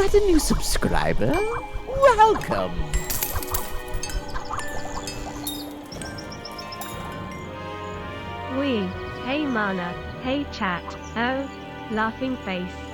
that a new subscriber? Welcome! We, hey Mana, hey chat, oh, laughing face.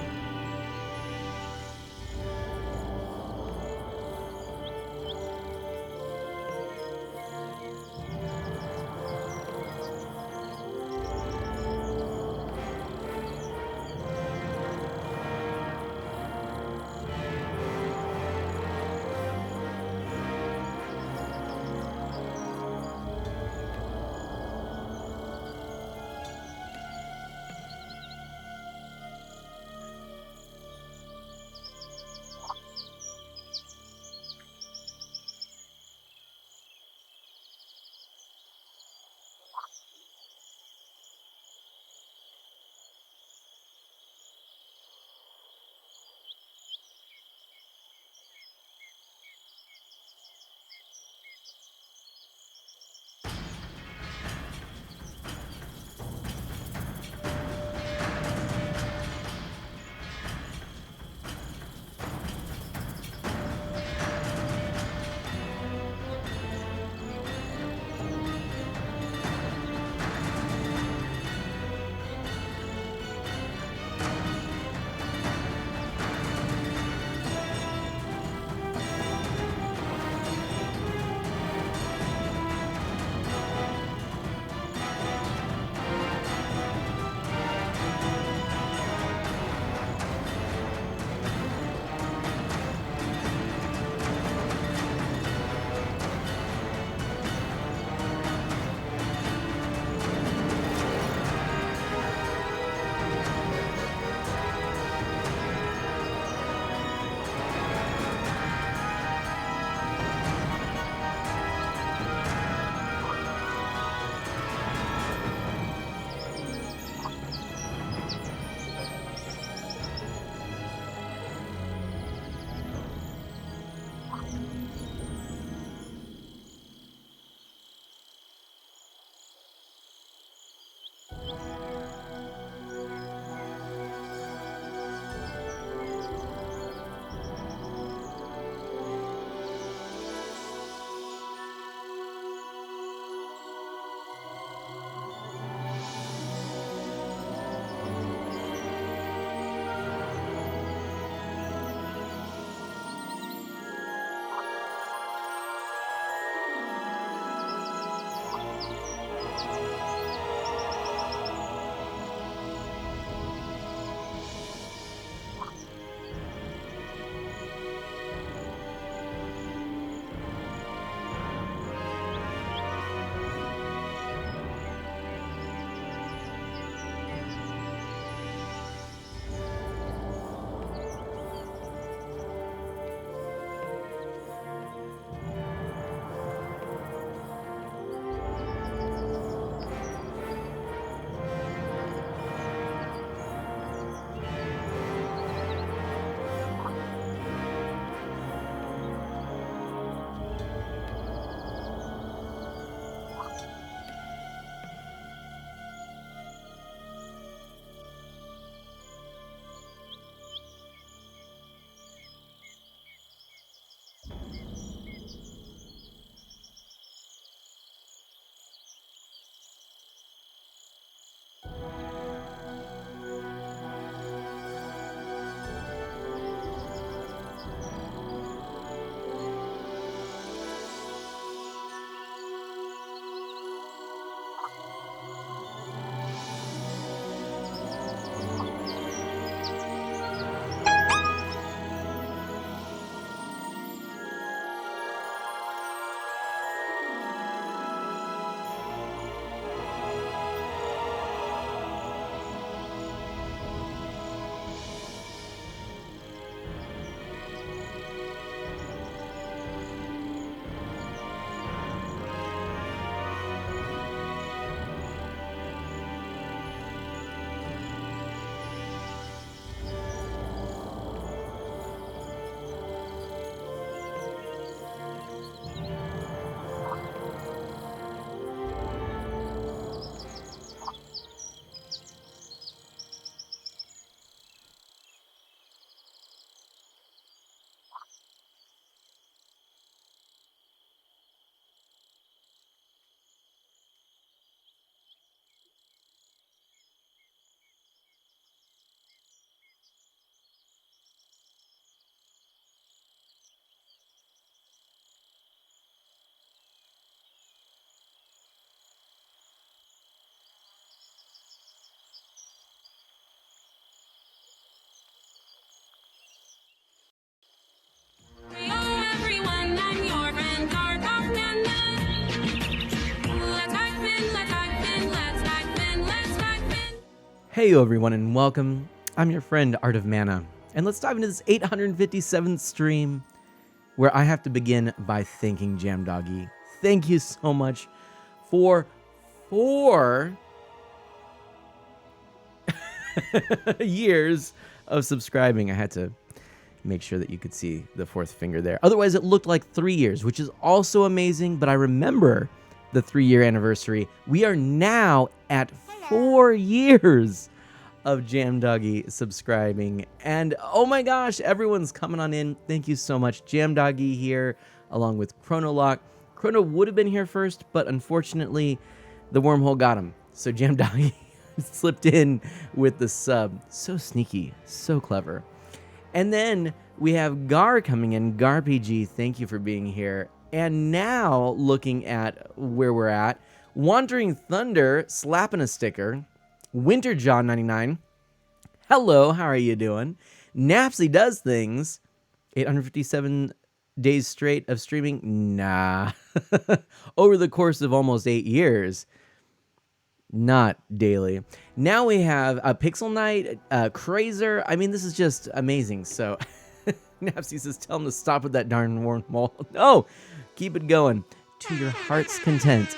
Hey everyone and welcome. I'm your friend Art of Mana, and let's dive into this 857th stream where I have to begin by thanking Jamdoggy. Thank you so much for 4 years of subscribing. I had to make sure that you could see the 4th finger there. Otherwise, it looked like 3 years, which is also amazing, but I remember the 3-year anniversary. We are now at 4 years of Jamdoggy subscribing. And oh my gosh, everyone's coming on in. Thank you so much. Jamdoggy here, along with Chronolock. Chrono would have been here first, but unfortunately, the wormhole got him. So Jamdoggy slipped in with the sub. So sneaky, so clever. And then we have Gar coming in. GarPG, thank you for being here. And now, looking at where we're at, Wandering Thunder slapping a sticker. Winterjaw99, hello, how are you doing? Napsy does things. 857 days straight of streaming? Nah. Over the course of almost 8 years. Not daily. Now we have a Pixel Knight, Crazer. I mean, this is just amazing. So, Napsy says, tell him to stop with that darn wormhole. No, keep it going. To your heart's content.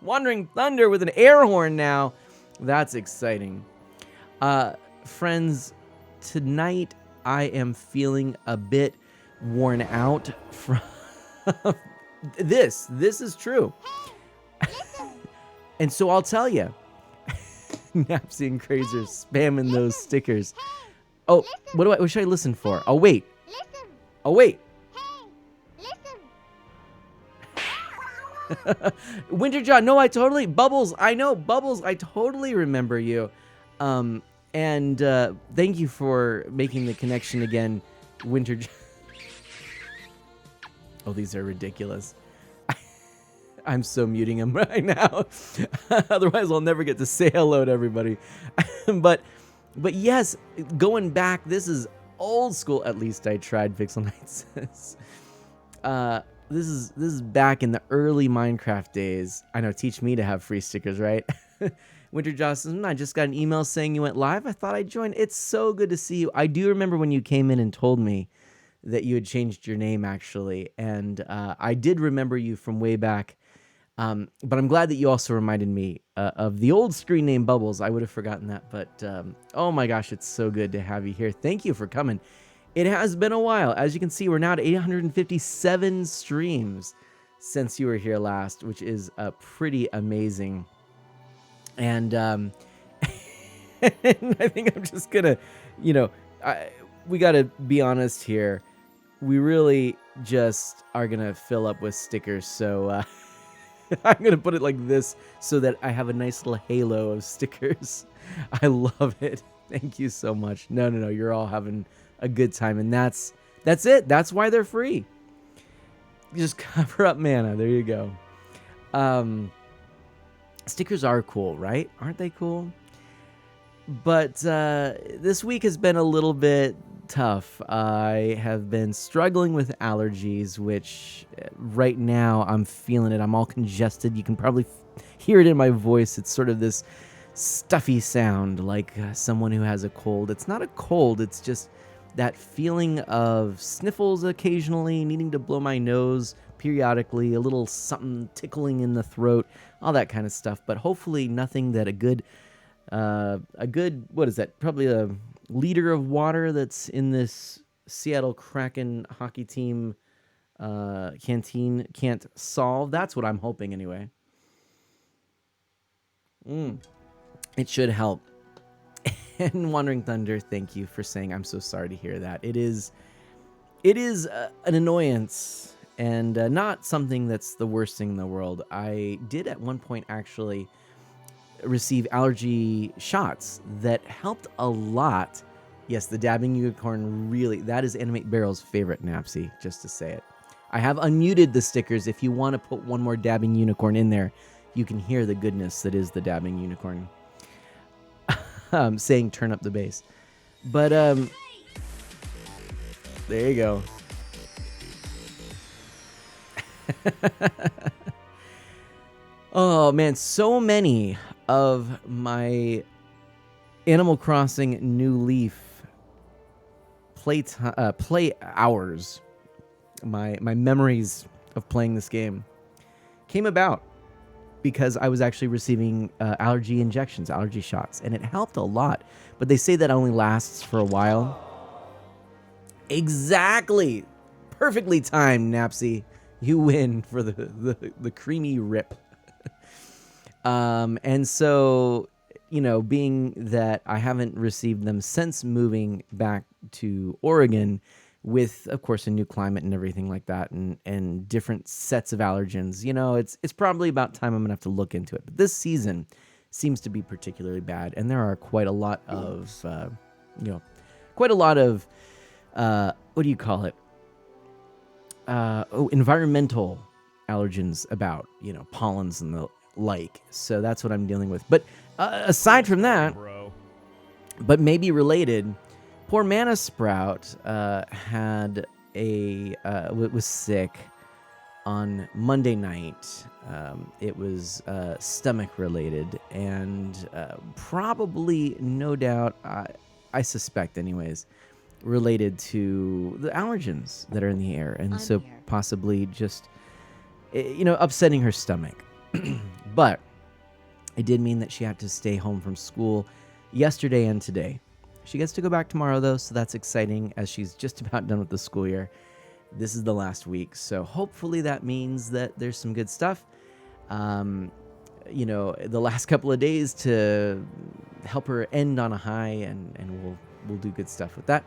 Wandering Thunder with an air horn now. That's exciting. Friends, tonight I am feeling a bit worn out from this. This is true. And so I'll tell you. Napsy and Crazer spamming those stickers. Oh, what should I listen for? Oh, wait. Oh, wait. Winterjaw, no, Bubbles, I know, Bubbles, I totally remember you. And thank you for making the connection again, Winterjaw. Oh, these are ridiculous. I'm so muting him right now. Otherwise, I'll never get to say hello to everybody. But yes, going back, this is old school. At least I tried, Pixel Knight says. This is back in the early Minecraft days. I know, teach me to have free stickers, right? Winterjaw says, I just got an email saying you went live. I thought I'd join. It's so good to see you. I do remember when you came in and told me that you had changed your name, actually. And I did remember you from way back. But I'm glad that you also reminded me of the old screen name Bubbles. I would have forgotten that. But oh my gosh, it's so good to have you here. Thank you for coming. It has been a while. As you can see, we're now at 857 streams since you were here last, which is pretty amazing. And and I think I'm just gonna, we gotta be honest here. We really just are gonna fill up with stickers. So I'm gonna put it like this so that I have a nice little halo of stickers. I love it. Thank you so much. No, you're all having a good time, and that's it. That's why they're free. You just cover up mana. There you go. Stickers are cool, right? Aren't they cool? But this week has been a little bit tough. I have been struggling with allergies, which right now I'm feeling it. I'm all congested. You can probably hear it in my voice. It's sort of this stuffy sound, like someone who has a cold. It's not a cold. It's just that feeling of sniffles occasionally, needing to blow my nose periodically, a little something tickling in the throat, all that kind of stuff. But hopefully nothing that a good, what is that? Probably a liter of water that's in this Seattle Kraken hockey team canteen can't solve. That's what I'm hoping anyway. It should help. And Wandering Thunder, thank you for saying I'm so sorry to hear that. It is an annoyance and not something that's the worst thing in the world. I did at one point actually receive allergy shots that helped a lot. Yes, the dabbing unicorn really, that is Animate Barrel's favorite, Napsy, just to say it. I have unmuted the stickers. If you want to put one more dabbing unicorn in there, you can hear the goodness that is the dabbing unicorn. Saying turn up the bass. But there you go. Oh man, so many of my Animal Crossing New Leaf play hours, my memories of playing this game came about because I was actually receiving allergy injections, allergy shots, and it helped a lot. But they say that only lasts for a while. Exactly. Perfectly timed, Napsy. You win for the creamy rip. And so, being that I haven't received them since moving back to Oregon with, of course, a new climate and everything like that, and different sets of allergens, it's probably about time I'm going to have to look into it. But this season seems to be particularly bad, and there are quite a lot of, what do you call it? Environmental allergens about, pollens and the like. So that's what I'm dealing with. But aside from that, but maybe related, poor Mana Sprout was sick on Monday night. It was stomach related, and probably, no doubt, I suspect anyways, related to the allergens that are in the air, and so possibly just upsetting her stomach. But it did mean that she had to stay home from school yesterday and today. She gets to go back tomorrow though, so that's exciting, as she's just about done with the school year. This is the last week, so hopefully that means that there's some good stuff. The last couple of days to help her end on a high, and we'll do good stuff with that.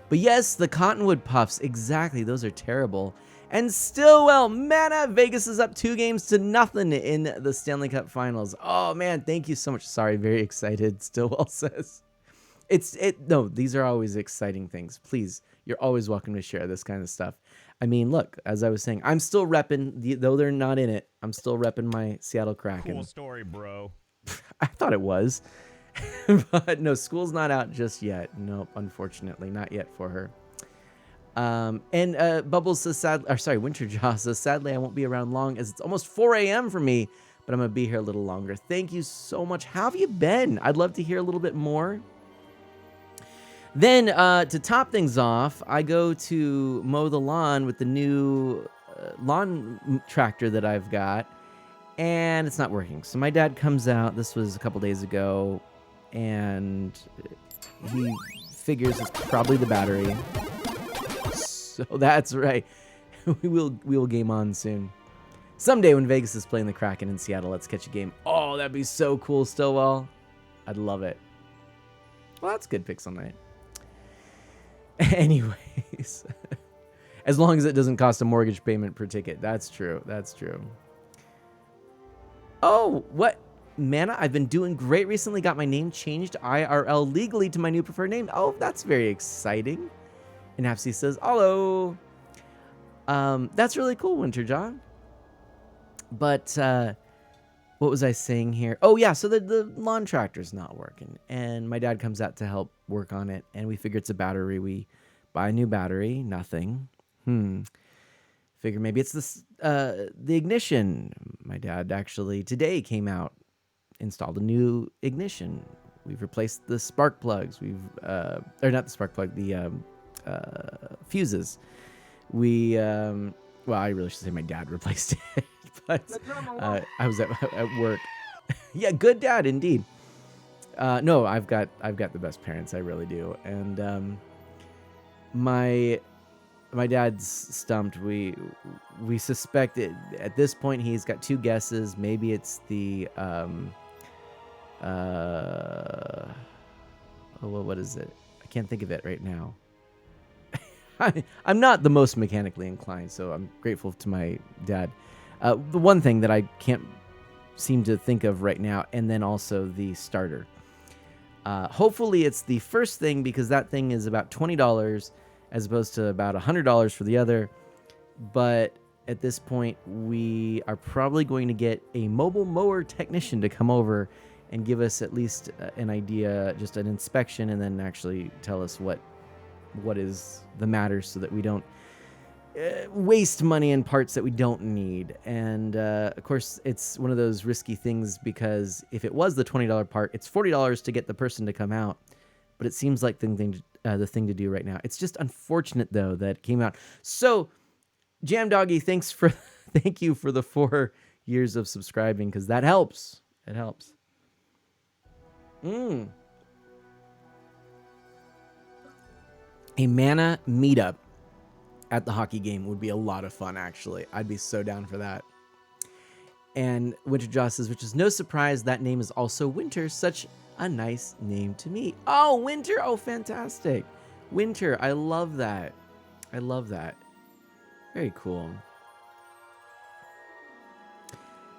But yes, the Cottonwood Puffs, exactly, those are terrible. And Stillwell, Mana, Vegas is up 2-0 in the Stanley Cup Finals. Oh man, thank you so much. Sorry, very excited, Stillwell says. No, these are always exciting things. Please, you're always welcome to share this kind of stuff. I mean, look, as I was saying, I'm still repping, though they're not in it, I'm still repping my Seattle Kraken. Cool story, bro. I thought it was. But no, school's not out just yet. Nope, unfortunately, not yet for her. And Bubbles says, Winterjaw says, sadly, I won't be around long as it's almost 4 a.m. for me, but I'm going to be here a little longer. Thank you so much. How have you been? I'd love to hear a little bit more. Then, to top things off, I go to mow the lawn with the new lawn tractor that I've got, and it's not working. So my dad comes out, this was a couple days ago, and he figures it's probably the battery. So that's right. we will game on soon. Someday when Vegas is playing the Kraken in Seattle, let's catch a game. Oh, that'd be so cool, Stillwell. I'd love it. Well, that's good pixel night. Anyways, as long as it doesn't cost a mortgage payment per ticket. That's true. That's true. Oh, what? Mana, I've been doing great recently. Got my name changed IRL legally to my new preferred name. Oh, that's very exciting. And Napsy says, hello. That's really cool, Winterjaw. But what was I saying here? Oh, yeah, so the lawn tractor's not working. And my dad comes out to help work on it. And we figure it's a battery. We buy a new battery. Nothing. Figure maybe it's the ignition. My dad actually today came out, installed a new ignition. We've replaced the spark plugs. Or not the spark plug, the fuses. I really should say my dad replaced it, but I was at work. Yeah, good dad indeed. No, I've got the best parents, I really do. And my dad's stumped. We suspect it at this point. He's got two guesses. Maybe it's the what is it? I can't think of it right now. I'm not the most mechanically inclined, so I'm grateful to my dad. The one thing that I can't seem to think of right now, and then also the starter. Hopefully it's the first thing, because that thing is about $20 as opposed to about $100 for the other. But at this point, we are probably going to get a mobile mower technician to come over and give us at least an idea, just an inspection, and then actually tell us what is the matter, so that we don't waste money in parts that we don't need. And of course, it's one of those risky things because if it was the $20 part, it's $40 to get the person to come out. But it seems like the thing to do right now. It's just unfortunate though that it came out. So, Jam Doggy, thank you for the 4 years of subscribing because that helps. It helps. A mana meetup at the hockey game would be a lot of fun, actually. I'd be so down for that. And Winter Joss says, which is no surprise, that name is also Winter. Such a nice name to me. Oh, Winter. Oh, fantastic. Winter. I love that. I love that. Very cool.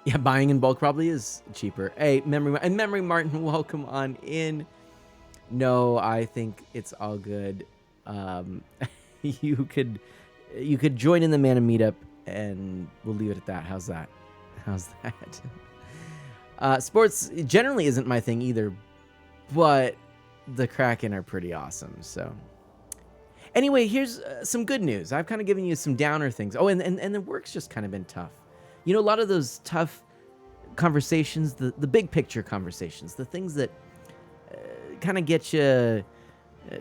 Yeah, buying in bulk probably is cheaper. Hey, Memory Martin, welcome on in. No, I think it's all good. You could join in the Mana meetup, and we'll leave it at that. How's that? Sports generally isn't my thing either, but the Kraken are pretty awesome. So, anyway, here's some good news. I've kind of given you some downer things. Oh, and the work's just kind of been tough. You know, a lot of those tough conversations, the big picture conversations, the things that kind of get you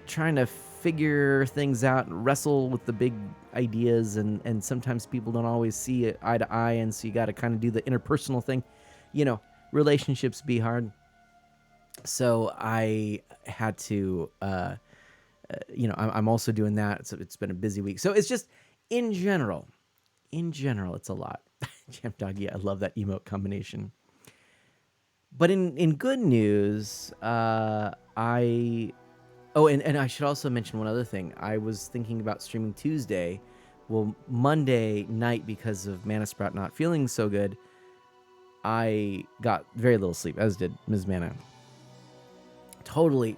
trying to figure things out and wrestle with the big ideas, and sometimes people don't always see it eye to eye, and so you got to kind of do the interpersonal thing. You know, relationships be hard. So I had to, I'm also doing that. So it's been a busy week. So it's just, in general, it's a lot. Jam Doggy, I love that emote combination. But in good news, and I should also mention one other thing. I was thinking about streaming Tuesday. Well, Monday night, because of Mana Sprout not feeling so good, I got very little sleep, as did Ms. Mana. Totally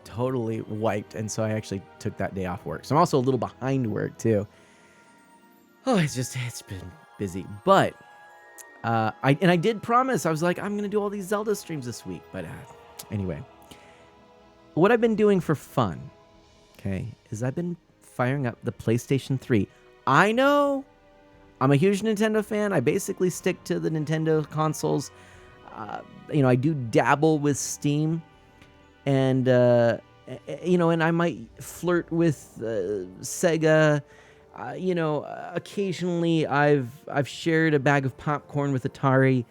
wiped, and so I actually took that day off work. So I'm also a little behind work, too. Oh, it's been busy. But I did promise. I was like, I'm going to do all these Zelda streams this week. But anyway, what I've been doing for fun, okay, is I've been firing up the PlayStation 3. I know I'm a huge Nintendo fan. I basically stick to the Nintendo consoles. I do dabble with Steam, and and I might flirt with Sega. Occasionally I've shared a bag of popcorn with Atari.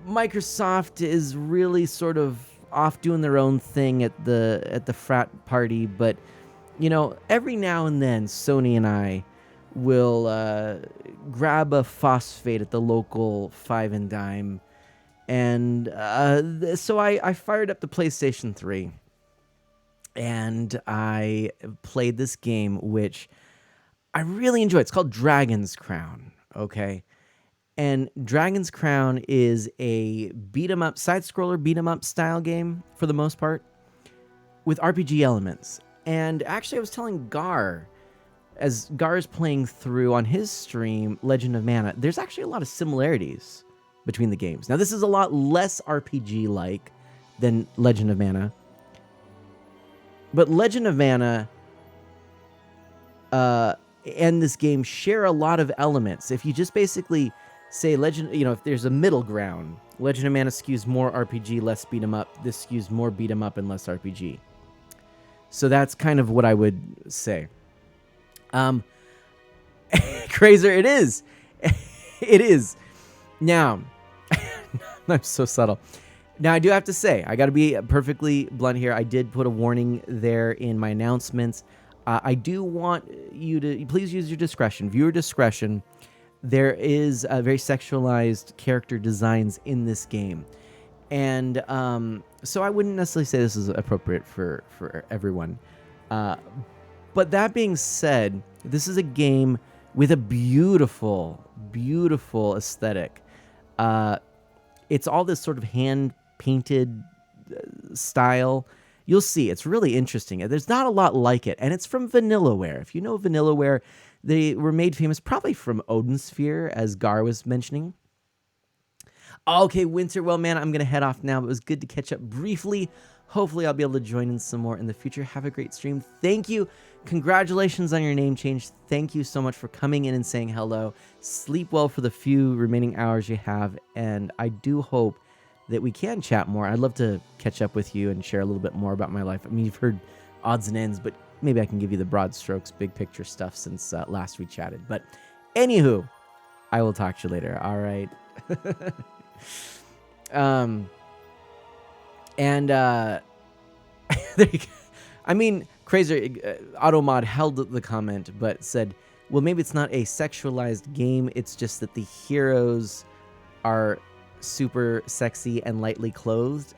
Microsoft is really sort of off doing their own thing at the frat party, but every now and then Sony and I will grab a phosphate at the local Five and Dime, and so I fired up the PlayStation 3, and I played this game which I really enjoy. It's called Dragon's Crown, okay? And Dragon's Crown is a beat-em-up, side-scroller beat-em-up style game, for the most part, with RPG elements. And actually, I was telling Gar, as Gar is playing through on his stream, Legend of Mana, there's actually a lot of similarities between the games. Now, this is a lot less RPG-like than Legend of Mana. But Legend of Mana and this game share a lot of elements. If you just basically say Legend, if there's a middle ground, Legend of Mana skews more RPG, less beat 'em up. This skews more beat 'em up and less RPG. So that's kind of what I would say. Crazer, it is. It is. Now, I'm so subtle. Now, I do have to say, I got to be perfectly blunt here. I did put a warning there in my announcements. I do want you to please use your discretion, viewer discretion. There is very sexualized character designs in this game. And so I wouldn't necessarily say this is appropriate for everyone. But that being said, this is a game with a beautiful, beautiful aesthetic. It's all this sort of hand-painted style. You'll see, it's really interesting. There's not a lot like it, and it's from Vanillaware. If you know Vanillaware, they were made famous probably from Odin Sphere, as Gar was mentioning. Okay, Winter, well, man, I'm going to head off now. It was good to catch up briefly. Hopefully, I'll be able to join in some more in the future. Have a great stream. Thank you. Congratulations on your name change. Thank you so much for coming in and saying hello. Sleep well for the few remaining hours you have. And I do hope that we can chat more. I'd love to catch up with you and share a little bit more about my life. I mean, you've heard odds and ends, but maybe I can give you the broad strokes, big picture stuff since last we chatted. But anywho, I will talk to you later. All right. There you go. I mean, Crazer Automod held the comment, but said, "Well, maybe it's not a sexualized game. It's just that the heroes are super sexy and lightly clothed."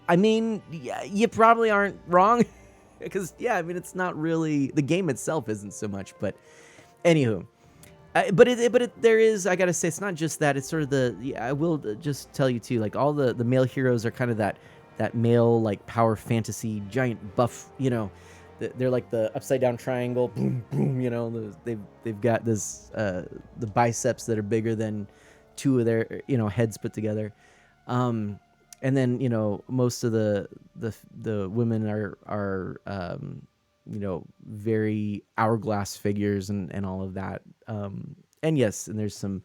I mean, yeah, you probably aren't wrong, because I mean, it's not really the game itself isn't so much, but anywho. There is, I gotta say, it's not just that. It's sort of I will just tell you too, like all the male heroes are kind of that male like power fantasy giant buff. They're like the upside down triangle, boom boom. They've got this the biceps that are bigger than two of their heads put together. And then most of the women are very hourglass figures and all of that. And yes, and there's some,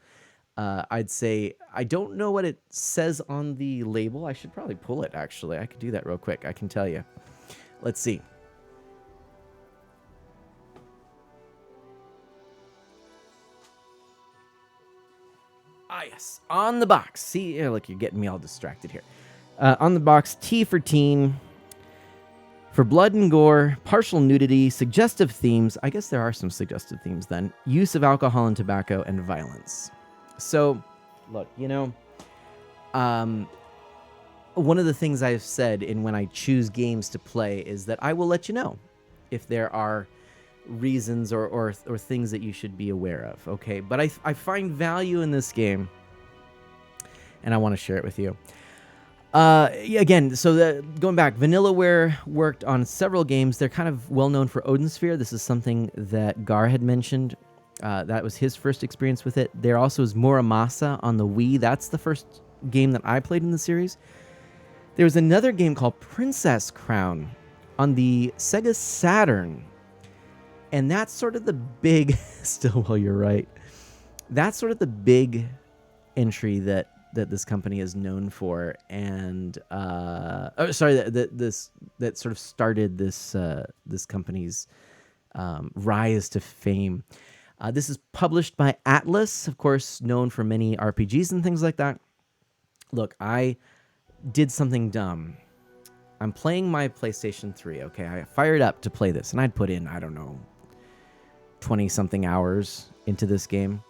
I'd say, I don't know what it says on the label. I should probably pull it, actually. I could do that real quick. I can tell you. Let's see. Ah, yes. On the box. See, look, you're getting me all distracted here. On the box, T for teen. For blood and gore, partial nudity, suggestive themes. I guess there are some suggestive themes then. Use of alcohol and tobacco and violence. So, look, one of the things I've said in when I choose games to play is that I will let you know if there are reasons or things that you should be aware of, okay? But I find value in this game, and I want to share it with you. Again, so going back, Vanillaware worked on several games. They're kind of well known for Odin Sphere. This is something that Gar had mentioned. That was his first experience with it. There also is Muramasa on the Wii. That's the first game that I played in the series. There was another game called Princess Crown on the Sega Saturn. And that's sort of the big, Stillwell, you're right. That's sort of the big entry that this company is known for, and that sort of started this company's rise to fame. This is published by Atlas, of course, known for many RPGs and things like that. Look, I did something dumb. I'm playing my PlayStation 3, okay? I fired up to play this, and I'd put in, I don't know, 20-something hours into this game.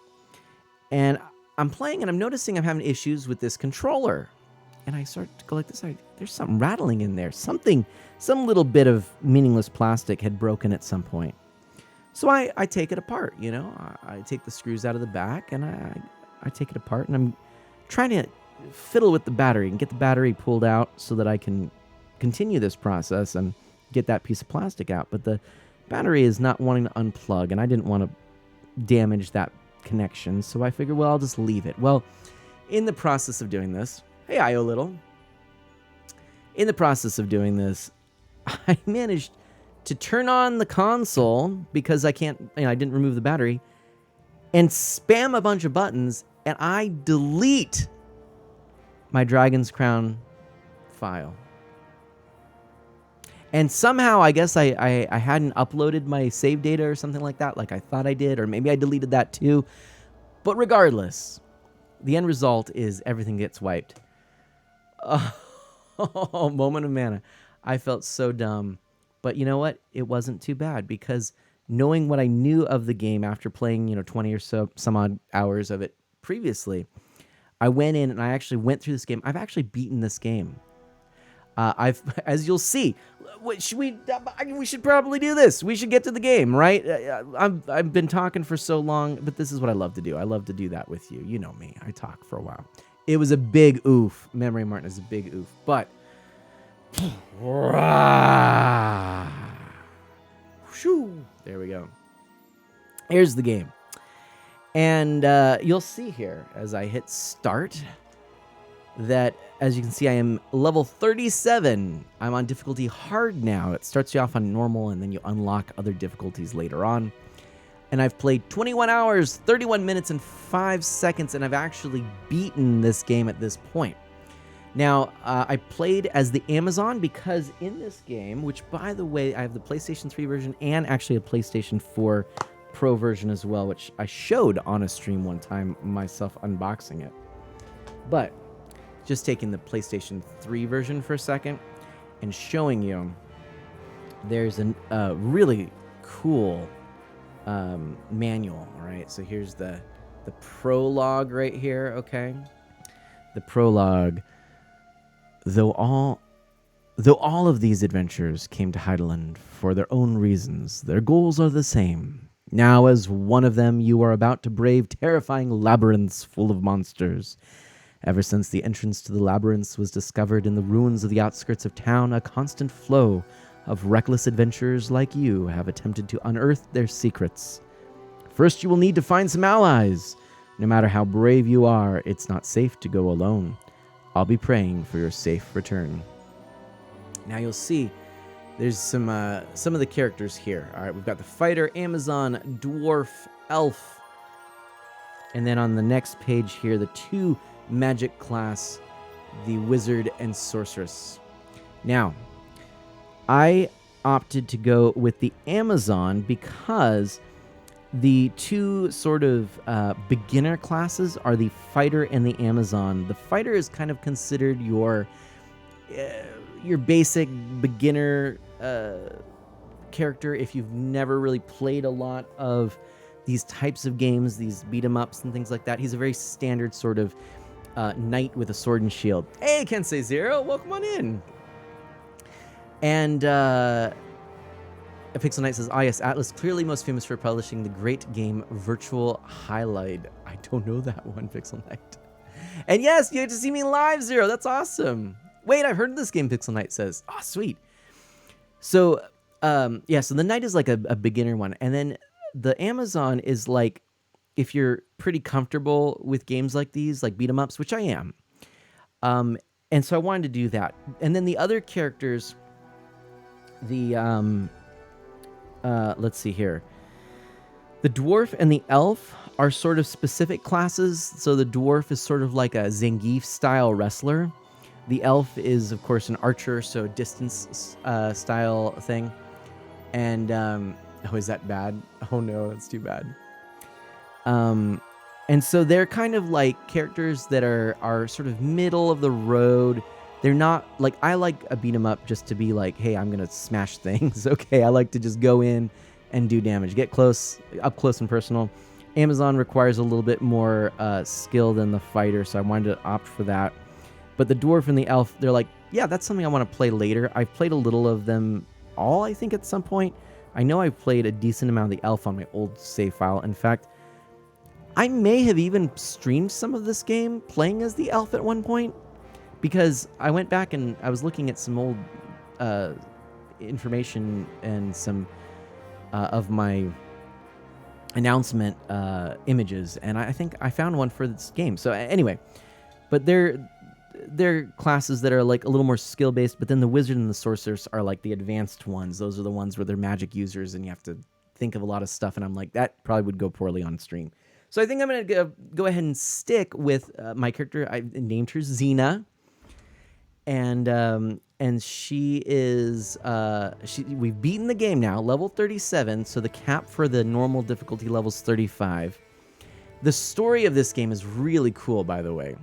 And I'm playing, and I'm noticing I'm having issues with this controller. And I start to go like this. There's something rattling in there. Some little bit of meaningless plastic had broken at some point. So I take it apart, I take the screws out of the back, and I take it apart, and I'm trying to fiddle with the battery and get the battery pulled out so that I can continue this process and get that piece of plastic out. But the battery is not wanting to unplug, and I didn't want to damage that connection, so I figured, well, I'll just leave it. Well, in the process of doing this, hey, IO Little. In the process of doing this, I managed to turn on the console because I didn't remove the battery, and spam a bunch of buttons, and I delete my Dragon's Crown file. And somehow, I guess I hadn't uploaded my save data or something like that, like I thought I did, or maybe I deleted that too. But regardless, the end result is everything gets wiped. Oh, moment of mana. I felt so dumb. But you know what? It wasn't too bad, because knowing what I knew of the game after playing, 20 or so some odd hours of it previously, I went in and I actually went through this game. I've actually beaten this game. As you'll see, we should probably do this. We should get to the game, right? I've been talking for so long, but this is what I love to do. I love to do that with you. You know me. I talk for a while. It was a big oof. Memory Martin is a big oof, but there we go. Here's the game, and you'll see here as I hit start. that, as you can see, I am level 37. I'm on difficulty hard now. It starts you off on normal, and then you unlock other difficulties later on. And I've played 21 hours, 31 minutes, and 5 seconds, and I've actually beaten this game at this point. Now, I played as the Amazon because in this game, which, by the way, I have the PlayStation 3 version and actually a PlayStation 4 Pro version as well, which I showed on a stream one time, myself unboxing it. But just taking the PlayStation 3 version for a second and showing you, there's a really cool manual, all right? So here's the prologue right here, okay? The prologue. Though all of these adventurers came to Heideland for their own reasons, their goals are the same. Now, as one of them, you are about to brave terrifying labyrinths full of monsters. Ever since the entrance to the labyrinths was discovered in the ruins of the outskirts of town, a constant flow of reckless adventurers like you have attempted to unearth their secrets. First, you will need to find some allies. No matter how brave you are, it's not safe to go alone. I'll be praying for your safe return. Now you'll see there's some of the characters here. All right, we've got the fighter, Amazon, dwarf, elf, and then on the next page here, the 2 magic class, the wizard and sorceress. Now, I opted to go with the Amazon because the 2 sort of beginner classes are the fighter and the Amazon. The fighter is kind of considered your basic beginner character if you've never really played a lot of these types of games, these beat 'em ups and things like that. He's a very standard sort of knight with a sword and shield. Hey, Kensei Zero, welcome on in. And Pixel Knight says, yes, Atlas, clearly most famous for publishing the great game Virtual Highlight. I don't know that one, Pixel Knight. And yes, you get to see me live, Zero. That's awesome. Wait, I've heard of this game, Pixel Knight says. Oh, sweet. So, so the Knight is like a beginner one. And then the Amazon is like, if you're pretty comfortable with games like these, like beat 'em ups, which I am. And so I wanted to do that. And then the other characters, let's see here. The dwarf and the elf are sort of specific classes. So the dwarf is sort of like a Zangief-style wrestler. The elf is, of course, an archer, so distance style thing. And, oh, is that bad? Oh, no, that's too bad. And so they're kind of like characters that are sort of middle of the road. They're not like, I like a beat 'em up just to be like, hey, I'm gonna smash things. Okay, I like to just go in and do damage, get close, up close and personal. Amazon requires a little bit more skill than the fighter, so I wanted to opt for that. But the dwarf and the elf, they're like, yeah, that's something I want to play later. I've played a little of them all, I think, at some point. I know I've played a decent amount of the elf on my old save file. In fact, I may have even streamed some of this game playing as the elf at one point, because I went back and I was looking at some old information and some of my announcement images, and I think I found one for this game. So anyway, but they're classes that are like a little more skill based, but then the wizard and the sorceress are like the advanced ones. Those are the ones where they're magic users and you have to think of a lot of stuff, and I'm like, that probably would go poorly on stream. So I think I'm going to go ahead and stick with my character. I named her Xena. And she is, we've beaten the game now, level 37, so the cap for the normal difficulty level is 35. The story of this game is really cool, by the way.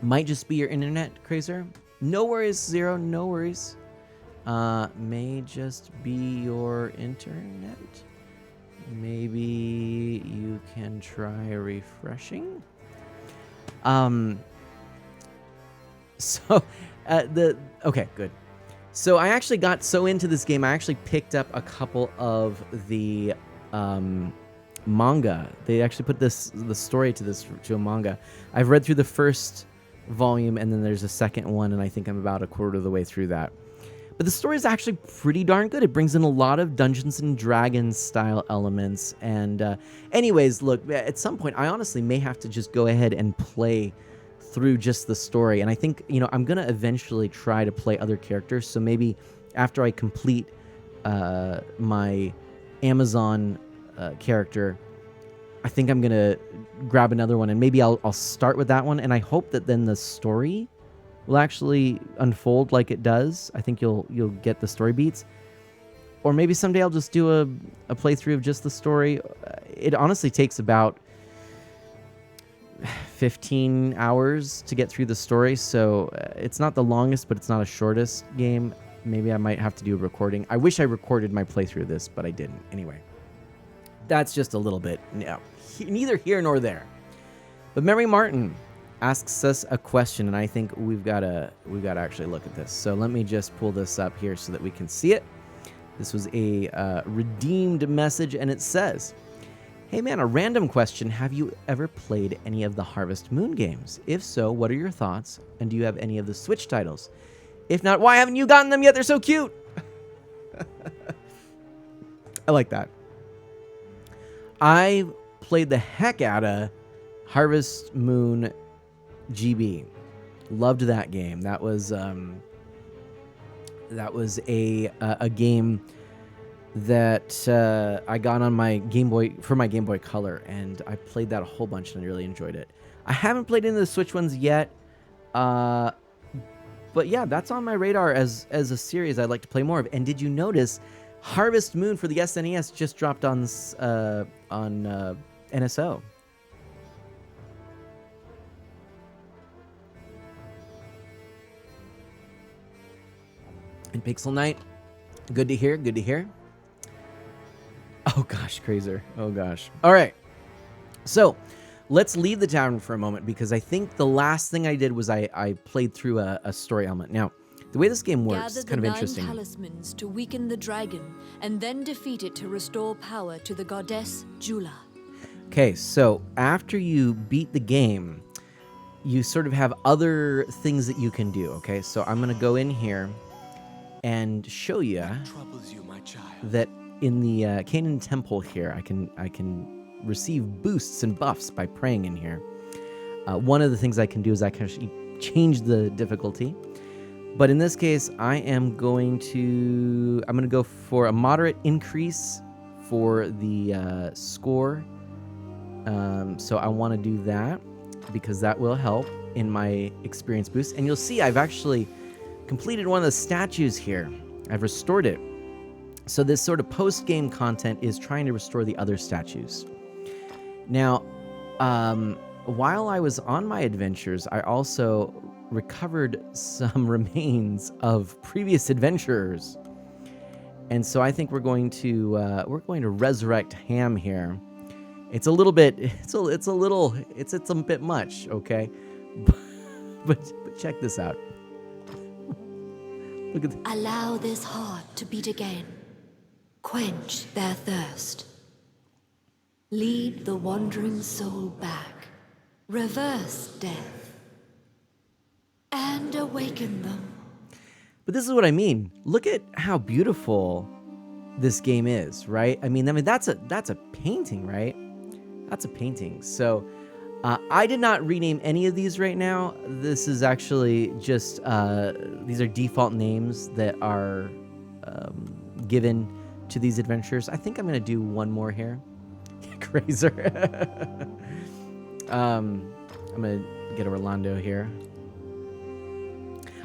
Might just be your internet, Crazer. No worries, Zero, no worries. May just be your internet. Maybe you can try refreshing. So, okay, good. So I actually got so into this game, I actually picked up a couple of the manga. They actually put the story to a manga. I've read through the first volume, and then there's a second one, and I think I'm about a quarter of the way through that. But the story is actually pretty darn good. It brings in a lot of Dungeons and Dragons style elements. And anyways, look, at some point, I honestly may have to just go ahead and play through just the story. And I think, you know, I'm going to eventually try to play other characters. So maybe after I complete my Amazon character, I think I'm going to grab another one, and maybe I'll start with that one. And I hope that then the story will actually unfold like it does. I think you'll get the story beats. Or maybe someday I'll just do a playthrough of just the story. It honestly takes about 15 hours to get through the story, so it's not the longest, but it's not a shortest game. Maybe I might have to do a recording. I wish I recorded my playthrough of this, but I didn't. Anyway, that's just a little bit, neither here nor there. But Mary Martin asks us a question, and I think we've got to actually look at this. So let me just pull this up here so that we can see it. This was a redeemed message, and it says, "Hey man, a random question. Have you ever played any of the Harvest Moon games? If so, what are your thoughts? And do you have any of the Switch titles? If not, why haven't you gotten them yet? They're so cute." I like that. I played the heck out of Harvest Moon GB. Loved that game. That was a game that I got on my Game Boy for my Game Boy Color, and I played that a whole bunch and I really enjoyed it. I haven't played any of the Switch ones yet, but yeah, that's on my radar as a series I'd like to play more of. And did you notice Harvest Moon for the SNES just dropped on NSO? And Pixel Knight, good to hear, good to hear. Oh gosh, Crazer, oh gosh. All right, so let's leave the tavern for a moment, because I think the last thing I did was I played through a story element. Now, the way this game works is kind of interesting. Gather the 9 talismans to weaken the dragon, and then defeat it to restore power to the goddess Jula. Okay, so after you beat the game, you sort of have other things that you can do, okay? So I'm going to go in here and show you that in the Canaan Temple here, I can receive boosts and buffs by praying in here. One of the things I can do is I can actually change the difficulty. But in this case, I'm going to go for a moderate increase for the score. So I want to do that because that will help in my experience boost. And you'll see I've actually completed one of the statues here. I've restored it. So this sort of post-game content is trying to restore the other statues. Now, while I was on my adventures, I also recovered some remains of previous adventurers. And so I think we're going to resurrect Ham here. It's a bit much, okay? But check this out. Look at this. Allow this heart to beat again. Quench their thirst. Lead the wandering soul back. Reverse death. And awaken them. But this is what I mean. Look at how beautiful this game is, right? I mean that's a painting, right? That's a painting. So I did not rename any of these right now. This is actually just these are default names that are given to these adventures. I think I'm gonna do one more here. Crazer. I'm gonna get a Rolando here.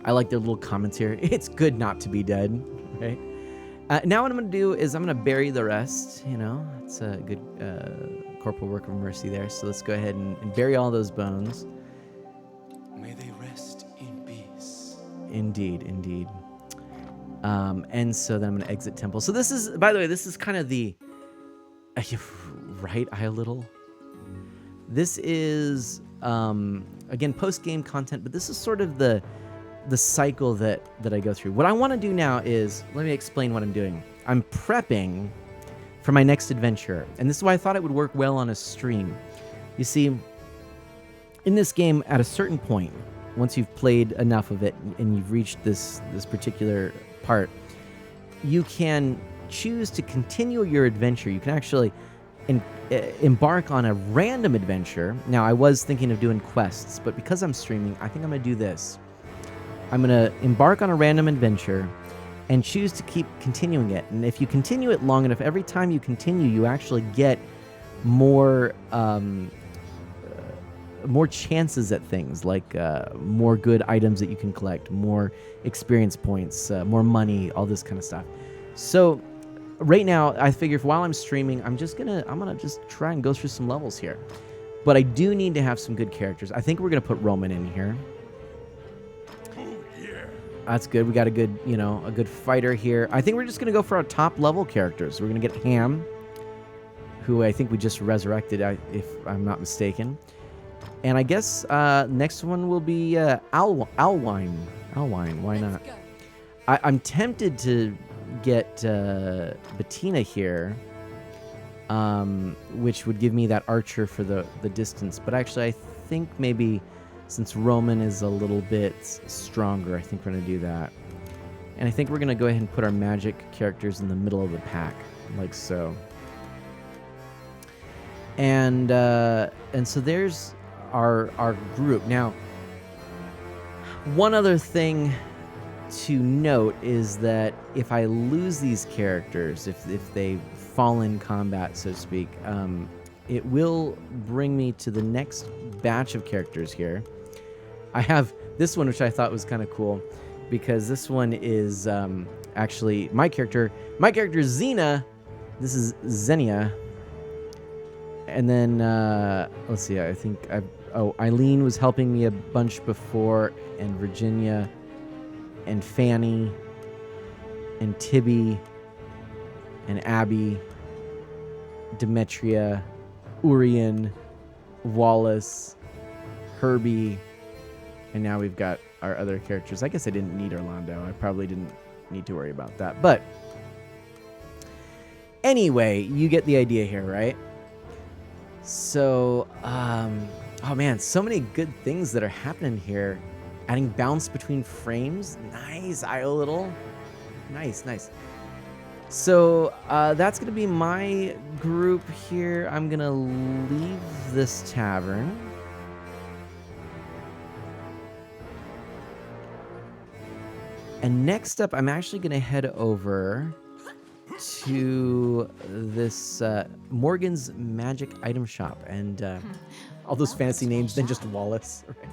I like their little comments here. It's good not to be dead, right? Now what I'm gonna do is I'm gonna bury the rest. You know, it's a good corporal work of mercy there. So let's go ahead and bury all those bones. May they rest in peace. Indeed, indeed. And so then I'm gonna exit temple. So this is, by the way, this is kind of the right eye a little. This is again post-game content, but this is sort of the cycle that I go through. What I want to do now is, let me explain what I'm doing. I'm prepping for my next adventure, and this is why I thought it would work well on a stream. You see, in this game, at a certain point, once you've played enough of it and you've reached this particular part, you can choose to continue your adventure. You can actually embark on a random adventure. Now, I was thinking of doing quests, but because I'm streaming, I think I'm going to do this. I'm going to embark on a random adventure and choose to keep continuing it. And if you continue it long enough, every time you continue, you actually get more more chances at things, like more good items that you can collect, more experience points, more money, all this kind of stuff. So right now, I figure while I'm streaming, I'm gonna just try and go through some levels here. But I do need to have some good characters. I think we're gonna put Roman in here. That's good. We got a good, a good fighter here. I think we're just gonna go for our top level characters. We're gonna get Ham, who I think we just resurrected, if I'm not mistaken. And I guess next one will be Alwine. Alwine, why not? I'm tempted to get Bettina here, which would give me that archer for the distance. But actually, I think maybe since Roman is a little bit stronger, I think we're going to do that. And I think we're going to go ahead and put our magic characters in the middle of the pack, like so. And so there's our group. Now, one other thing to note is that if I lose these characters, if they fall in combat, so to speak, it will bring me to the next batch of characters here. I have this one, which I thought was kind of cool, because this one is actually my character. My character is Xena. This is Xenia. And then, let's see, I think Eileen was helping me a bunch before, and Virginia, and Fanny, and Tibby, and Abby, Demetria, Urian, Wallace, Herbie, and now we've got our other characters. I guess I didn't need Orlando. I probably didn't need to worry about that. But anyway, you get the idea here, right? So, oh man, so many good things that are happening here. Adding bounce between frames. Nice, little. Nice. So, that's going to be my group here. I'm going to leave this tavern. And next up, I'm actually going to head over to this Morgan's Magic Item Shop. And all those fancy names, then just Wallace. Right?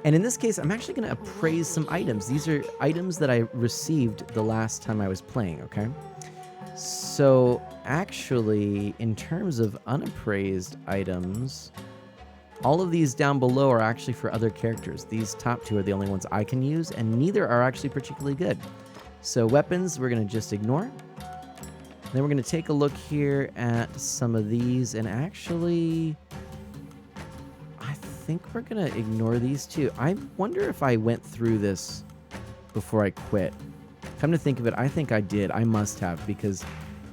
And in this case, I'm actually going to appraise some items. These are items that I received the last time I was playing, okay? So actually, in terms of unappraised items, all of these down below are actually for other characters. These top two are the only ones I can use, and neither are actually particularly good. So weapons, we're going to just ignore. Then we're going to take a look here at some of these, and actually, I think we're going to ignore these too. I wonder if I went through this before I quit. Come to think of it, I think I did. I must have, because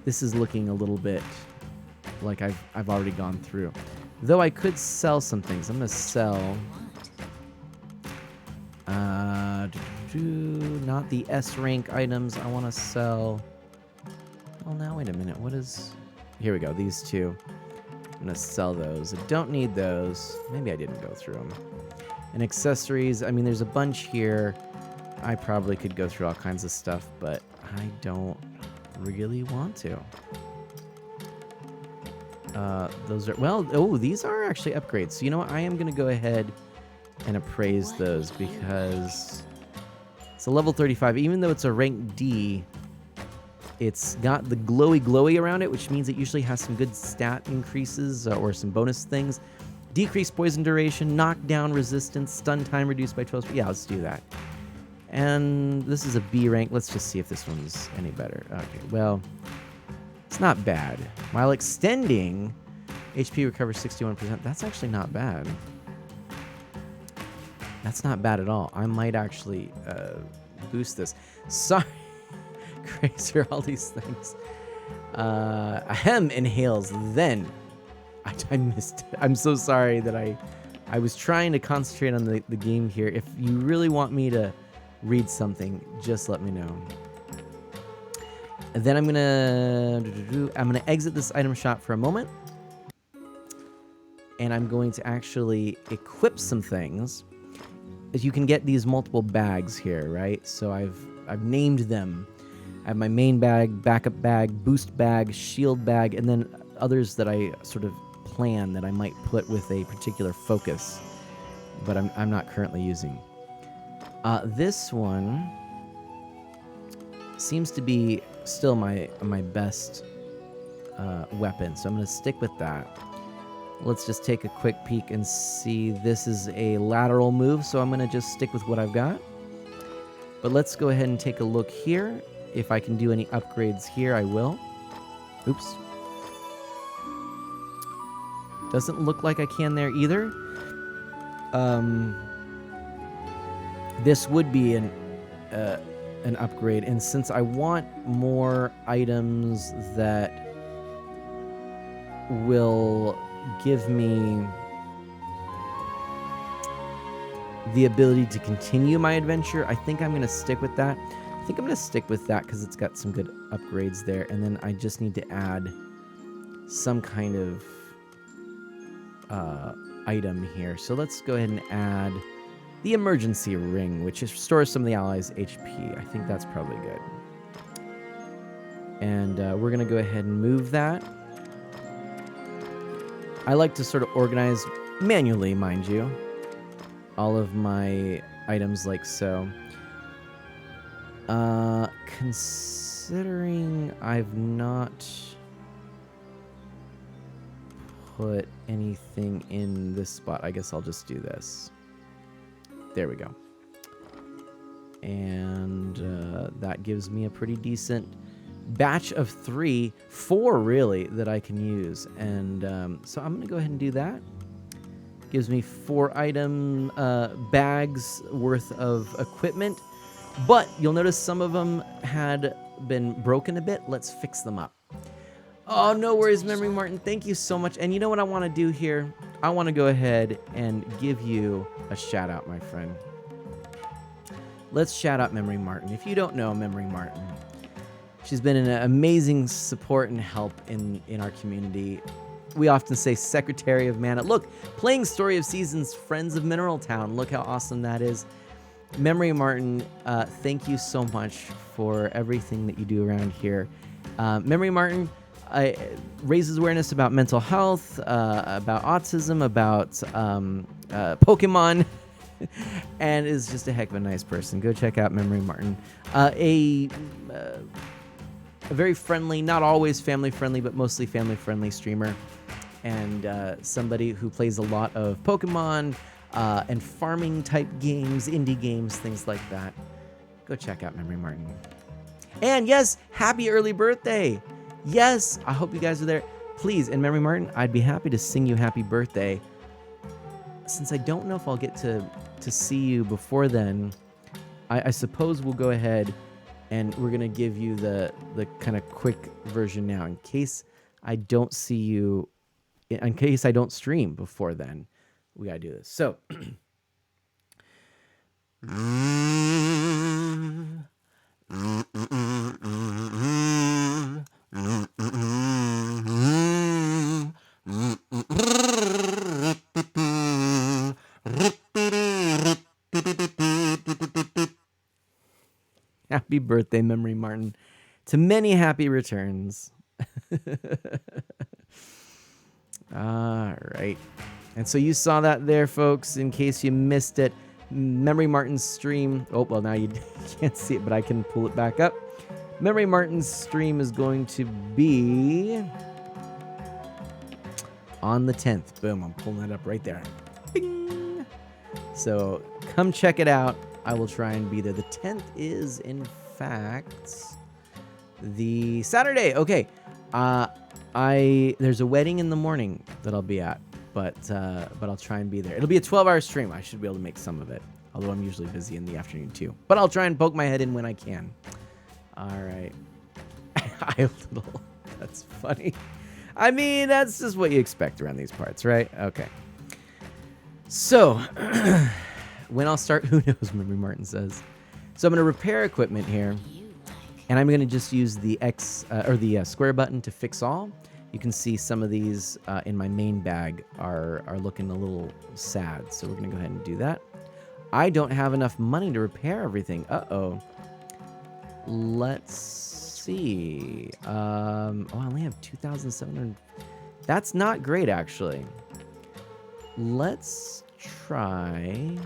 this is looking a little bit like I've already gone through. Though I could sell some things. I'm going to sell... not the S rank items. I want to sell... Well, now, wait a minute. What is... Here we go. These two. I'm going to sell those. I don't need those. Maybe I didn't go through them. And accessories. I mean, there's a bunch here. I probably could go through all kinds of stuff, but I don't really want to. Those are... Well, oh, these are actually upgrades. So, you know what? I am going to go ahead and appraise those, because it's a level 35. Even though it's a rank D, it's got the glowy around it, which means it usually has some good stat increases or some bonus things. Decreased poison duration, knockdown resistance, stun time reduced by 12. Yeah, let's do that. And this is a B rank. Let's just see if this one's any better. Okay, well, it's not bad. While extending, HP recovers 61%. That's actually not bad. That's not bad at all. I might actually boost this. Sorry. Crazy, all these things. Ahem inhales. Then I missed it. I'm so sorry that I was trying to concentrate on the game here. If you really want me to read something, just let me know. And then I'm gonna exit this item shop for a moment, and I'm going to actually equip some things. As you can get these multiple bags here, right? So I've named them. I have my main bag, backup bag, boost bag, shield bag, and then others that I sort of plan that I might put with a particular focus, but I'm not currently using. This one seems to be still my best weapon, so I'm going to stick with that. Let's just take a quick peek and see. This is a lateral move, so I'm going to just stick with what I've got. But let's go ahead and take a look here. If I can do any upgrades here, I will. Oops. Doesn't look like I can there either. This would be an upgrade, and since I want more items that will give me the ability to continue my adventure, I think I'm going to stick with that. I think I'm going to stick with that because it's got some good upgrades there, and then I just need to add some kind of item here. So let's go ahead and add the emergency ring, which restores some of the allies' HP. I think that's probably good. And we're going to go ahead and move that. I like to sort of organize manually, mind you, all of my items like so. Considering I've not put anything in this spot, I guess I'll just do this. There we go. And that gives me a pretty decent batch of 4 really, that I can use. And so I'm going to go ahead and do that. Gives me 4 item bags worth of equipment. But you'll notice some of them had been broken a bit. Let's fix them up. Oh, no worries, Memory Martin. Thank you so much. And you know what I want to do here? I want to go ahead and give you a shout out, my friend. Let's shout out Memory Martin. If you don't know Memory Martin, she's been an amazing support and help in our community. We often say Secretary of Mana. Look, playing Story of Seasons, Friends of Mineral Town. Look how awesome that is. Memory Martin, thank you so much for everything that you do around here. Memory Martin raises awareness about mental health, about autism, about Pokemon, and is just a heck of a nice person. Go check out Memory Martin. A very friendly, not always family-friendly, but mostly family-friendly streamer, and somebody who plays a lot of Pokemon and farming-type games, indie games, things like that. Go check out Memory Martin. And yes, happy early birthday! Yes, I hope you guys are there. Please, and Memory Martin, I'd be happy to sing you happy birthday. Since I don't know if I'll get to see you before then, I suppose we'll go ahead and we're going to give you the kind of quick version now in case I don't see you, in case I don't stream before then. We got to do this. So, happy birthday, Memory Martin. To many happy returns. All right. And so you saw that there, folks, in case you missed it. Memory Martin's stream. Oh, well, now you can't see it, but I can pull it back up. Memory Martin's stream is going to be on the 10th. Boom, I'm pulling it up right there. Bing. So come check it out. I will try and be there. The 10th is, in fact, the Saturday. Okay. There's a wedding in the morning that I'll be at, but I'll try and be there. It'll be a 12-hour stream. I should be able to make some of it, although I'm usually busy in the afternoon too. But I'll try and poke my head in when I can. All right. That's funny. I mean, that's just what you expect around these parts, right? Okay. So, when I'll start, who knows, Memory Martin says. So I'm going to repair equipment here. And I'm going to just use the square button to fix all. You can see some of these in my main bag are looking a little sad. So we're going to go ahead and do that. I don't have enough money to repair everything. Uh-oh. Let's see. I only have 2,700. That's not great, actually. Let's try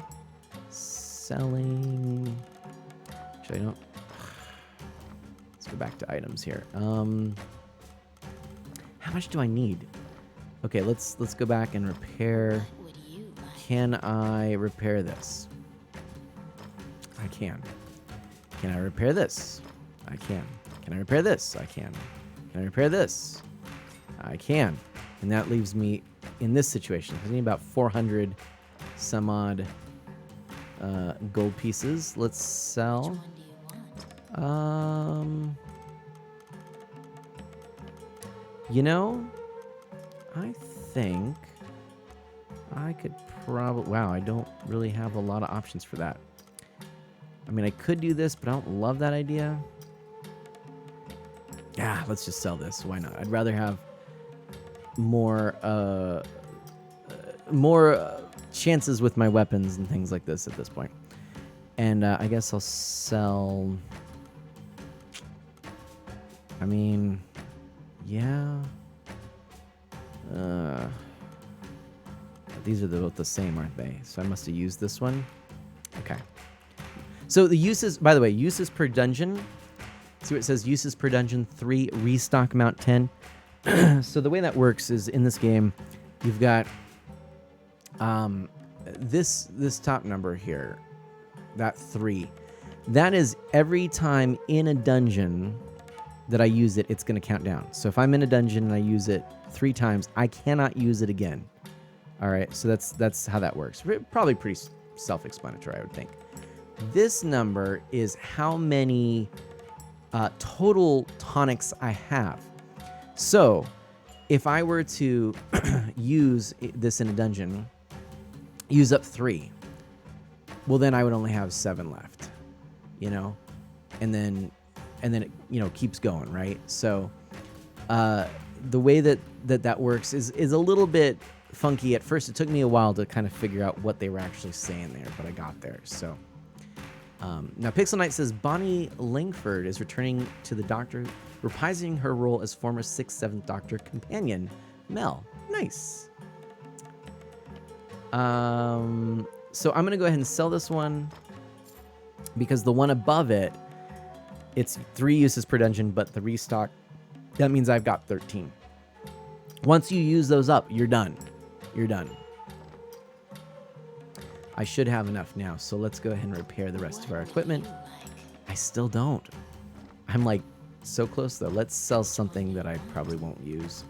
selling. Actually, I don't. Let's go back to items here. How much do I need? Okay, let's go back and repair. Can I repair this? I can. Can I repair this? I can. Can I repair this? I can. Can I repair this? I can. And that leaves me in this situation. I need about 400 some odd gold pieces. Let's sell. You know, I think I could probably... Wow, I don't really have a lot of options for that. I mean, I could do this, but I don't love that idea. Yeah, let's just sell this. Why not? I'd rather have more chances with my weapons and things like this at this point. And I guess I'll sell... I mean, yeah. These are both the same, aren't they? So I must have used this one. Okay. So the uses, by the way, uses per dungeon. See what it says? Uses per dungeon 3, restock amount 10. So the way that works is in this game, you've got this top number here, that 3. That is every time in a dungeon that I use it, it's going to count down. So if I'm in a dungeon and I use it 3 times, I cannot use it again. All right, so that's how that works. Probably pretty self-explanatory, I would think. This number is how many total tonics I have. So if I were to use this in a dungeon, use up 3, well, then I would only have 7 left, you know? And then it, you know, keeps going, right? So the way that works is a little bit funky. At first, it took me a while to kind of figure out what they were actually saying there, but I got there. So now Pixel Knight says Bonnie Langford is returning to the Doctor, reprising her role as former 6th, 7th Doctor companion Mel. Nice. So I'm gonna go ahead and sell this one because the one above it, it's 3 uses per dungeon, but the restock, that means I've got 13. Once you use those up, you're done. You're done. I should have enough now, so let's go ahead and repair the rest of our equipment. I still don't. I'm like so close though. Let's sell something that I probably won't use.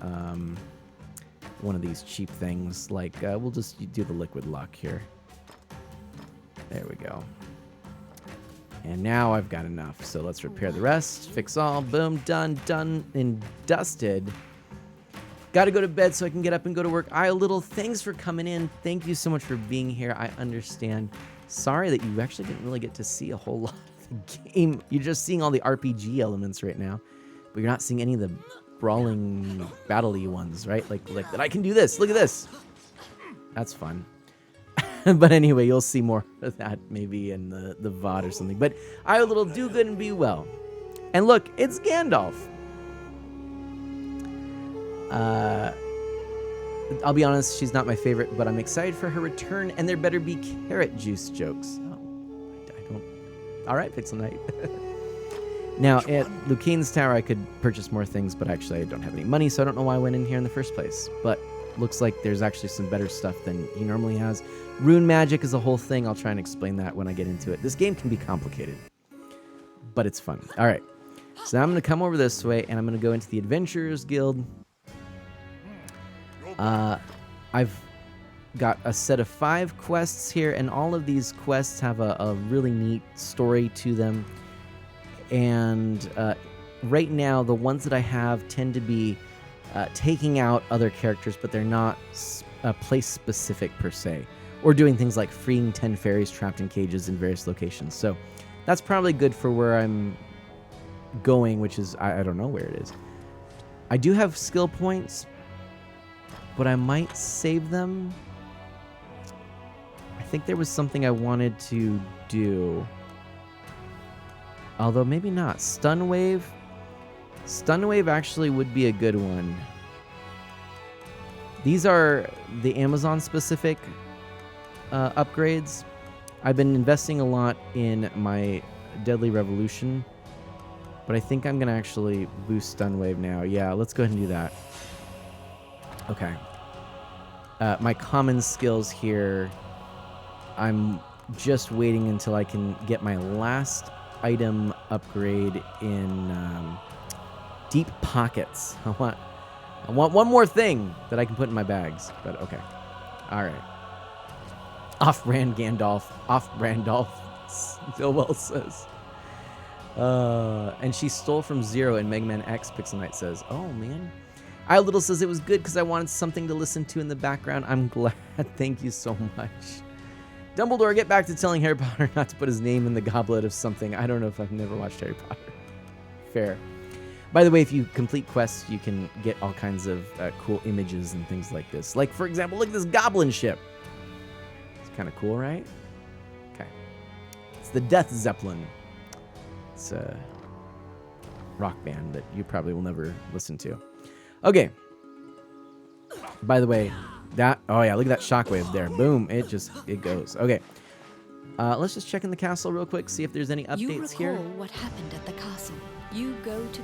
One of these cheap things, like we'll just do the liquid luck here. There we go. And now I've got enough, so let's repair the rest. Fix all, boom, done, and dusted. Got to go to bed so I can get up and go to work. Little, thanks for coming in. Thank you so much for being here. I understand. Sorry that you actually didn't really get to see a whole lot of the game. You're just seeing all the RPG elements right now, but you're not seeing any of the brawling, battle-y ones, right? Like that I can do this. Look at this. That's fun. But anyway, you'll see more of that maybe in the VOD or something. But little, do good and be well. And look, it's Gandalf. I'll be honest, she's not my favorite, but I'm excited for her return, and there better be carrot juice jokes. Oh, I don't. All right, Pixel Knight. Now, at Lucane's Tower, I could purchase more things, but actually I don't have any money, so I don't know why I went in here in the first place. But looks like there's actually some better stuff than he normally has. Rune magic is a whole thing. I'll try and explain that when I get into it. This game can be complicated, but it's fun. All right, so now I'm going to come over this way, and I'm going to go into the Adventurers Guild. I've got a set of 5 quests here, and all of these quests have a really neat story to them. And right now, the ones that I have tend to be taking out other characters, but they're not place-specific per se, or doing things like freeing 10 fairies trapped in cages in various locations. So that's probably good for where I'm going, which is, I don't know where it is. I do have skill points, but I might save them. I think there was something I wanted to do. Although maybe not. Stun Wave. Stun Wave actually would be a good one. These are the Amazon specific upgrades. I've been investing a lot in my Deadly Revolution, but I think I'm going to actually boost Stun Wave now. Yeah, let's go ahead and do that. Okay. My common skills here, I'm just waiting until I can get my last item upgrade in Deep Pockets. I want one more thing that I can put in my bags, but okay. All right. Off-brand Gandalf. Off-brand Dolph, Stillwell says. And she stole from Zero in Mega Man X, Pixel Knight says. Oh, man. I Little says it was good because I wanted something to listen to in the background. I'm glad. Thank you so much. Dumbledore, get back to telling Harry Potter not to put his name in the goblet of something. I don't know if I've never watched Harry Potter. Fair. By the way, if you complete quests, you can get all kinds of cool images and things like this. Like, for example, look at this goblin ship. It's kind of cool, right? Okay. It's the Death Zeppelin. It's a rock band that you probably will never listen to. Okay. By the way, that... Oh, yeah, look at that shockwave there. Boom. It goes. Okay. Let's just check in the castle real quick, see if there's any updates here. You recall what happened at the castle. You go to...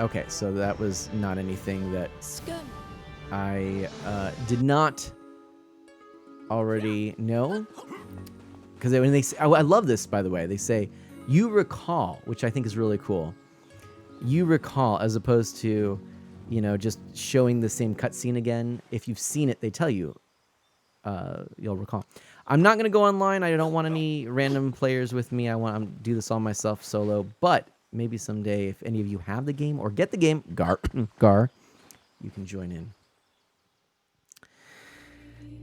Okay, so that was not anything that Skun. I did not already know. Because when they say... Oh, I love this, by the way. They say, you recall, which I think is really cool. You recall, as opposed to... you know, just showing the same cutscene again. If you've seen it, they tell you. You'll recall. I'm not going to go online. I don't want any random players with me. I want to do this all myself solo. But maybe someday, if any of you have the game or get the game, Gar, you can join in.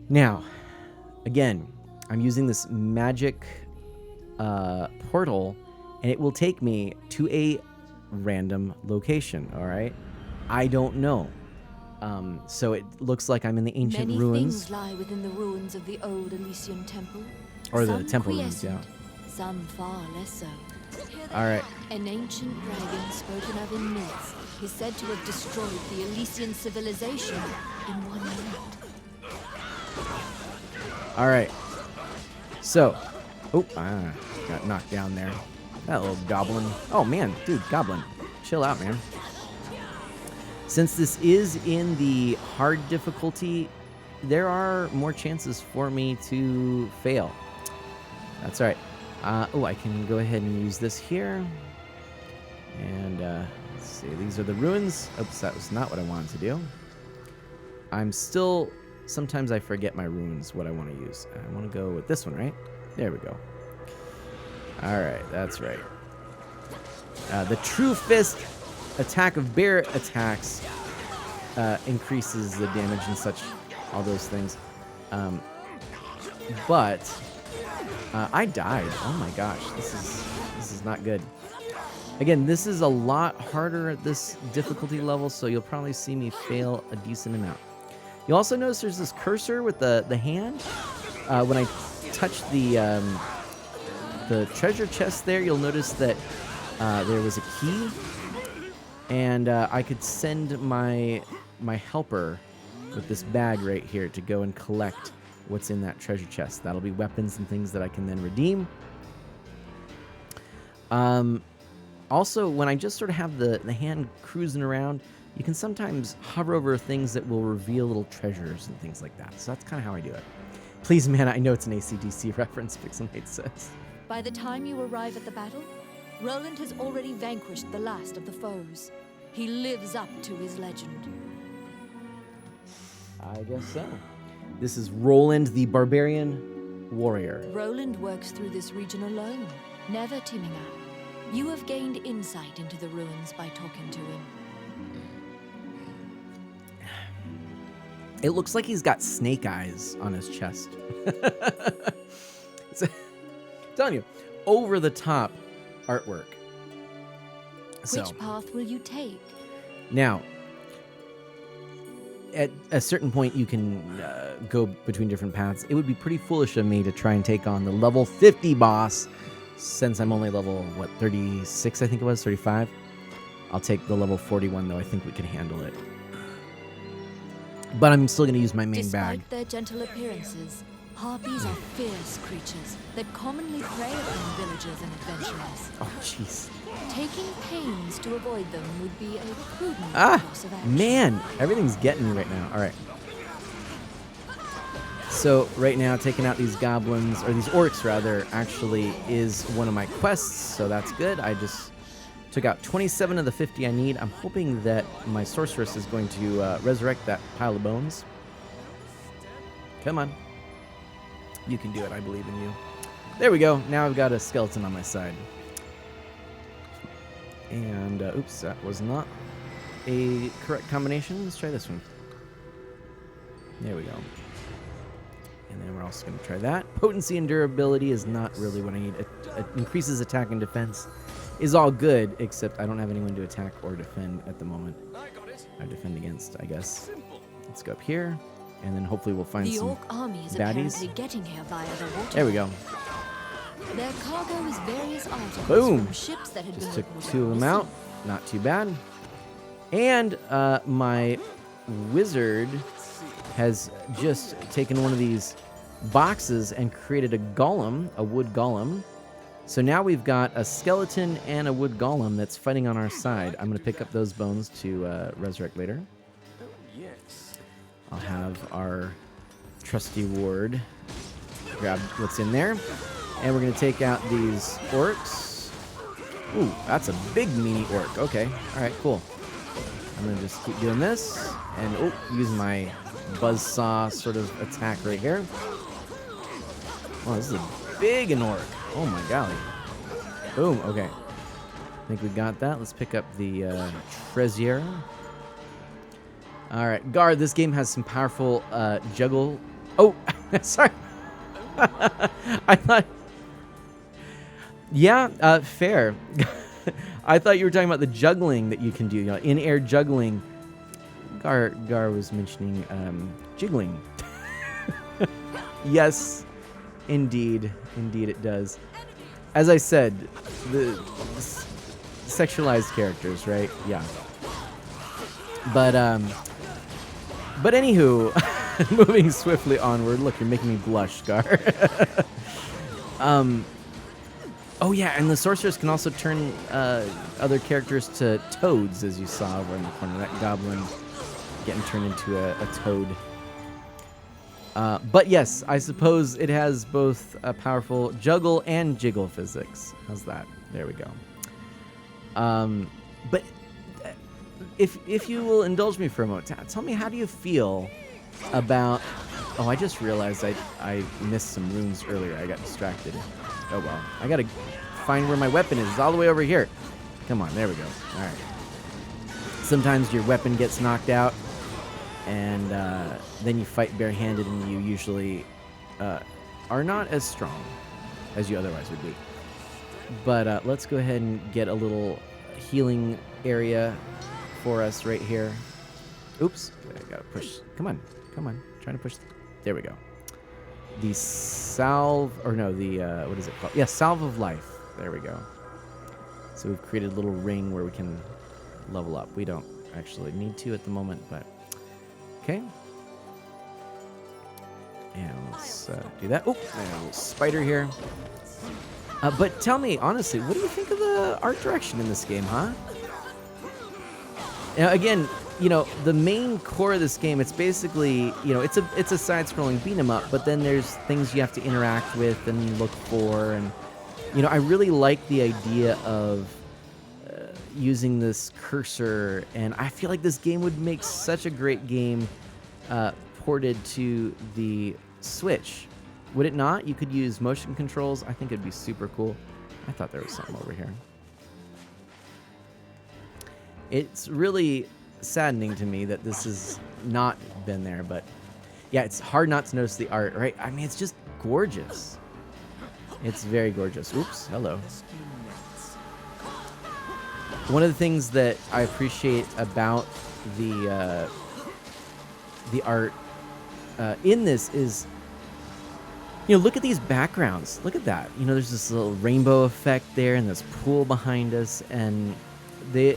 Now, again, I'm using this magic portal, and it will take me to a random location, all right? I don't know. So it looks like I'm in the ancient Many ruins. things lie within the ruins of the old Elysian temple. Or the Some temple ruins, yeah. quiescent, some far less so. All right. An ancient dragon spoken of in myths is said to have destroyed the Elysian civilization in one night. All right. So, got knocked down there. That little goblin. Oh, man. Dude, goblin. Chill out, man. Since this is in the hard difficulty, there are more chances for me to fail. That's all right. I can go ahead and use this here. And let's see. These are the ruins. Oops, that was not what I wanted to do. I'm still... Sometimes I forget my runes, what I want to use. I want to go with this one, right? There we go. All right, that's right. The True Fist attack of bear attacks increases the damage and such, all those things. But I died. Oh my gosh, this is not good. Again, this is a lot harder at this difficulty level, so you'll probably see me fail a decent amount. You'll also notice there's this cursor with the hand. When I touch the treasure chest there, you'll notice that there was a key. And I could send my helper with this bag right here to go and collect what's in that treasure chest. That'll be weapons and things that I can then redeem. Also, when I just sort of have the hand cruising around, you can sometimes hover over things that will reveal little treasures and things like that. So that's kind of how I do it. Please, man, I know it's an AC/DC reference, Pixel Knight says. By the time you arrive at the battle, Roland has already vanquished the last of the foes. He lives up to his legend. I guess so. This is Roland, the barbarian warrior. Roland works through this region alone, never teaming up. You have gained insight into the ruins by talking to him. It looks like he's got snake eyes on his chest. I'm telling you, over the top artwork. So Which path will you take? now, at a certain point, you can go between different paths. It would be pretty foolish of me to try and take on the level 50 boss, since I'm only level, what, 36, I think it was, 35? I'll take the level 41, though. I think we can handle it. But I'm still going to use my main bag. Despite their gentle appearances, harpies are fierce creatures that commonly prey upon villagers and adventurers. Oh, jeez. Taking pains to avoid them would be a prudent Ah, course of action. man. Everything's getting me right now. All right. So right now, taking out these goblins, or these orcs, rather, actually is one of my quests. So that's good. I just took out 27 of the 50 I need. I'm hoping that my sorceress is going to resurrect that pile of bones. Come on. You can do it. I believe in you. There we go. Now I've got a skeleton on my side. And, oops, that was not a correct combination. Let's try this one. There we go. And then we're also going to try that. Potency and durability is not really what I need. It increases attack and defense is all good, except I don't have anyone to attack or defend at the moment. I defend against, I guess. Let's go up here, and then hopefully we'll find The some orc army is baddies. apparently getting here via the water. There we go. Their cargo is various articles Boom. from ships that had Just been took reported 2 of them missing. out. Not too bad. And my wizard has just taken one of these boxes and created a golem, a wood golem. So now we've got a skeleton and a wood golem that's fighting on our side. I'm going to pick up those bones to resurrect later. Yes. I'll have our trusty ward grab what's in there. And we're going to take out these orcs. Ooh, that's a big meaty orc. Okay. All right, cool. I'm going to just keep doing this. And, oh, use my buzzsaw sort of attack right here. Oh, this is a big an orc. Oh, my golly. Boom. Okay. I think we got that. Let's pick up the treasure. All right. Guard, this game has some powerful juggle. Oh, sorry. I thought... Yeah, fair. I thought you were talking about the juggling that you can do, you know, in-air juggling. Gar was mentioning jiggling. Yes, indeed it does. As I said, the sexualized characters, right? Yeah. But anywho, moving swiftly onward. Look, you're making me blush, Gar. Oh yeah, and the sorceress can also turn other characters to toads, as you saw over in the corner. That goblin getting turned into a toad. But yes, I suppose it has both a powerful juggle and jiggle physics. How's that? There we go. But if you will indulge me for a moment, tell me, how do you feel about... Oh, I just realized I missed some runes earlier. I got distracted. Oh, well. I got to find where my weapon is. It's all the way over here. Come on. There we go. All right. Sometimes your weapon gets knocked out, and then you fight barehanded, and you usually are not as strong as you otherwise would be. But let's go ahead and get a little healing area for us right here. Oops. I got to push. Come on. Come on. Trying to push. There we go. The salve, or no, the, what is it called? Yeah, salve of life. There we go. So we've created a little ring where we can level up. We don't actually need to at the moment, but okay. And let's do that. Oh, and a little spider here. But tell me, honestly, what do you think of the art direction in this game, huh? Now, again, you know, the main core of this game, it's basically, you know, it's a side-scrolling beat-em-up, but then there's things you have to interact with and look for, and, you know, I really like the idea of using this cursor, and I feel like this game would make such a great game ported to the Switch. Would it not? You could use motion controls. I think it'd be super cool. I thought there was something over here. It's really saddening to me that this has not been there, but yeah, it's hard not to notice the art, right? I mean, it's just gorgeous. It's very gorgeous. Oops, hello. One of the things that I appreciate about the art in this is, you know, look at these backgrounds. Look at that. You know, there's this little rainbow effect there, and this pool behind us, and they.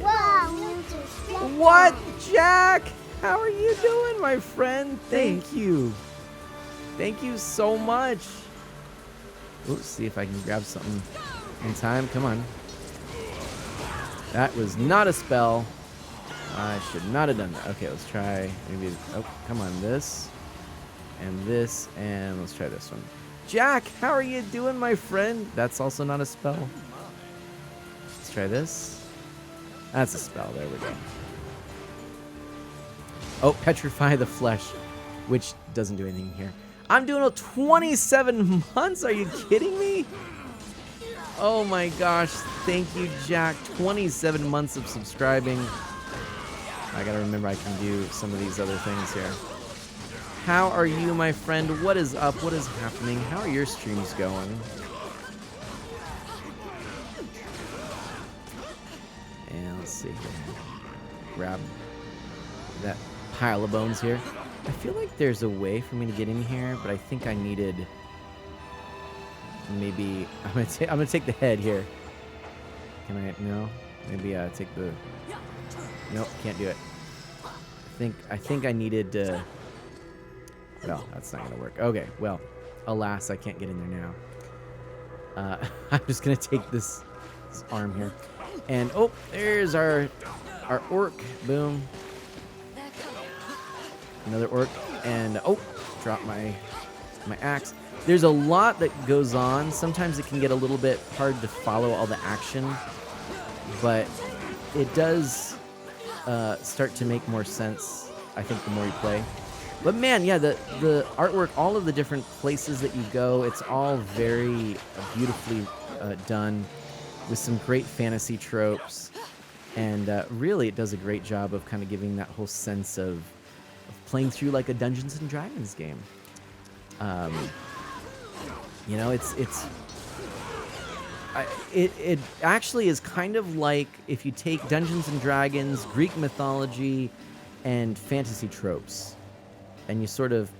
What, Jack? How are you doing, my friend? Thank you. Thank you so much. Let's see if I can grab something in time. Come on. That was not a spell. I should not have done that. Okay, let's try maybe. Oh, come on, this and let's try this one. Jack, how are you doing, my friend? That's also not a spell. Let's try this. That's a spell. There we go. Oh, petrify the flesh, which doesn't do anything here. I'm doing a 27 months. Are you kidding me? Oh my gosh. Thank you, Jack. 27 months of subscribing. I gotta remember I can do some of these other things here. How are you, my friend? What is up? What is happening? How are your streams going? And let's see here. Grab that pile of bones here. I feel like there's a way for me to get in here, but I think I needed maybe I'm gonna take the head here. Can I? No. Maybe take the. Nope, can't do it. I think I needed. Well, that's not gonna work. Okay. Well, alas, I can't get in there now. I'm just gonna take this arm here, and oh, there's our orc. Boom. Another orc, and oh, drop my axe. There's a lot that goes on. Sometimes it can get a little bit hard to follow all the action, but it does start to make more sense, I think, the more you play. But man, yeah, the artwork, all of the different places that you go, it's all very beautifully done with some great fantasy tropes, and really it does a great job of kind of giving that whole sense of playing through like a Dungeons and Dragons game. You know, it actually is kind of like if you take Dungeons and Dragons, Greek mythology, and fantasy tropes, and you sort of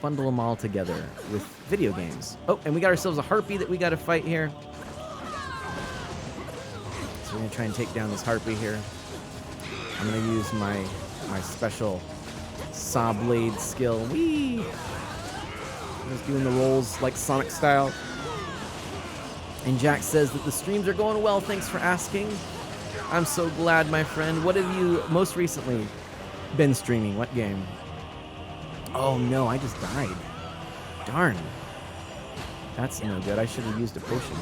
bundle them all together with video games. Oh, and we got ourselves a harpy that we got to fight here. So we're gonna try and take down this harpy here. I'm gonna use my special saw blade skill. Whee! Just doing the rolls like Sonic style. And Jack says that the streams are going well. Thanks for asking. I'm so glad, my friend. What have you most recently been streaming? What game? Oh no, I just died. Darn. That's no good. I should have used a potion.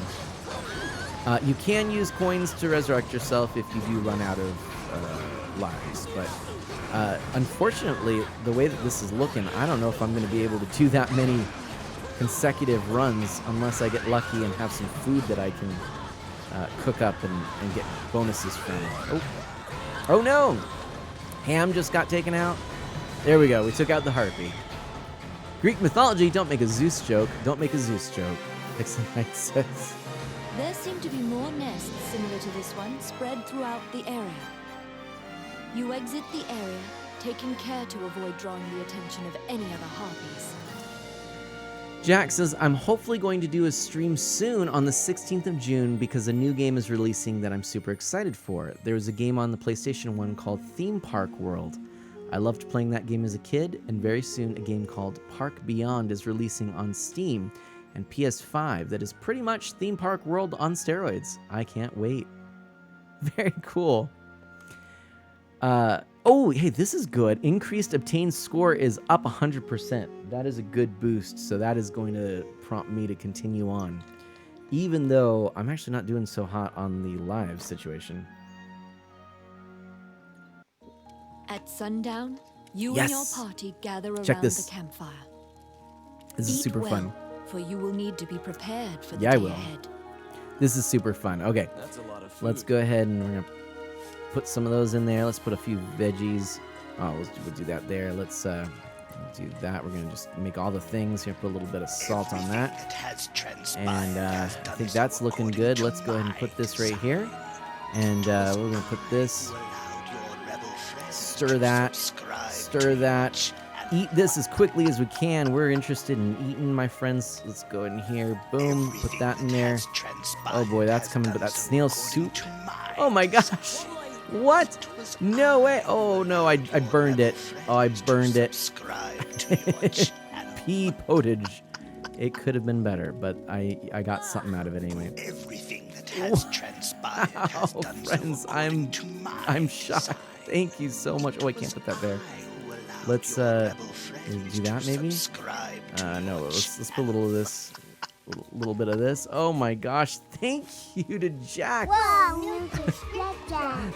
You can use coins to resurrect yourself if you do run out of lives, but unfortunately, the way that this is looking, I don't know if I'm going to be able to do that many consecutive runs unless I get lucky and have some food that I can cook up and get bonuses from. Oh no! Ham just got taken out. There we go. We took out the harpy. Greek mythology, don't make a Zeus joke. Don't make a Zeus joke. Pixelite says. There seem to be more nests similar to this one spread throughout the area. You exit the area, taking care to avoid drawing the attention of any other harpies. Jack says, I'm hopefully going to do a stream soon on the 16th of June because a new game is releasing that I'm super excited for. There was a game on the PlayStation 1 called Theme Park World. I loved playing that game as a kid, and very soon a game called Park Beyond is releasing on Steam and PS5 that is pretty much Theme Park World on steroids. I can't wait. Very cool. Oh, hey, this is good. Increased obtained score is up 100%. That is a good boost, so that is going to prompt me to continue on, even though I'm actually not doing so hot on the live situation. At sundown, you Yes. and your party gather around this. the campfire. This is Eat super well, fun. for you will need to be prepared for the Yeah, I day will. ahead. This is super fun. Okay, That's a lot of food. let's go ahead and we're going to put some of those in there. Let's put a few veggies. Oh, we'll do that there. Let's do that. We're going to just make all the things. Here, put a little bit of salt on that. And I think that's looking good. Let's go ahead and put this right here. And we're gonna put this, stir that, eat this as quickly as we can. We're interested in eating, my friends. Let's go in here, boom, put that in there. Oh boy, that's coming, but that snail soup. Oh my gosh, what? No way. Oh no, I burned it. Oh, I burned it. Pea potage. It could have been better, but I got something out of it anyway. Everything that has transpired has done friends, so I'm shocked. Thank you so much. Oh, I can't put that there. Let's do that maybe. No, let's put a little of this, a little bit of this. Oh my gosh! Thank you to Jack.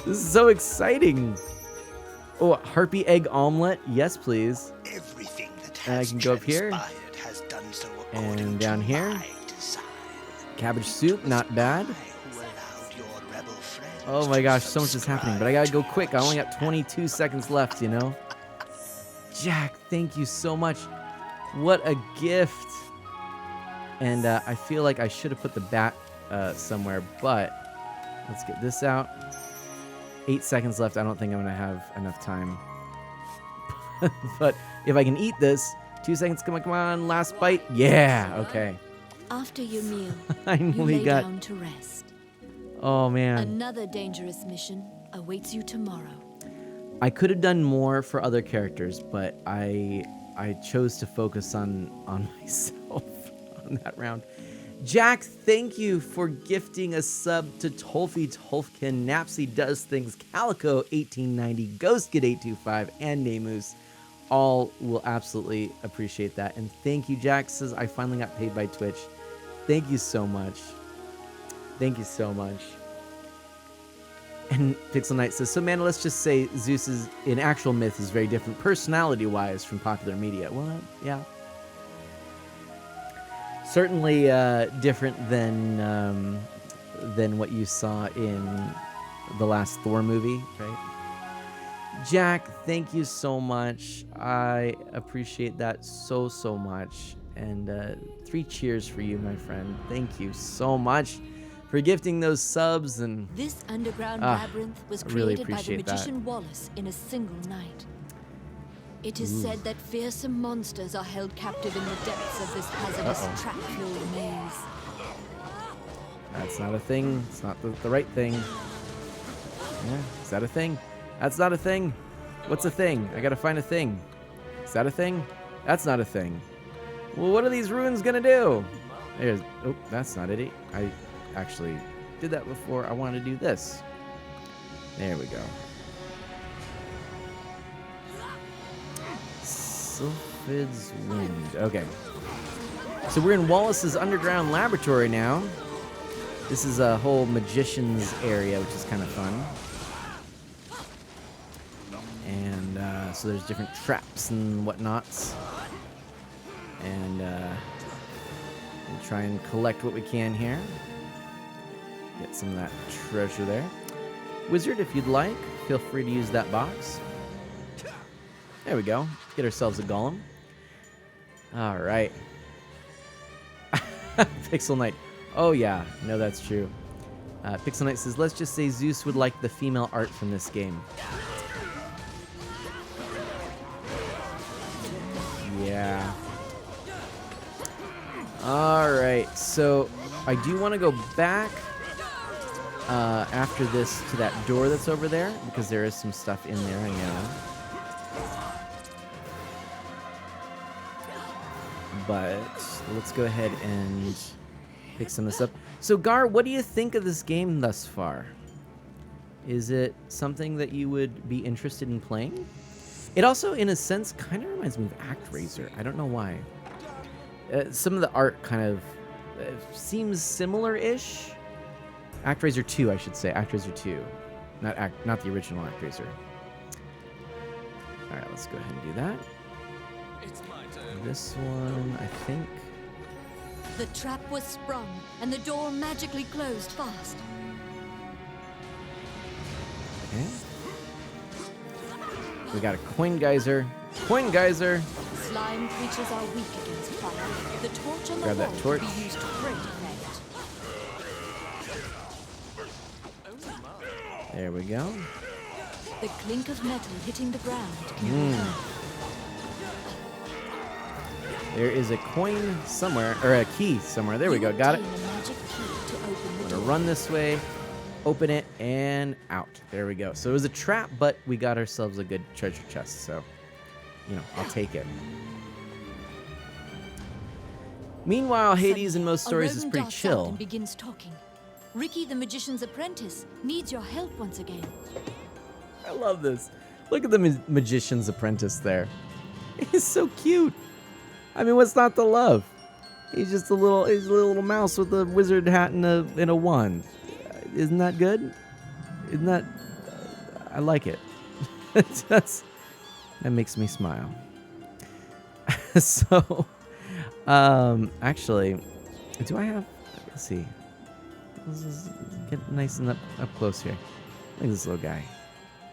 This is so exciting. Oh, harpy egg omelet. Yes, please. Everything that And I has can go up here transpired has done so and according down to here. my desire. Cabbage soup, not bad. Who allowed your rebel friends Oh to my gosh, so much is happening, but I gotta go quick. I only got 22 seconds left, you know? Jack, thank you so much. What a gift. And I feel like I should have put the bat somewhere, but let's get this out. 8 seconds left. I don't think I'm gonna have enough time. But if I can eat this, 2 seconds, come on, last bite. Yeah, okay. After your meal, I you only lay got, down to rest. oh man. Another dangerous mission awaits you tomorrow. I could have done more for other characters, but I chose to focus on myself on that round. Jack, thank you for gifting a sub to Tolfy Tolfkin, Napsy Does Things, Calico 1890, Ghostkid 825, and Namus. All will absolutely appreciate that. And thank you, Jack says, I finally got paid by Twitch. Thank you so much. Thank you so much. And Pixel Knight says, so man, let's just say Zeus is, in actual myth, is very different personality-wise from popular media. Well, yeah. Certainly different than what you saw in the last Thor movie, right? Jack, thank you so much. I appreciate that so, so much. And 3 cheers for you, my friend. Thank you so much for gifting those subs. And This underground labyrinth was I really created by the appreciate that. magician Wallace in a single night. It is said that fearsome monsters are held captive in the depths of this hazardous trap-filled maze. That's not a thing. It's not the right thing. Yeah, is that a thing? That's not a thing. What's a thing? I gotta find a thing. Is that a thing? That's not a thing. Well, what are these ruins gonna do? There's, oh, that's not it. I actually did that before. I wanted to do this. There we go. Sylphid's Wind. Okay. So we're in Wallace's underground laboratory now. This is a whole magician's area, which is kind of fun. And so there's different traps and whatnots. And we'll try and collect what we can here. Get some of that treasure there. Wizard, if you'd like, feel free to use that box. There we go. Get ourselves a golem. All right. Pixel Knight. Oh, yeah. No, that's true. Pixel Knight says, let's just say Zeus would like the female art from this game. Yeah. All right. So I do want to go back after this to that door that's over there, because there is some stuff in there, I know. But let's go ahead and pick some of this up. So Gar, what do you think of this game thus far? Is it something that you would be interested in playing? It also, in a sense, kind of reminds me of ActRaiser. I don't know why. Some of the art kind of seems similar-ish. ActRaiser 2, I should say. ActRaiser 2. Not the original ActRaiser. All right, let's go ahead and do that. This one, I think. The trap was sprung, and the door magically closed fast. Okay. We got a coin geyser. Coin geyser! Slime creatures are weak against fire. The torch on the Grab that wall torch. can be used to great effect. There we go. The clink of metal hitting the ground can be heard. There is a coin somewhere, or a key somewhere. There we go. Got it. Obtain a magic key to open the I'm door. gonna run this way, open it, and out. There we go. So it was a trap, but we got ourselves a good treasure chest. So, you know, I'll take it. Meanwhile, Hades in most stories is Rodent pretty darts out chill. and begins talking. Ricky, the magician's apprentice, needs your help once again. I love this. Look at the magician's apprentice there. He's so cute. I mean, what's not to love? He's just a little mouse with a wizard hat and a wand. Isn't that good? Isn't that? I like it. That makes me smile. So, actually, do I have? Let's see. Let's just get nice and up close here. Look at this little guy.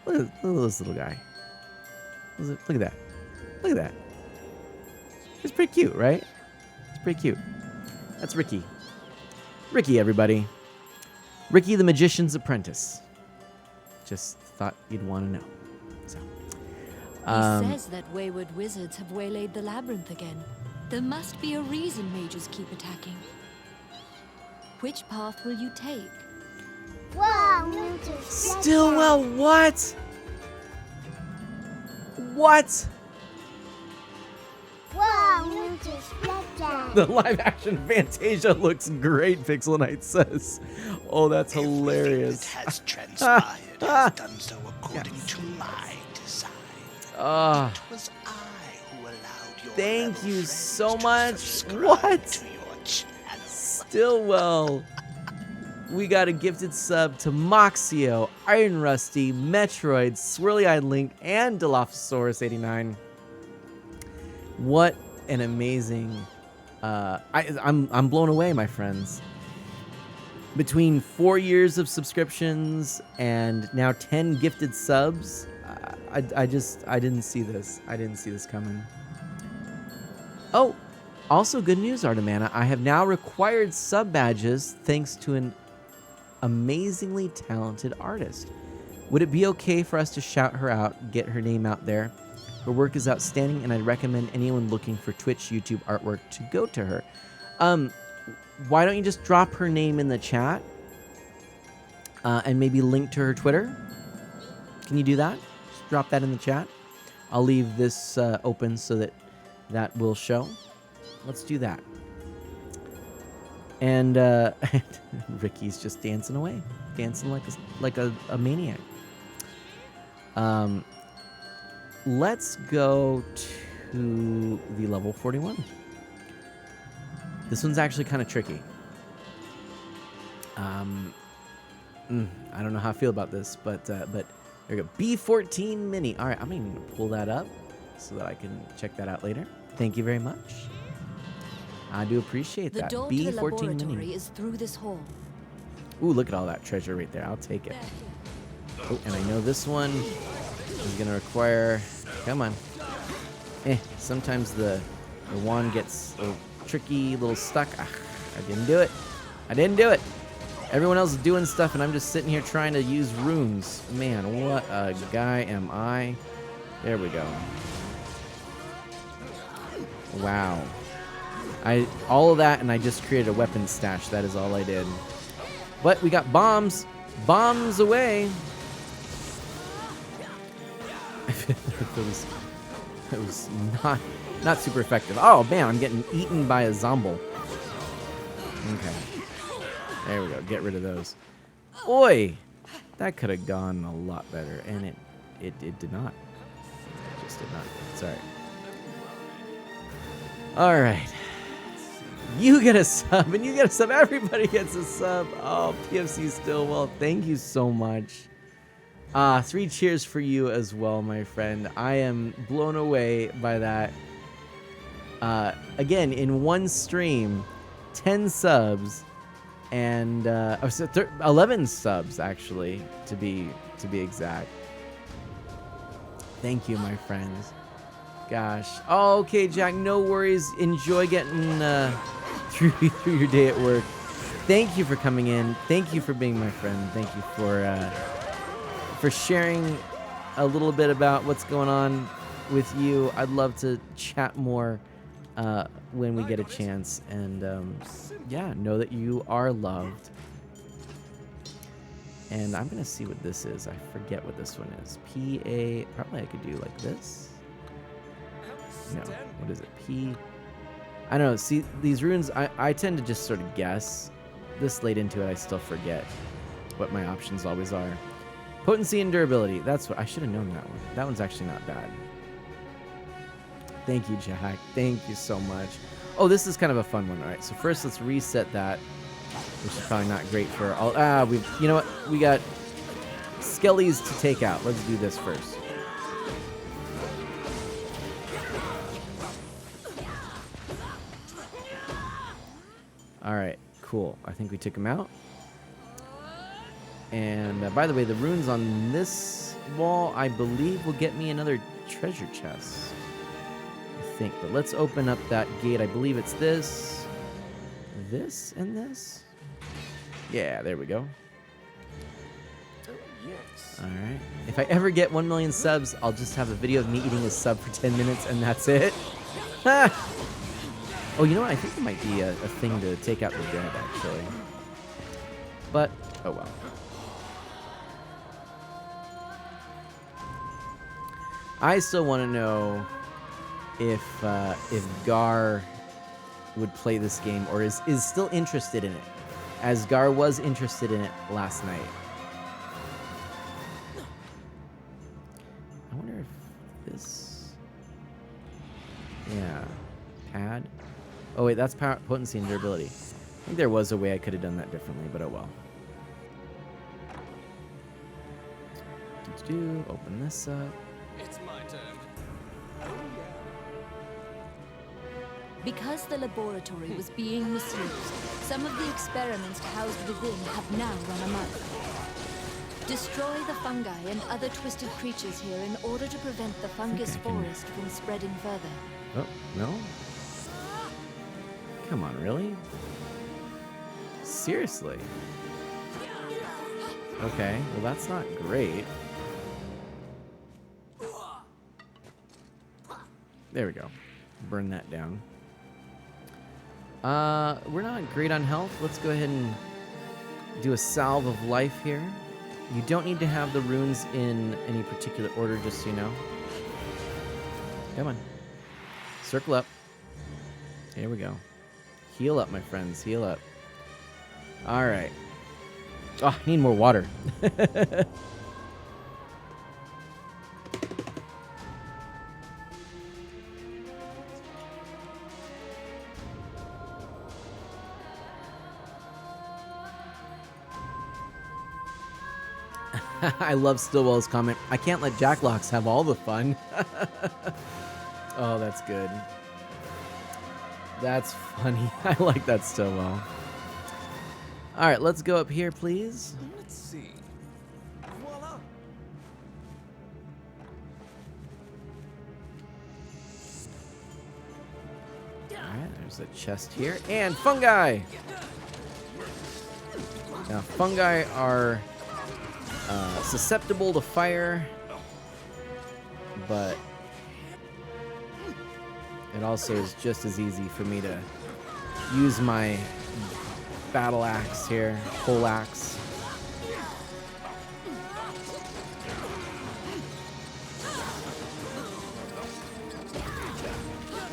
Look at this little guy. Look at that. Look at that. It's pretty cute, right? It's pretty cute. That's Ricky. Ricky, everybody. Ricky the Magician's Apprentice. Just thought you'd want to know. So, He says that wayward wizards have waylaid the labyrinth again. There must be a reason mages keep attacking. Which path will you take? Stillwell, what? What? The live action Fantasia looks great, Pixel Knight says. Oh, that's hilarious. Everything that has transpired has done so according to my design. Ah, It was I who allowed your thank rebel you friends so to much. subscribe What? to your channel. Stillwell. We got a gifted sub to Moxio, Iron Rusty, Metroid, Swirly Eyed Link, and Dilophosaurus89. What an amazing... I'm blown away, my friends. Between 4 years of subscriptions and now 10 gifted subs, I didn't see this. I didn't see this coming. Oh, also good news, Artemana. I have now required sub badges thanks to an amazingly talented artist. Would it be okay for us to shout her out, get her name out there? Her work is outstanding, and I'd recommend anyone looking for Twitch, YouTube artwork to go to her. Why don't you just drop her name in the chat and maybe link to her Twitter? Can you do that? Just drop that in the chat. I'll leave this open so that will show. Let's do that. And Ricky's just dancing away, dancing like a maniac. Let's go to the level 41. This one's actually kind of tricky. I don't know how I feel about this, but there we go. B14 Mini. All right, I'm going to pull that up so that I can check that out later. Thank you very much. I do appreciate The that. door to the B14 laboratory Mini. is through this hall. Ooh, look at all that treasure right there. I'll take it. Oh, and I know this one is going to require... Come on. Sometimes the wand gets a little tricky, a little stuck. I didn't do it. I didn't do it. Everyone else is doing stuff, and I'm just sitting here trying to use runes. Man, what a guy am I. There we go. Wow. All of that, and I just created a weapon stash. That is all I did. But we got bombs. Bombs away. It was not super effective. Oh man, I'm getting eaten by a zombie. Okay. There we go. Get rid of those. Oi! That could have gone a lot better, and it did not. It just did not. Sorry. All right. You get a sub, and you get a sub. Everybody gets a sub. Oh, PFC Stillwell, thank you so much. 3 cheers for you as well, my friend. I am blown away by that. Again, in one stream, 10 subs, and 11 subs actually, to be exact. Thank you, my friends. Gosh. Oh, okay, Jack. No worries. Enjoy getting through your day at work. Thank you for coming in. Thank you for being my friend. Thank you for for sharing a little bit about what's going on with you. I'd love to chat more when we get a chance. And yeah, know that you are loved. And I'm going to see what this is. I forget what this one is. P-A... Probably I could do like this. No. What is it? P... I don't know. See, these runes, I tend to just sort of guess. This late into it, I still forget what my options always are. Potency and durability. That's what... I should have known that one. That one's actually not bad. Thank you, Jack. Thank you so much. Oh, this is kind of a fun one. All right, so first let's reset that, which is probably not great for all... you know what? We got skellies to take out. Let's do this first. All right, cool. I think we took him out. And by the way, the runes on this wall, I believe, will get me another treasure chest. I think. But let's open up that gate. I believe it's this, and this. Yeah, there we go. Yes. All right. If I ever get 1 million subs, I'll just have a video of me eating a sub for 10 minutes, and that's it. Oh, you know what? I think it might be a thing to take out the dead, actually. But, oh well. I still want to know if Gar would play this game or is still interested in it, as Gar was interested in it last night. I wonder if this... Yeah. Pad? Oh wait, that's potency and durability. I think there was a way I could have done that differently, but oh well. Open this up. It's my turn. Because the laboratory was being misused, some of the experiments housed within have now run amok. Destroy the fungi and other twisted creatures here in order to prevent the fungus forest from spreading further. Oh, no? Come on, really? Seriously? Okay, well that's not great. There we go. Burn that down. We're not great on health. Let's go ahead and do a salve of life here. You don't need to have the runes in any particular order, just so you know. Come on. Circle up. Here we go. Heal up, my friends. Heal up. All right. Oh, I need more water. I love Stillwell's comment. I can't let Jacklocks have all the fun. Oh, that's good. That's funny. I like that Stillwell. All right, let's go up here, please. Let's see. Voila. All right, there's a chest here. And fungi! Now, fungi are susceptible to fire, but it also is just as easy for me to use my battle axe here, pole axe.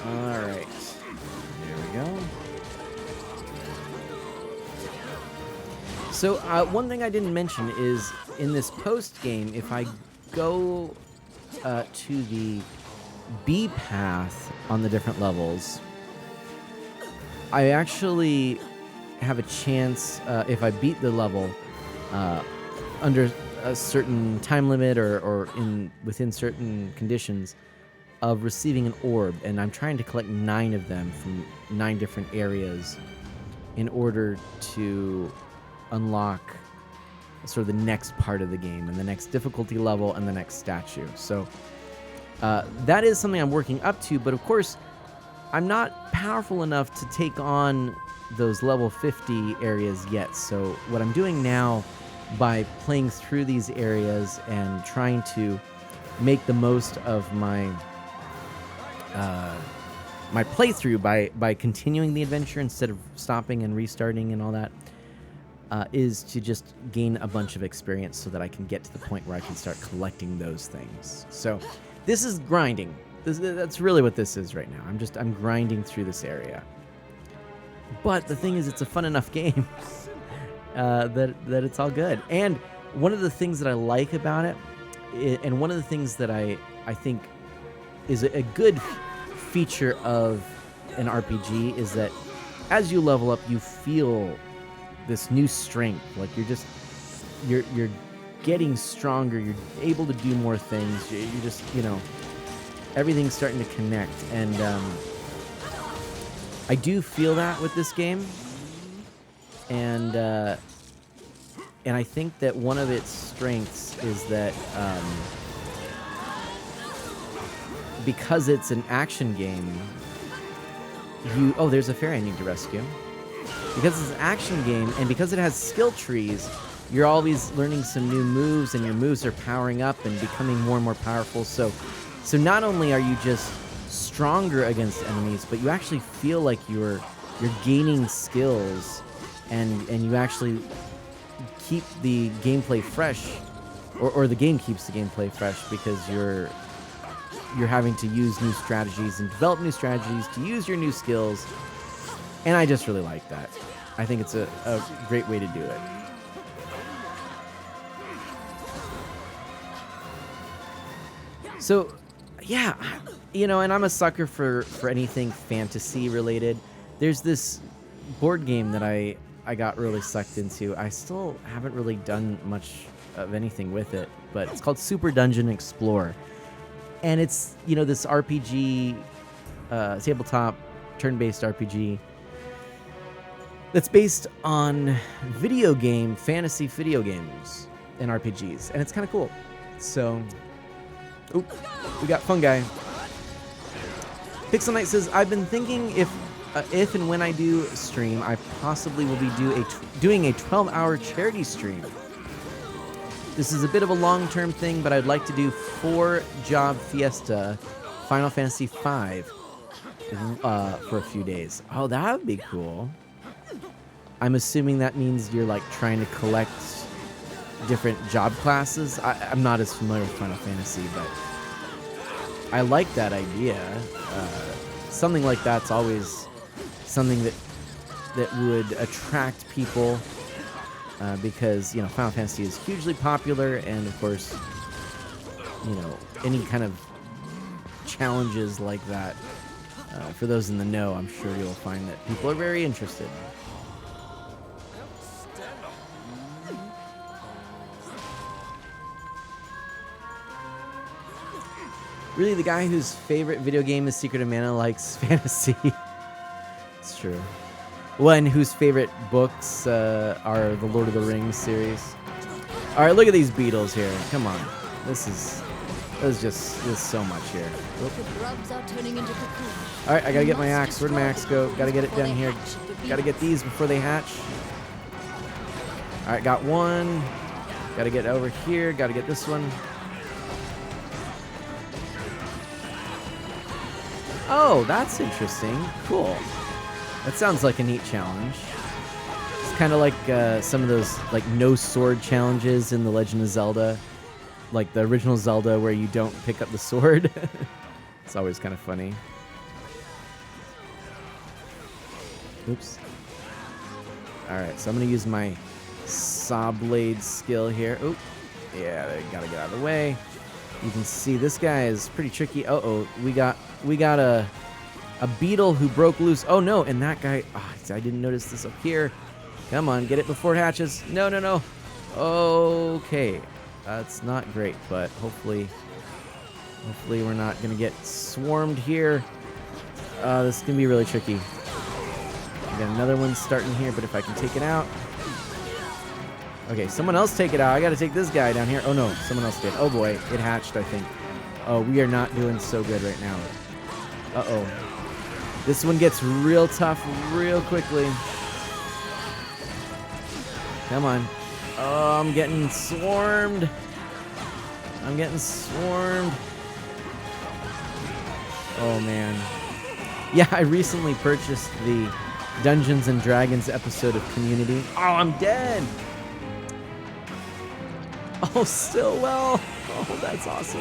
All right, there we go. So one thing I didn't mention is in this post game, if I go to the B path on the different levels, I actually have a chance, if I beat the level under a certain time limit or within certain conditions, of receiving an orb, and I'm trying to collect 9 of them from 9 different areas in order to unlock sort of the next part of the game and the next difficulty level and the next statue. So that is something I'm working up to, but of course I'm not powerful enough to take on those level 50 areas yet. So what I'm doing now by playing through these areas and trying to make the most of my my playthrough by continuing the adventure instead of stopping and restarting and all that, is to just gain a bunch of experience so that I can get to the point where I can start collecting those things. So this is grinding. That's really what this is right now. I'm grinding through this area. But the thing is, it's a fun enough game that it's all good. And one of the things that I like about it, and one of the things that I think is a good feature of an RPG, is that as you level up, you feel this new strength. Like you're getting stronger. You're able to do more things. You're just, everything's starting to connect. And I do feel that with this game. And I think that one of its strengths is that because it's an action game, there's a fairy I need to rescue. Because it's an action game, and because it has skill trees, you're always learning some new moves, and your moves are powering up and becoming more and more powerful. So not only are you just stronger against enemies, but you actually feel like you're gaining skills, and you actually keep the gameplay fresh, or the game keeps the gameplay fresh, because you're having to use new strategies and develop new strategies to use your new skills. And I just really like that. I think it's a great way to do it. So, yeah, and I'm a sucker for anything fantasy related. There's this board game that I got really sucked into. I still haven't really done much of anything with it, but it's called Super Dungeon Explorer. And it's, this RPG, tabletop, turn-based RPG that's based on fantasy video games and RPGs. And it's kind of cool. So, we got fungi. Pixel Knight says, I've been thinking if and when I do stream, I possibly will be doing a 12-hour charity stream. This is a bit of a long-term thing, but I'd like to do 4-job fiesta Final Fantasy V for a few days. Oh, that would be cool. I'm assuming that means you're like trying to collect different job classes. I'm not as familiar with Final Fantasy, but I like that idea. Something like that's always something that would attract people, because Final Fantasy is hugely popular, and of course, any kind of challenges like that, for those in the know, I'm sure you'll find that people are very interested. Really, the guy whose favorite video game is Secret of Mana likes fantasy. It's true. One whose favorite books are the Lord of the Rings series. All right, look at these beetles here. Come on, there's so much here. The grubs are turning into cocoons. All right, I gotta get my axe. Where'd my axe go? Gotta get it down here. Gotta get these before they hatch. All right, got one. Gotta get over here. Gotta get this one. Oh, that's interesting. Cool. That sounds like a neat challenge. It's kind of like some of those like no sword challenges in The Legend of Zelda, like the original Zelda where you don't pick up the sword. It's always kind of funny. Oops. All right, so I'm gonna use my saw blade skill here. Oh, yeah, they gotta get out of the way. You can see this guy is pretty tricky. Uh-oh, we got a beetle who broke loose. Oh no, and that guy, I didn't notice this up here. Come on, get it before it hatches. No. Okay, that's not great, but hopefully we're not gonna get swarmed here. This is gonna be really tricky. I got another one starting here, but if I can take it out. Okay, someone else take it out. I gotta take this guy down here. Oh no, someone else did. Oh boy, it hatched, I think. Oh, we are not doing so good right now. Uh-oh. This one gets real tough real quickly. Come on. Oh, I'm getting swarmed. I'm getting swarmed. Oh, man. Yeah, I recently purchased the Dungeons and Dragons episode of Community. Oh, I'm dead. Oh, Stillwell. Oh, that's awesome.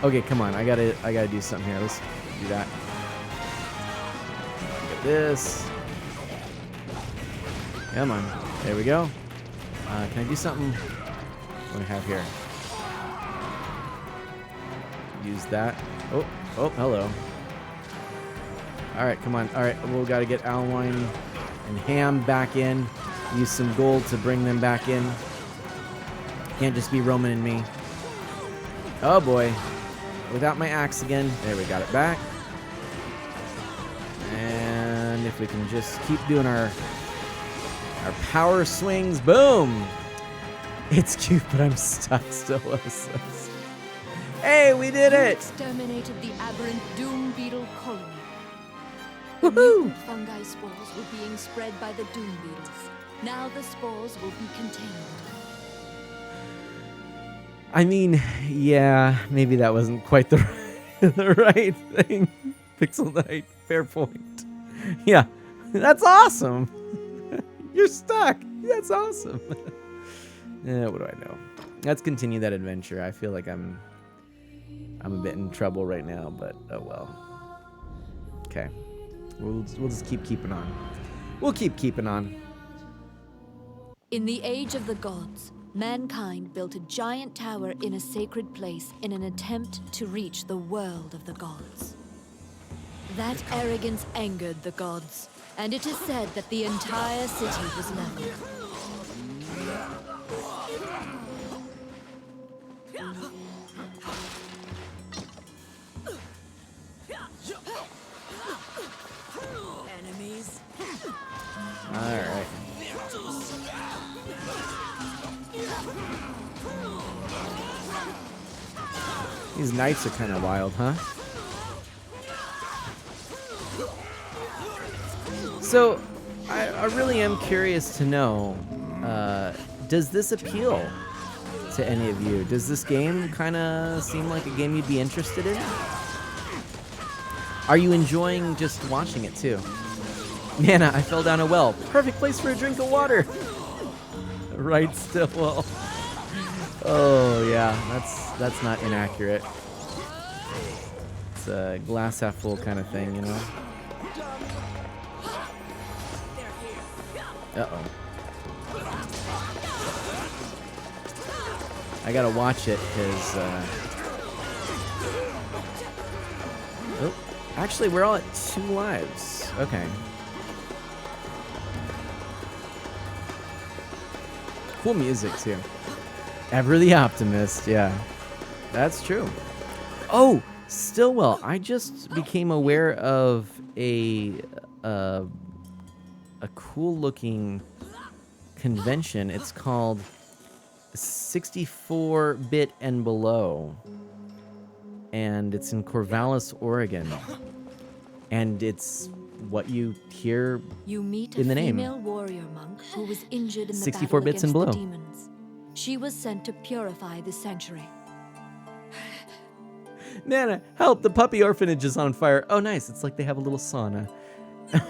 Okay, come on. I gotta do something here. Let's do that. Look at this. Come on. There we go. Can I do something? What do I have here? Use that. Oh, hello. Alright, come on. Alright, we'll gotta get Alwine and Ham back in. Use some gold to bring them back in. Can't just be Roman and me. Oh boy. Without my axe again. There, we got it back. And if we can just keep doing our power swings. Boom! It's cute, but I'm stuck still. Hey, we did it! Exterminated the aberrant doom beetle colony. Woohoo! Mutant fungi spores were being spread by the doom beetles. Now the spores will be contained. I mean, yeah, maybe that wasn't quite the right thing. Pixel Knight, fair point. Yeah, that's awesome. You're stuck. That's awesome. What do I know? Let's continue that adventure. I feel like I'm a bit in trouble right now, but oh well. Okay, we'll just keeping on. We'll keeping on. In the age of the gods, mankind built a giant tower in a sacred place in an attempt to reach the world of the gods. That arrogance angered the gods, and it is said that the entire city was leveled. Enemies. All right. These knights are kind of wild, huh? So, I really am curious to know, does this appeal to any of you? Does this game kind of seem like a game you'd be interested in? Are you enjoying just watching it too? Nana, I fell down a well. Perfect place for a drink of water. Right, Stillwell. Oh yeah, that's not inaccurate. It's a glass half full kind of thing, you know. Uh-oh. I gotta watch it because oh, actually we're all at 2 lives. Okay. Cool music too. Ever the Optimist, yeah. That's true. Oh, Stillwell, I just became aware of a cool looking convention. It's called 64-bit and below. And it's in Corvallis, Oregon. And it's what you hear You meet in a the name. female warrior monk who was injured in the 64 battle bits and against the below. demons. She was sent to purify the sanctuary. Nana, help! The puppy orphanage is on fire. Oh, nice. It's like they have a little sauna.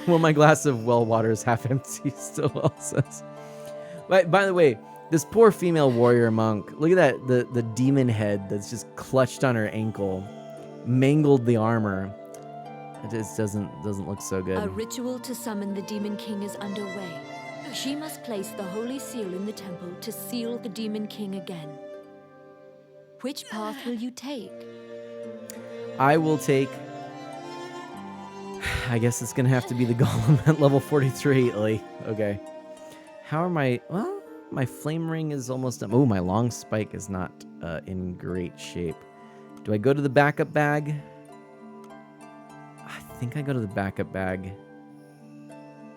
Well, my glass of well water is half empty, Stillwell says. But, by the way, this poor female warrior monk, look at that, the demon head that's just clutched on her ankle, mangled the armor. It just doesn't look so good. A ritual to summon the Demon King is underway. She must place the holy seal in the temple to seal the Demon King again. Which path will you take? I will take... I guess it's going to have to be the golem at level 43, Lee. Okay. How are my... Well, my flame ring is almost done. Oh, my long spike is not in great shape. Do I go to the backup bag? I think I go to the backup bag.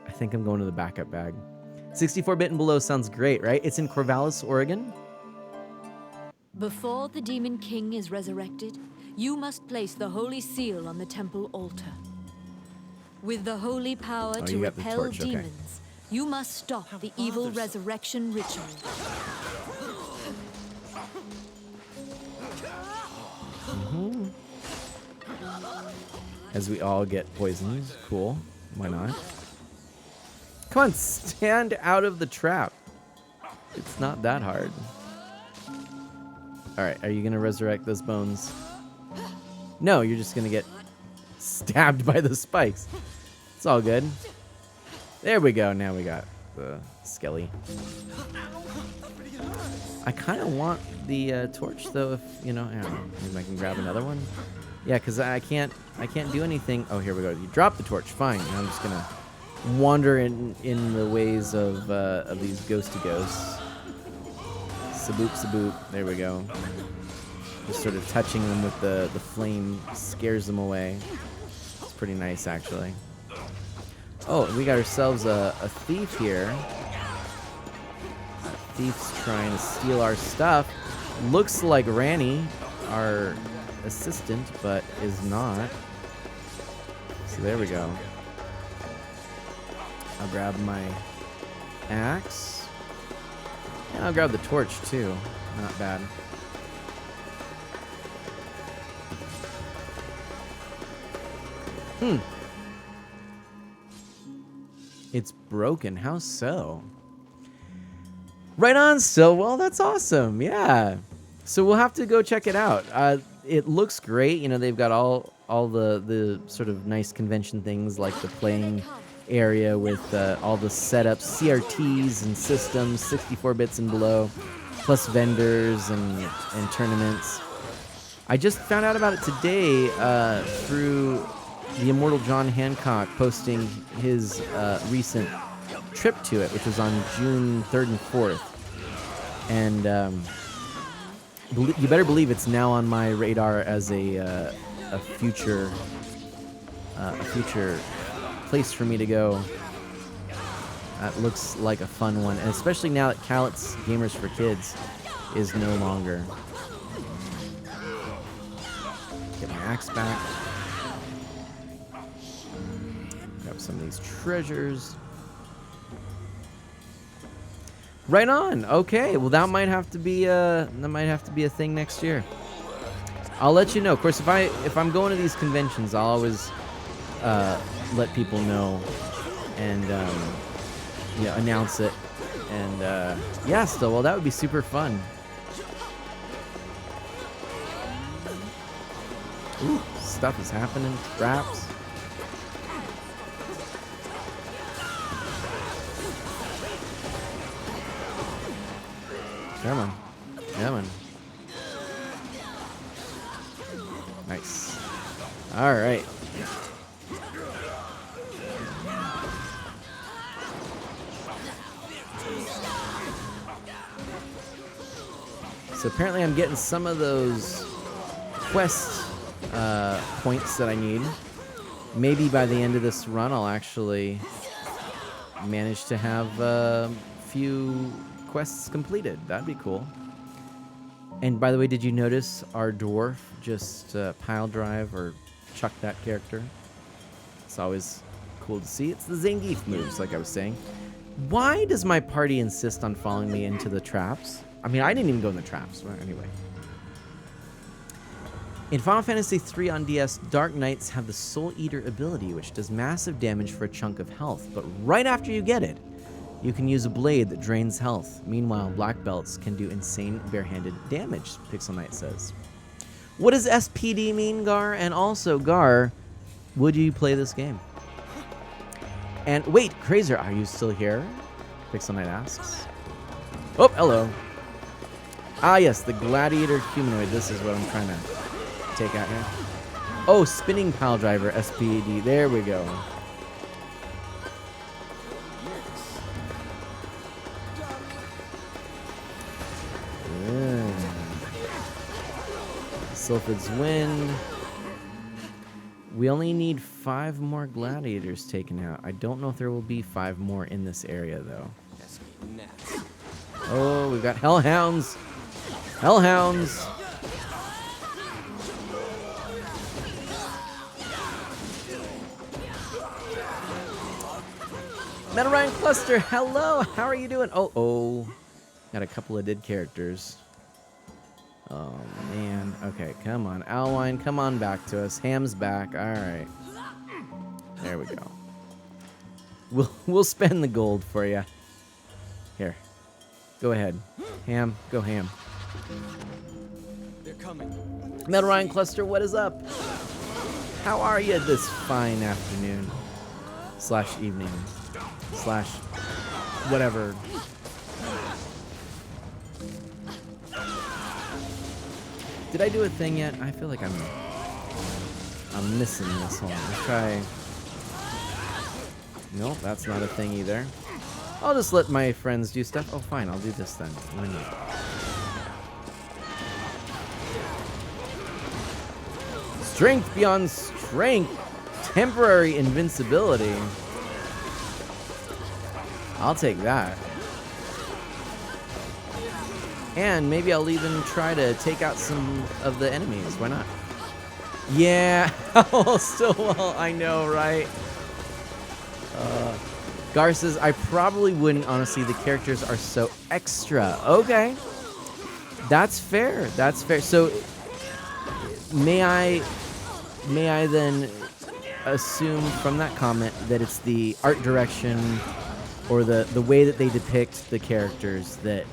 I think I'm going to the backup bag. 64-bit and below sounds great, right? It's in Corvallis, Oregon. Before the Demon King is resurrected, you must place the holy seal on the temple altar. With the holy power Oh, to you got the repel torch, okay. demons, You must stop the evil resurrection ritual. As we all get poisoned. Cool. Why not? Come on, stand out of the trap. It's not that hard. Alright, are you going to resurrect those bones? No, you're just going to get stabbed by the spikes. It's all good. There we go. Now we got the skelly. I kind of want the torch, though, if, you know, I don't know, maybe I can grab another one. Yeah, because I can't do anything. Oh, here we go. You drop the torch. Fine. Now I'm just going to wander in the ways of these ghosty ghosts. Saboop, saboop. There we go. Just sort of touching them with the flame scares them away. It's pretty nice, actually. Oh, we got ourselves a thief here. A thief's trying to steal our stuff. Looks like Ranny, our assistant, but is not. So there we go. I'll grab my axe. And I'll grab the torch too. Not bad. It's broken. How so? Right on, still. Well, that's awesome. Yeah. So we'll have to go check it out. It looks great. You know, they've got all the sort of nice convention things like the playing area with all the setups, CRTs and systems, 64 bits and below, plus vendors and tournaments. I just found out about it today through the immortal John Hancock posting his recent trip to it, which was on June 3rd and 4th. And you better believe it's now on my radar as a future place for me to go. That looks like a fun one, and especially now that Calit's Gamers for Kids is no longer. Get my axe back. Grab some of these treasures. Right on. Okay. Well, that might have to be a thing next year. I'll let you know. Of course, if I'm going to these conventions, I'll always let people know and you know, announce it. And yeah, still, well, that would be super fun. Ooh, stuff is happening. Traps. Come on. Come on. Nice. All right. So apparently I'm getting some of those quest points that I need. Maybe by the end of this run I'll actually manage to have a few quests completed. That'd be cool. And by the way, did you notice our dwarf just pile drive or chuck that character? It's always cool to see. It's the Zangief moves, like I was saying. Why does my party insist on following me into the traps? I mean, I didn't even go in the traps. Well, anyway. In Final Fantasy III on DS, Dark Knights have the Soul Eater ability, which does massive damage for a chunk of health. But right after you get it, you can use a blade that drains health. Meanwhile, black belts can do insane barehanded damage, Pixel Knight says. What does SPD mean, Gar? And also, Gar, would you play this game? And wait, Crazer, are you still here? Pixel Knight asks. Oh, hello. Ah, yes, the gladiator humanoid. This is what I'm trying to take out here. Oh, spinning pile driver, SPD. There we go. Sylphid's Wind. We only need 5 more gladiators taken out. I don't know if there will be 5 more in this area, though. Oh, we've got hellhounds. Hellhounds. Meta Ryan Cluster, hello. How are you doing? Oh. Got a couple of dead characters. Oh, man. Okay, come on. Alwine, come on back to us. Ham's back. All right. There we go. We'll spend the gold for you. Here. Go ahead. Ham, go ham. They're coming. Meta Ryan Cluster, what is up? How are you this fine afternoon? / evening. / whatever. Did I do a thing yet? I feel like I'm missing this one. Let's try. Nope, that's not a thing either. I'll just let my friends do stuff. Oh, fine, I'll do this then. Why not? Strength beyond strength. Temporary invincibility. I'll take that. And maybe I'll even try to take out some of the enemies. Why not? Yeah. Oh, still well. I know, right? Gar says, I probably wouldn't, honestly. The characters are so extra. Okay. That's fair. That's fair. So, may I then assume from that comment that it's the art direction or the way that they depict the characters that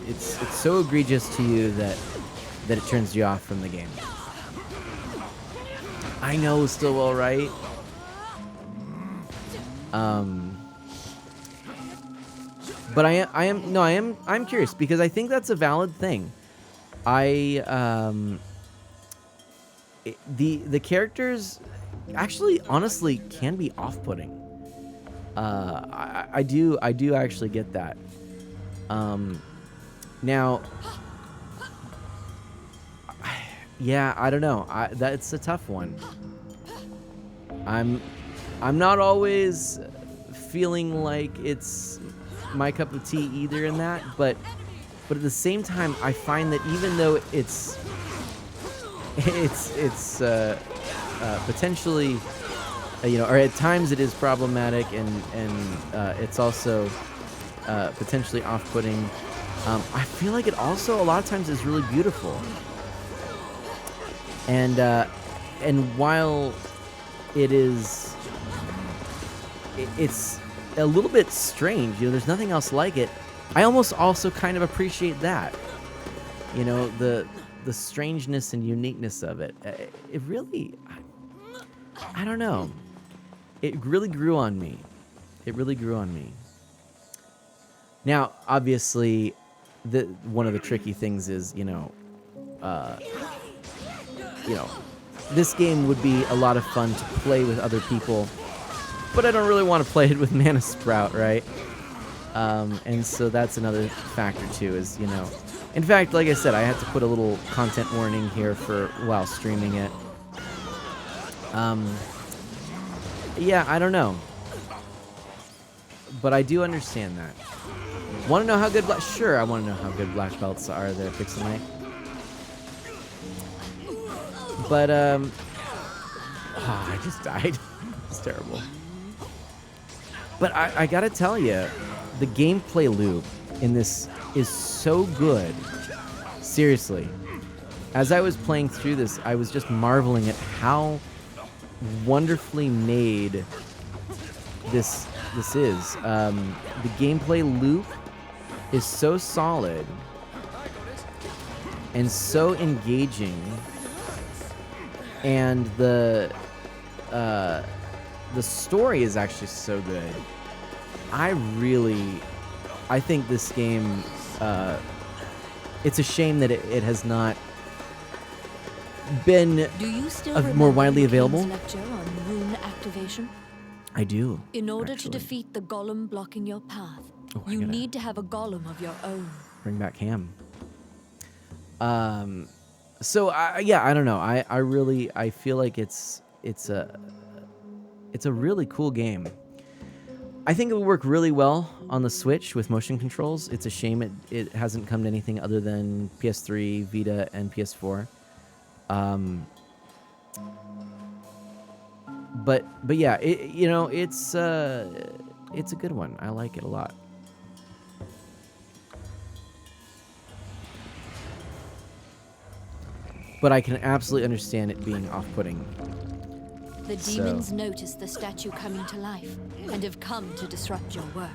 it's so egregious to you that it turns you off from the game? I know, Stillwell, right? But I'm curious because I think that's a valid thing. The characters actually honestly can be off-putting. I do actually get that. Now, yeah, I don't know. That's a tough one. I'm not always feeling like it's my cup of tea either in that, but at the same time, I find that even though it's potentially, or at times it is problematic and it's also potentially off-putting. I feel like it also a lot of times is really beautiful. And while it's a little bit strange, there's nothing else like it. I almost also kind of appreciate that, the strangeness and uniqueness of it. It really, I don't know. It really grew on me. Now, obviously, one of the tricky things is, this game would be a lot of fun to play with other people, but I don't really want to play it with Mana Sprout, right? And so that's another factor too, is, in fact, like I said, I had to put a little content warning here while streaming it. Yeah, I don't know. But I do understand that. Want to know how good Sure, I want to know how good black belts are there, Pixelmate. But, I just died. It's terrible. But I gotta tell you, the gameplay loop in this is so good. Seriously. As I was playing through this, I was just marveling at how wonderfully made this is. The gameplay loop is so solid and so engaging, and the story is actually so good. I think this game, it's a shame that it has not been Do you still more widely available. lecture on rune activation? I do. In order actually. to defeat the golem blocking your path, Oh, I you gotta need to have a golem of your own. bring back Ham. So I don't know. I feel like it's a really cool game. I think it would work really well on the Switch with motion controls. It's a shame it hasn't come to anything other than PS3, Vita, and PS4. But yeah, it's it's a good one. I like it a lot. But I can absolutely understand it being off-putting. The demons notice the statue coming to life and have come to disrupt your work.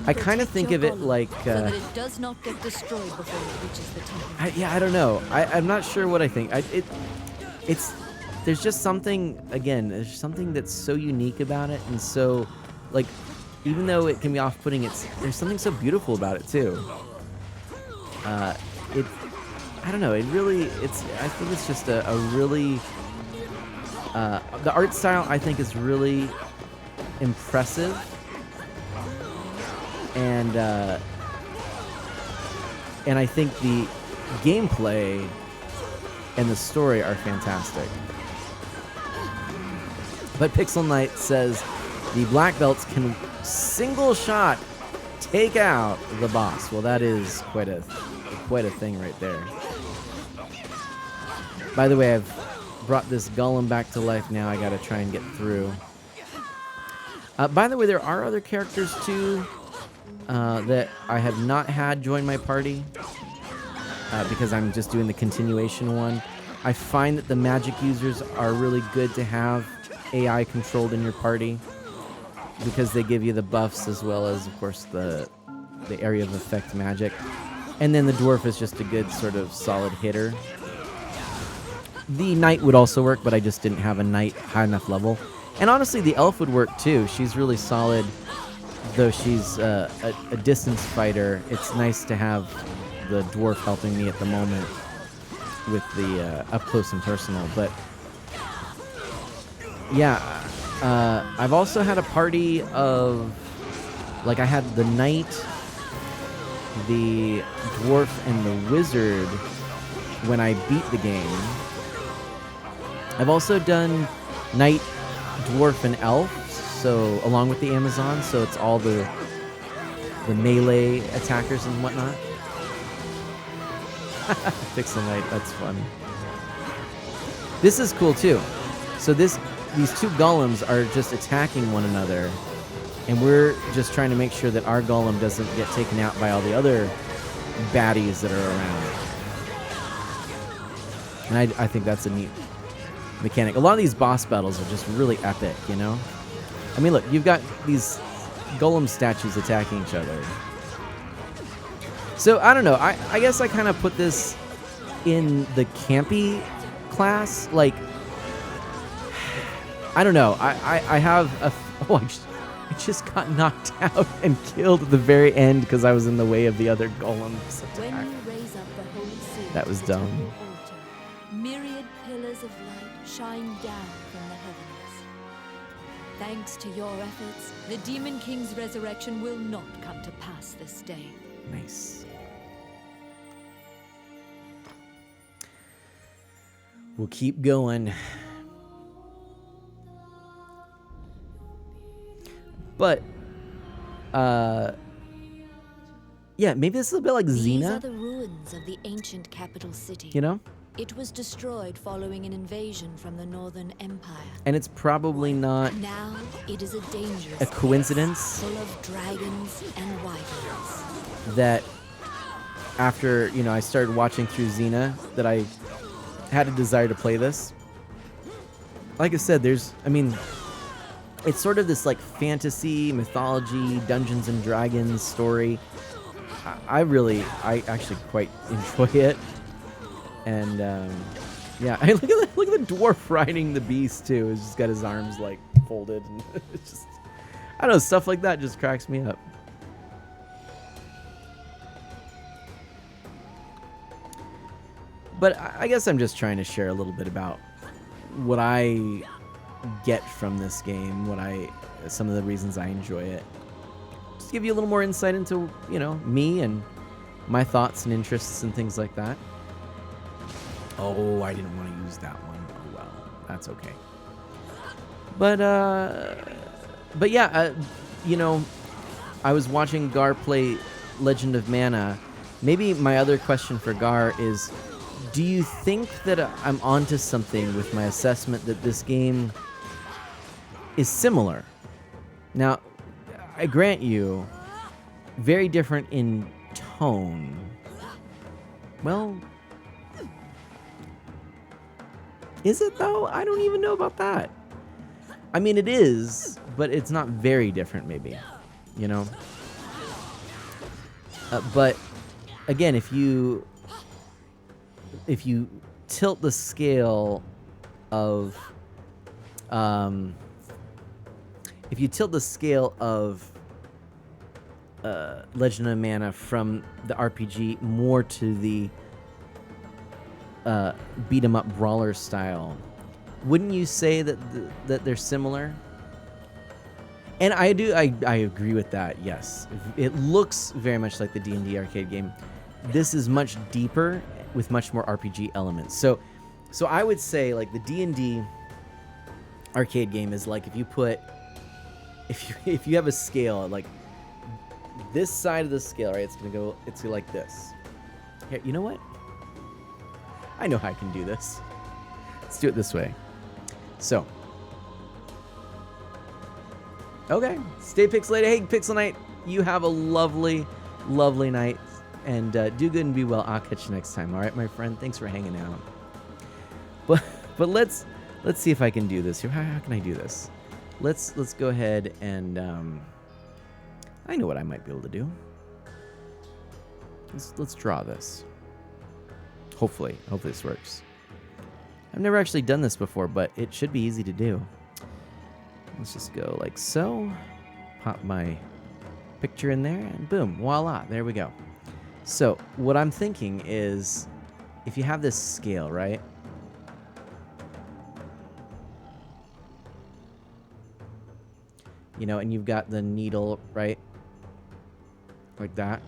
I kind of think of it like... so that it does not get destroyed before it reaches the temple. I don't know. I'm not sure what I think. It's there's just something, again, there's something that's so unique about it, and so, like, even though it can be off-putting, there's something so beautiful about it too. I don't know. I think it's just a really the art style I think is really impressive, and I think the gameplay and the story are fantastic. But Pixel Knight says the black belts can single shot take out the boss. Well, that is quite a thing right there. By the way, I've brought this golem back to life now. I gotta try and get through. By the way, there are other characters too that I have not had join my party because I'm just doing the continuation one. I find that the magic users are really good to have AI controlled in your party because they give you the buffs as well as, of course, the area of effect magic. And then the dwarf is just a good sort of solid hitter. The knight would also work, but I just didn't have a knight high enough level. And honestly, the elf would work too. She's really solid, though she's a distance fighter. It's nice to have the dwarf helping me at the moment with the up close and personal. But yeah, I've also had a party of, like, I had the knight, the dwarf, and the wizard when I beat the game. I've also done knight, dwarf, and elf, so along with the Amazon, so it's all the melee attackers and whatnot. Pixel Knight, that's funny. This is cool too. So these two golems are just attacking one another, and we're just trying to make sure that our golem doesn't get taken out by all the other baddies that are around. And I think that's a neat mechanic. A lot of these boss battles are just really epic, you know? I mean, look, you've got these golem statues attacking each other. So, I don't know. I guess I kind of put this in the campy class. Like, I don't know. I have a... Oh, I just got knocked out and killed at the very end because I was in the way of the other golems attack. When you raise up the holy seal, That was dumb. altar, myriad pillars of light shine down from the heavens. Thanks to your efforts, the Demon King's resurrection will not come to pass this day. Nice. We'll keep going. But, yeah, maybe this is a bit like These Xena, are the ruins of the ancient capital city. you know? It was destroyed following an invasion from the Northern Empire. And it's probably not Now it is a dangerous a coincidence place, full of dragons and wyverns. that after, you know, I started watching through Xena, that I had a desire to play this. Like I said, it's sort of this like fantasy, mythology, Dungeons and Dragons story. I actually quite enjoy it. And yeah, look at the dwarf riding the beast too. He's just got his arms like folded, and it's just, I don't know, stuff like that just cracks me up. But I guess I'm just trying to share a little bit about what I get from this game, some of the reasons I enjoy it. Just give you a little more insight into, you know, me and my thoughts and interests and things like that. Oh, I didn't want to use that one. Oh well, that's okay. But yeah, you know, I was watching Gar play Legend of Mana. Maybe my other question for Gar is, do you think that I'm onto something with my assessment that this game is similar? Now, I grant you, very different in tone. Well, is it though? I don't even know about that. I mean, it is, but it's not very different, maybe. You know? But again, if you tilt the scale of Legend of Mana from the RPG more to the beat 'em up brawler style, wouldn't you say that that they're similar? And I agree with that. Yes, it looks very much like the D&D arcade game. This is much deeper with much more RPG elements. So I would say like the D&D arcade game is like if you have a scale, like this side of the scale, right? It's gonna like this. Here, you know what? I know how I can do this. Let's do it this way. So, okay, stay pixelated. Hey, Pixel Knight, you have a lovely, lovely night, and do good and be well. I'll catch you next time. All right, my friend. Thanks for hanging out. But let's see if I can do this here. How can I do this? Let's go ahead and I know what I might be able to do. Let's draw this. Hopefully this works. I've never actually done this before, but it should be easy to do. Let's just go like so. Pop my picture in there, and boom, voila, there we go. So what I'm thinking is, if you have this scale, right? You know, and you've got the needle, right? Like that.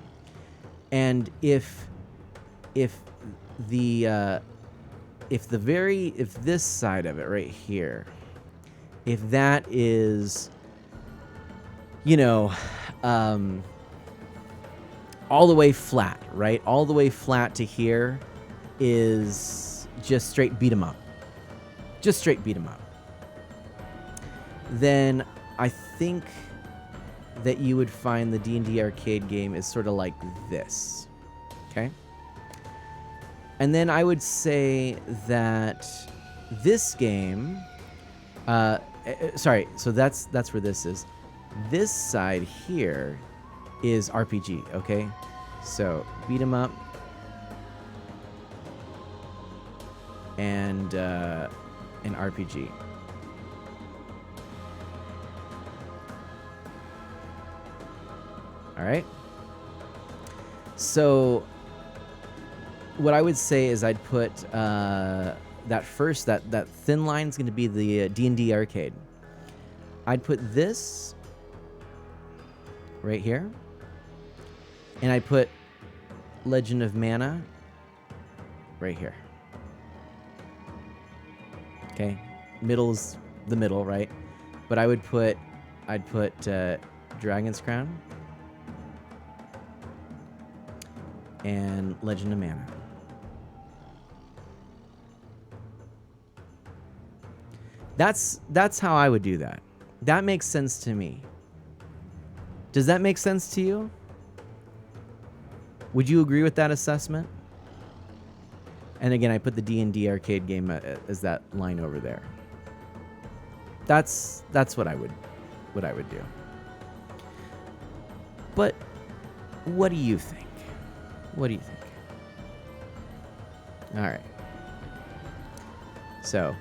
And if this side of it right here, if that is, you know, all the way flat, right? All the way flat to here is just straight beat 'em up. Just straight beat 'em up. Then I think that you would find the D&D arcade game is sort of like this. Okay? And then I would say that this game, sorry, so that's where this is. This side here is RPG, okay? So beat 'em up and an RPG. All right. So what I would say is I'd put that thin line is going to be the D&D arcade. I'd put this right here, and I'd put Legend of Mana right here. Okay, middle's the middle, right? But I'd put Dragon's Crown and Legend of Mana. That's how I would do that. That makes sense to me. Does that make sense to you? Would you agree with that assessment? And again, I put the D&D arcade game as that line over there. That's what I would do. But what do you think? What do you think? All right. So,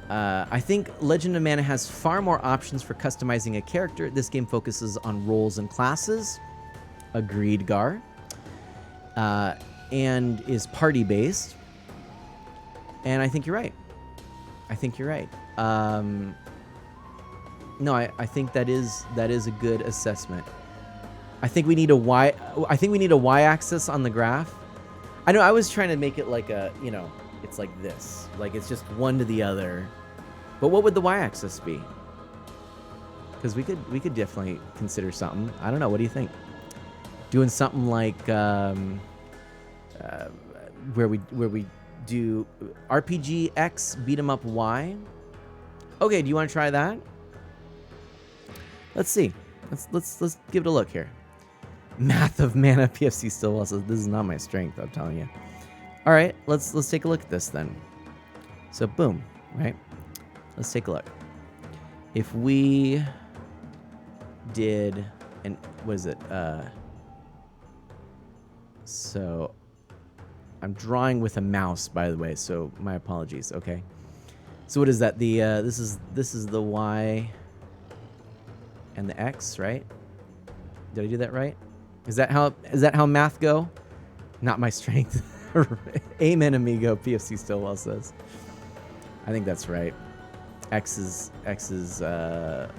I think Legend of Mana has far more options for customizing a character. This game focuses on roles and classes. Agreed, Gar. And is party-based. And I think you're right. No, I think that is a good assessment. I think we need a y-axis on the graph. I know I was trying to make it like a, you know, it's like this. Like it's just one to the other. But what would the y-axis be? Because we could definitely consider something. I don't know. What do you think? Doing something like where we do RPG X beat 'em up Y. Okay, do you want to try that? Let's see. Let's give it a look here. Math of mana. PFC Stillwell says this is not my strength. I'm telling you. All right, let's take a look at this then. So boom, right? Let's take a look. If we did an what is it? So I'm drawing with a mouse, by the way. So my apologies. Okay. So what is that? The this is the Y and the X, right? Did I do that right? Is that how math go? Not my strength. Amen, amigo. PFC Stillwell says. I think that's right. X is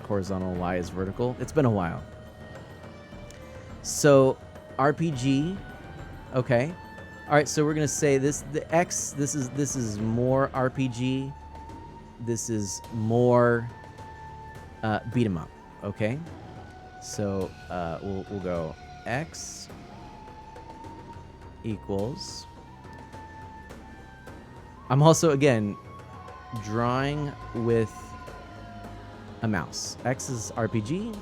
horizontal, Y is vertical. It's been a while. So RPG, okay. All right, so we're gonna say the X. This is more RPG. This is more beat 'em up. Okay. So we'll go X equals. I'm also again drawing with a mouse. X is RPG.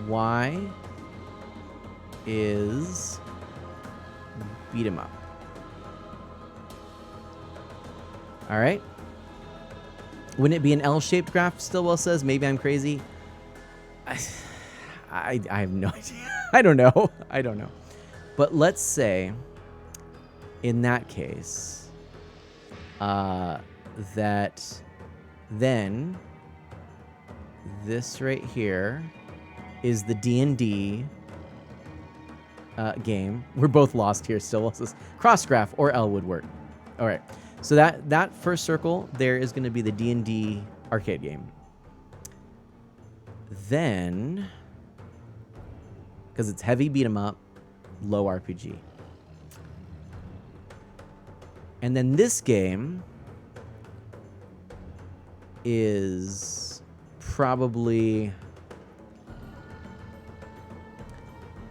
Y is beat 'em up. All right. Wouldn't it be an L-shaped graph? Stillwell says. Maybe I'm crazy. I have no idea. I don't know. I don't know. But let's say, in that case, that then this right here is the D&D game. We're both lost here still. What's this? Cross graph or L would work. All right. So that first circle there is going to be the D&D arcade game. Then, because it's heavy beat 'em up, low RPG. And then this game is probably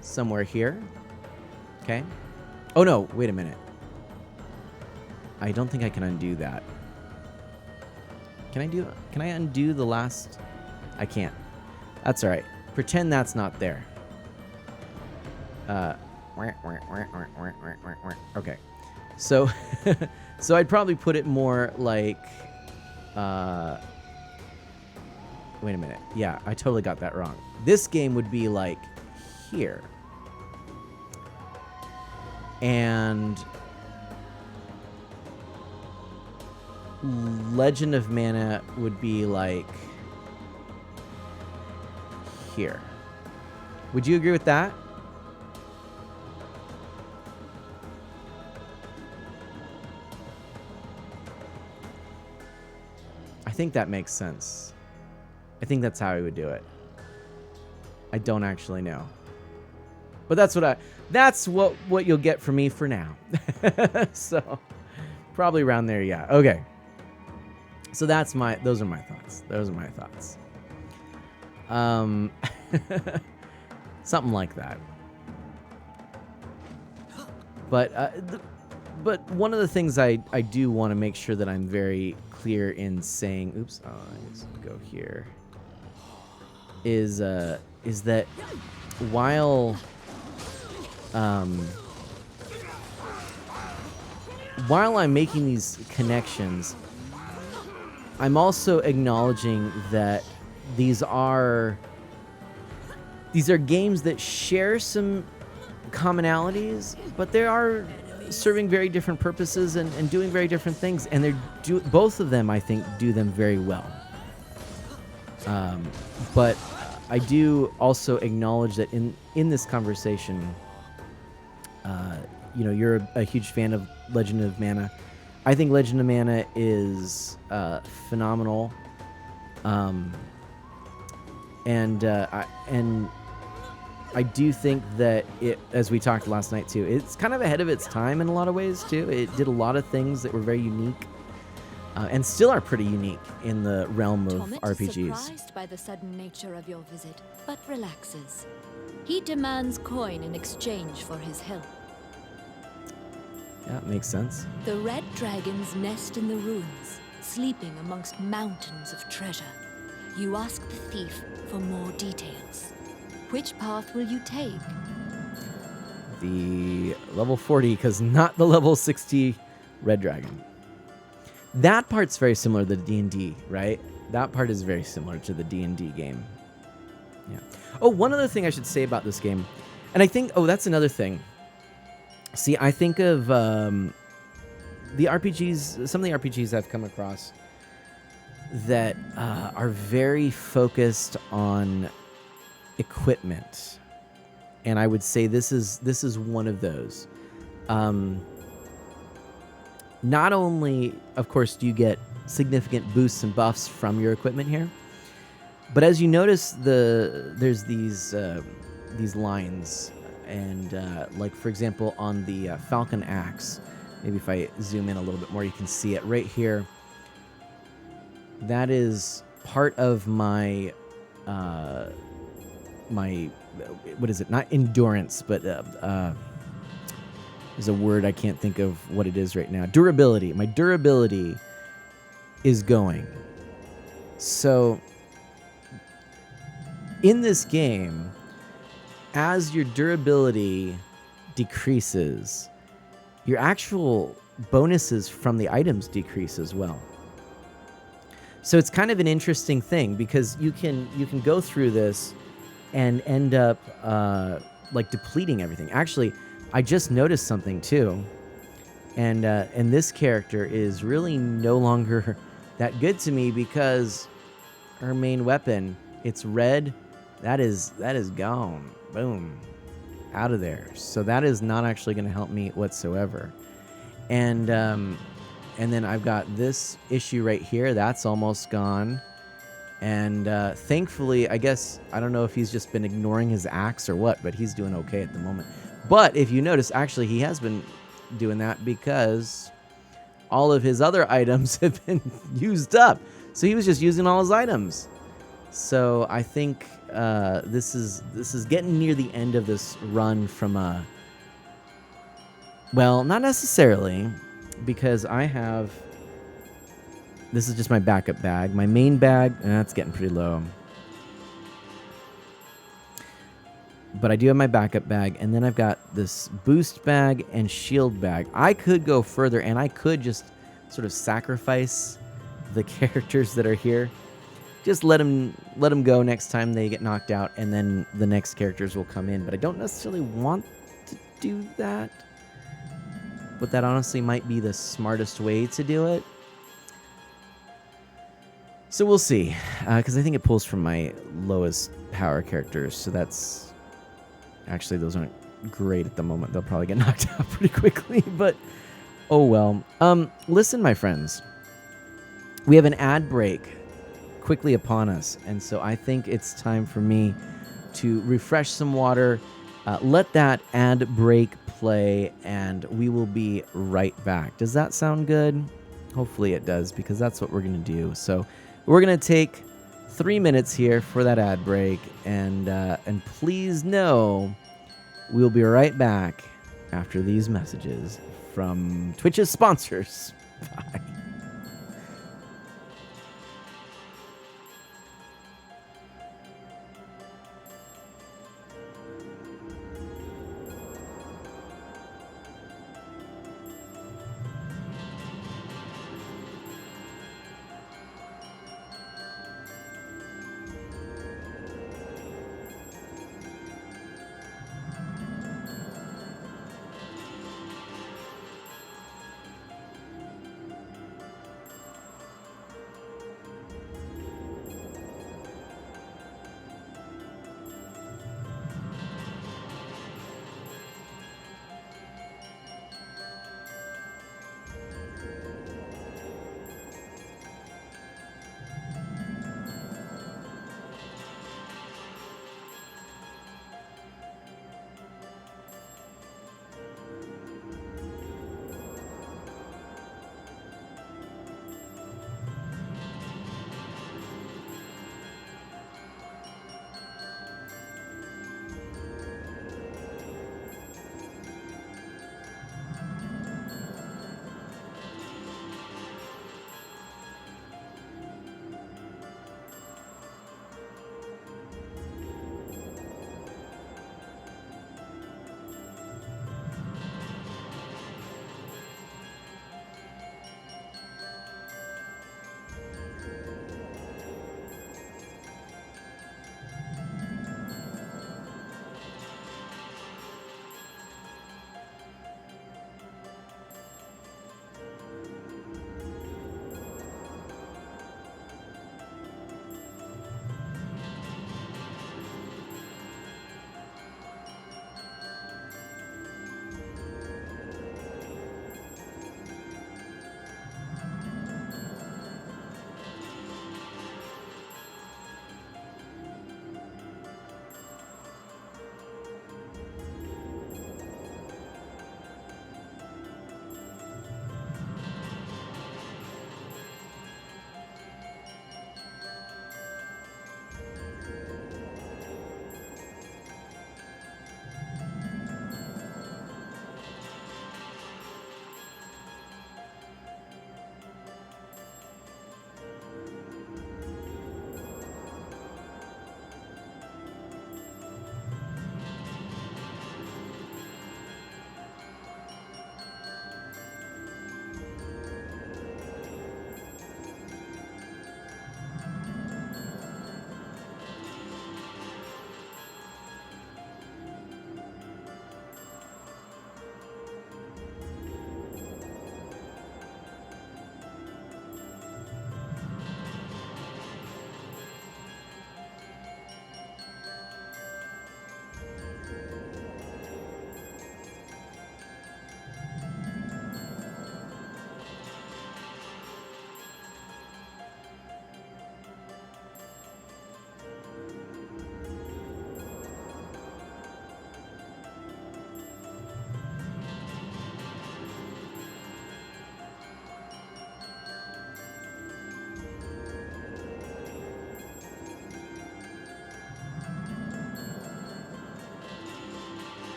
somewhere here. Okay. Oh no, wait a minute. I don't think I can undo that. Can I undo the last? I can't. That's all right. Pretend that's not there. Okay. So so I'd probably put it more like wait a minute. Yeah, I totally got that wrong. This game would be like here. And Legend of Mana would be like here. Would you agree with that? I think that makes sense. I think that's how he would do it. I don't actually know. But that's what you'll get from me for now. So probably around there, yeah. Okay. So those are my thoughts. Those are my thoughts. Something like that. But one of the things I do want to make sure that I'm very clear in saying, oops, let's go here, is that while I'm making these connections, I'm also acknowledging that these are games that share some commonalities, but they are serving very different purposes and doing very different things, and both of them, I think, do them very well. But I do also acknowledge that in this conversation, you're a huge fan of Legend of Mana. I think Legend of Mana is phenomenal, and I do think that it, as we talked last night too, it's kind of ahead of its time in a lot of ways too. It did a lot of things that were very unique, and still are pretty unique in the realm of Tommet RPGs. is surprised by the sudden nature of your visit, but relaxes. He demands coin in exchange for his help. Yeah, it makes sense. The red dragons nest in the ruins, sleeping amongst mountains of treasure. You ask the thief for more details. Which path will you take? The level 40, because not the level 60 red dragon. That part's very similar to the D&D, right? That part is very similar to the D&D game. Yeah. Oh, one other thing I should say about this game, and I think, that's another thing. See, I think of the RPGs, some of the RPGs I've come across that are very focused on equipment. And I would say this is one of those. Not only, of course, do you get significant boosts and buffs from your equipment here, but as you notice, there's these lines, and like for example on the Falcon Axe, maybe if I zoom in a little bit more, you can see it right here. That is part of my what is it? Not endurance, but there's a word I can't think of what it is right now. Durability. My durability is going. So in this game, as your durability decreases, your actual bonuses from the items decrease as well. So it's kind of an interesting thing, because you can go through this and end up like depleting everything. Actually, I just noticed something too, and this character is really no longer that good to me, because her main weapon, it's red, that is gone. Boom, out of there. So that is not actually going to help me whatsoever. And then I've got this issue right here, that's almost gone. And thankfully, I guess, I don't know if he's just been ignoring his axe or what, but he's doing okay at the moment. But if you notice, actually, he has been doing that because all of his other items have been used up. So he was just using all his items. So I think this is getting near the end of this run from a... Well, not necessarily, because I have... This is just my backup bag. My main bag, that's getting pretty low. But I do have my backup bag, and then I've got this boost bag and shield bag. I could go further, and I could just sort of sacrifice the characters that are here. Just let them go next time they get knocked out, and then the next characters will come in. But I don't necessarily want to do that. But that honestly might be the smartest way to do it. So we'll see, because I think it pulls from my lowest power characters, so that's... Actually, those aren't great at the moment. They'll probably get knocked out pretty quickly, but oh well. Listen, my friends, we have an ad break quickly upon us, and so I think it's time for me to refresh some water, let that ad break play, and we will be right back. Does that sound good? Hopefully it does, because that's what we're going to do. So we're going to take 3 minutes here for that ad break, and please know we'll be right back after these messages from Twitch's sponsors. Bye.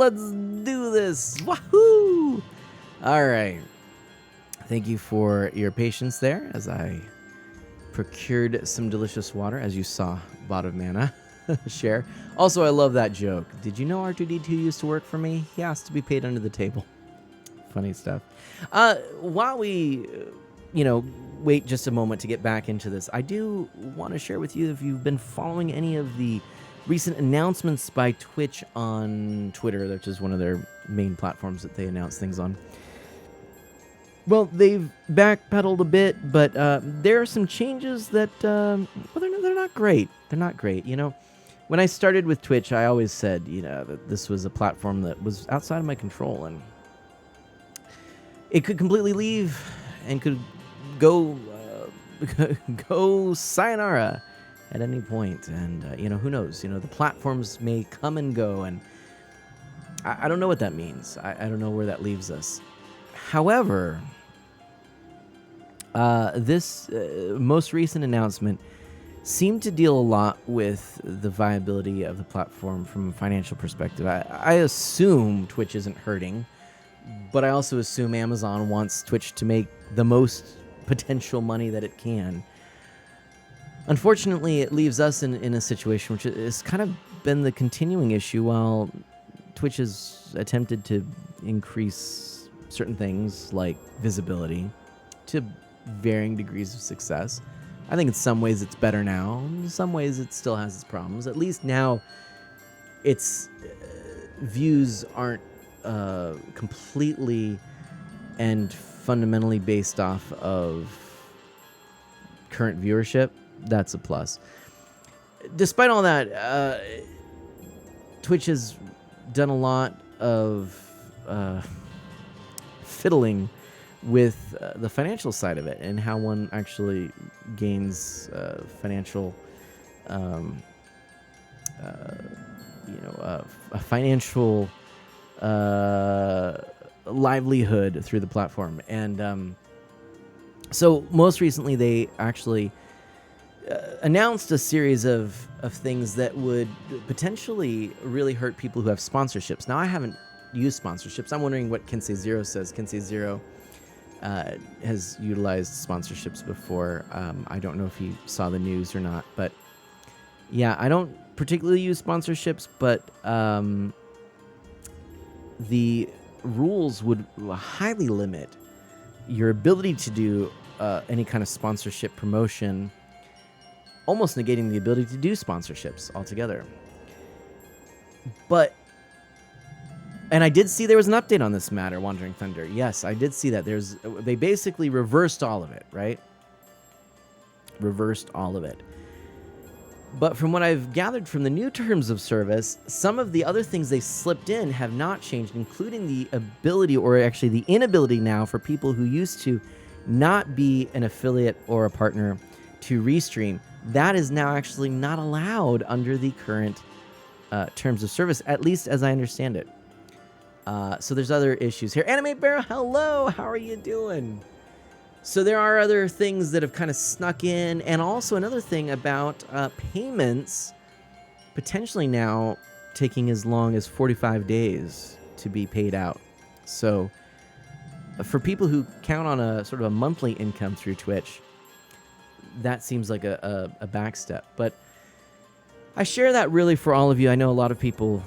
Let's do this. Wahoo! All right. Thank you for your patience there as I procured some delicious water, as you saw Bot of Mana share. Also, I love that joke. Did you know R2D2 used to work for me? He asked to be paid under the table. Funny stuff. While we, wait just a moment to get back into this, I do want to share with you, if you've been following any of the recent announcements by Twitch on Twitter, which is one of their main platforms that they announce things on. Well, they've backpedaled a bit, but there are some changes that, they're not great. They're not great. When I started with Twitch, I always said, that this was a platform that was outside of my control, and it could completely leave and could go go sayonara at any point. And, who knows? The platforms may come and go, and I don't know what that means. I don't know where that leaves us. However, this most recent announcement seemed to deal a lot with the viability of the platform from a financial perspective. I assume Twitch isn't hurting, but I also assume Amazon wants Twitch to make the most potential money that it can. Unfortunately, it leaves us in a situation which has kind of been the continuing issue while Twitch has attempted to increase certain things like visibility to varying degrees of success. I think in some ways it's better now. In some ways it still has its problems. At least now its views aren't completely and fundamentally based off of current viewership. That's a plus. Despite all that, Twitch has done a lot of fiddling with the financial side of it and how one actually gains financial, a financial livelihood through the platform. And so most recently they actually announced a series of things that would potentially really hurt people who have sponsorships. Now, I haven't used sponsorships. I'm wondering what Kensei Zero says. Kensei Zero has utilized sponsorships before. I don't know if he saw the news or not, but yeah, I don't particularly use sponsorships, but the rules would highly limit your ability to do any kind of sponsorship promotion, almost negating the ability to do sponsorships altogether. And I did see there was an update on this matter, Wandering Thunder. Yes, I did see that. They basically reversed all of it, right? Reversed all of it. But from what I've gathered from the new terms of service, some of the other things they slipped in have not changed, including the ability, or actually the inability now, for people who used to not be an affiliate or a partner to restream. That is now actually not allowed under the current terms of service, at least as I understand it. So there's other issues here. Anime Barrel, hello, how are you doing? So there are other things that have kind of snuck in, and also another thing about payments potentially now taking as long as 45 days to be paid out. So for people who count on a sort of a monthly income through Twitch, that seems like a backstep. But I share that really for all of you. I know a lot of people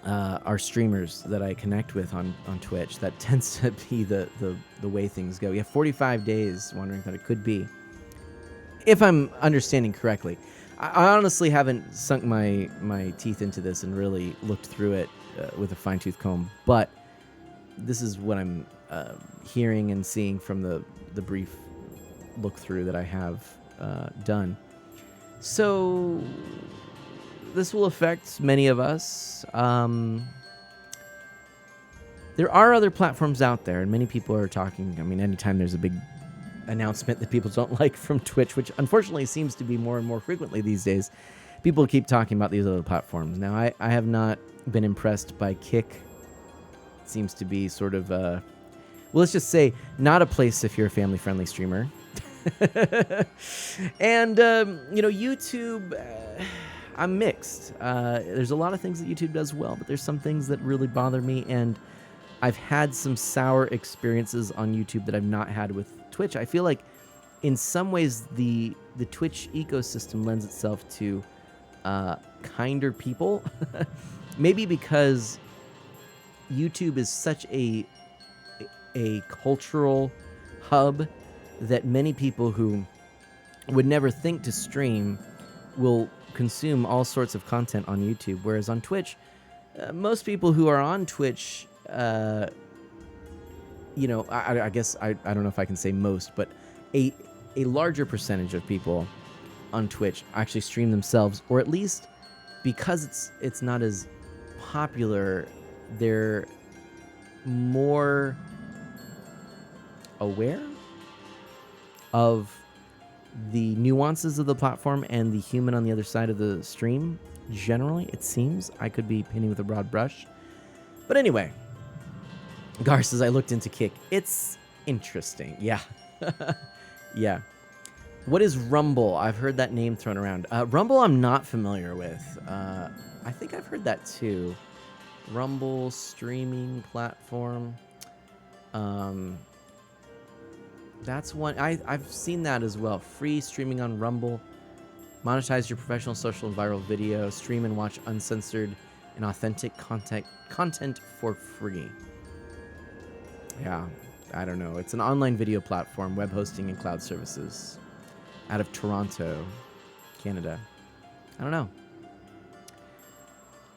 are streamers that I connect with on Twitch. That tends to be the way things go. You have 45 days, wondering that it could be, if I'm understanding correctly. I honestly haven't sunk my teeth into this and really looked through it with a fine-tooth comb, but this is what I'm hearing and seeing from the brief look through that I have done. So this will affect many of us. There are other platforms out there, and many people are talking. I mean, anytime there's a big announcement that people don't like from Twitch, which unfortunately seems to be more and more frequently these days, people keep talking about these other platforms. Now, I have not been impressed by Kick. It seems to be sort of, well, let's just say, not a place if you're a family-friendly streamer. And, YouTube, I'm mixed. There's a lot of things that YouTube does well, but there's some things that really bother me, and I've had some sour experiences on YouTube that I've not had with Twitch. I feel like in some ways the Twitch ecosystem lends itself to kinder people. Maybe because YouTube is such a cultural hub that many people who would never think to stream will consume all sorts of content on YouTube, whereas on Twitch, most people who are on Twitch, I guess I don't know if I can say most, but a larger percentage of people on Twitch actually stream themselves, or at least because it's not as popular, they're more aware of the nuances of the platform and the human on the other side of the stream. Generally, it seems. I could be painting with a broad brush. But anyway, Gar says, I looked into Kick. It's interesting. Yeah. Yeah. What is Rumble? I've heard that name thrown around. Rumble I'm not familiar with. I think I've heard that too. Rumble streaming platform. That's one. I've seen that as well. Free streaming on Rumble. Monetize your professional, social, and viral video. Stream and watch uncensored and authentic content for free. Yeah, I don't know. It's an online video platform, web hosting, and cloud services out of Toronto, Canada. I don't know.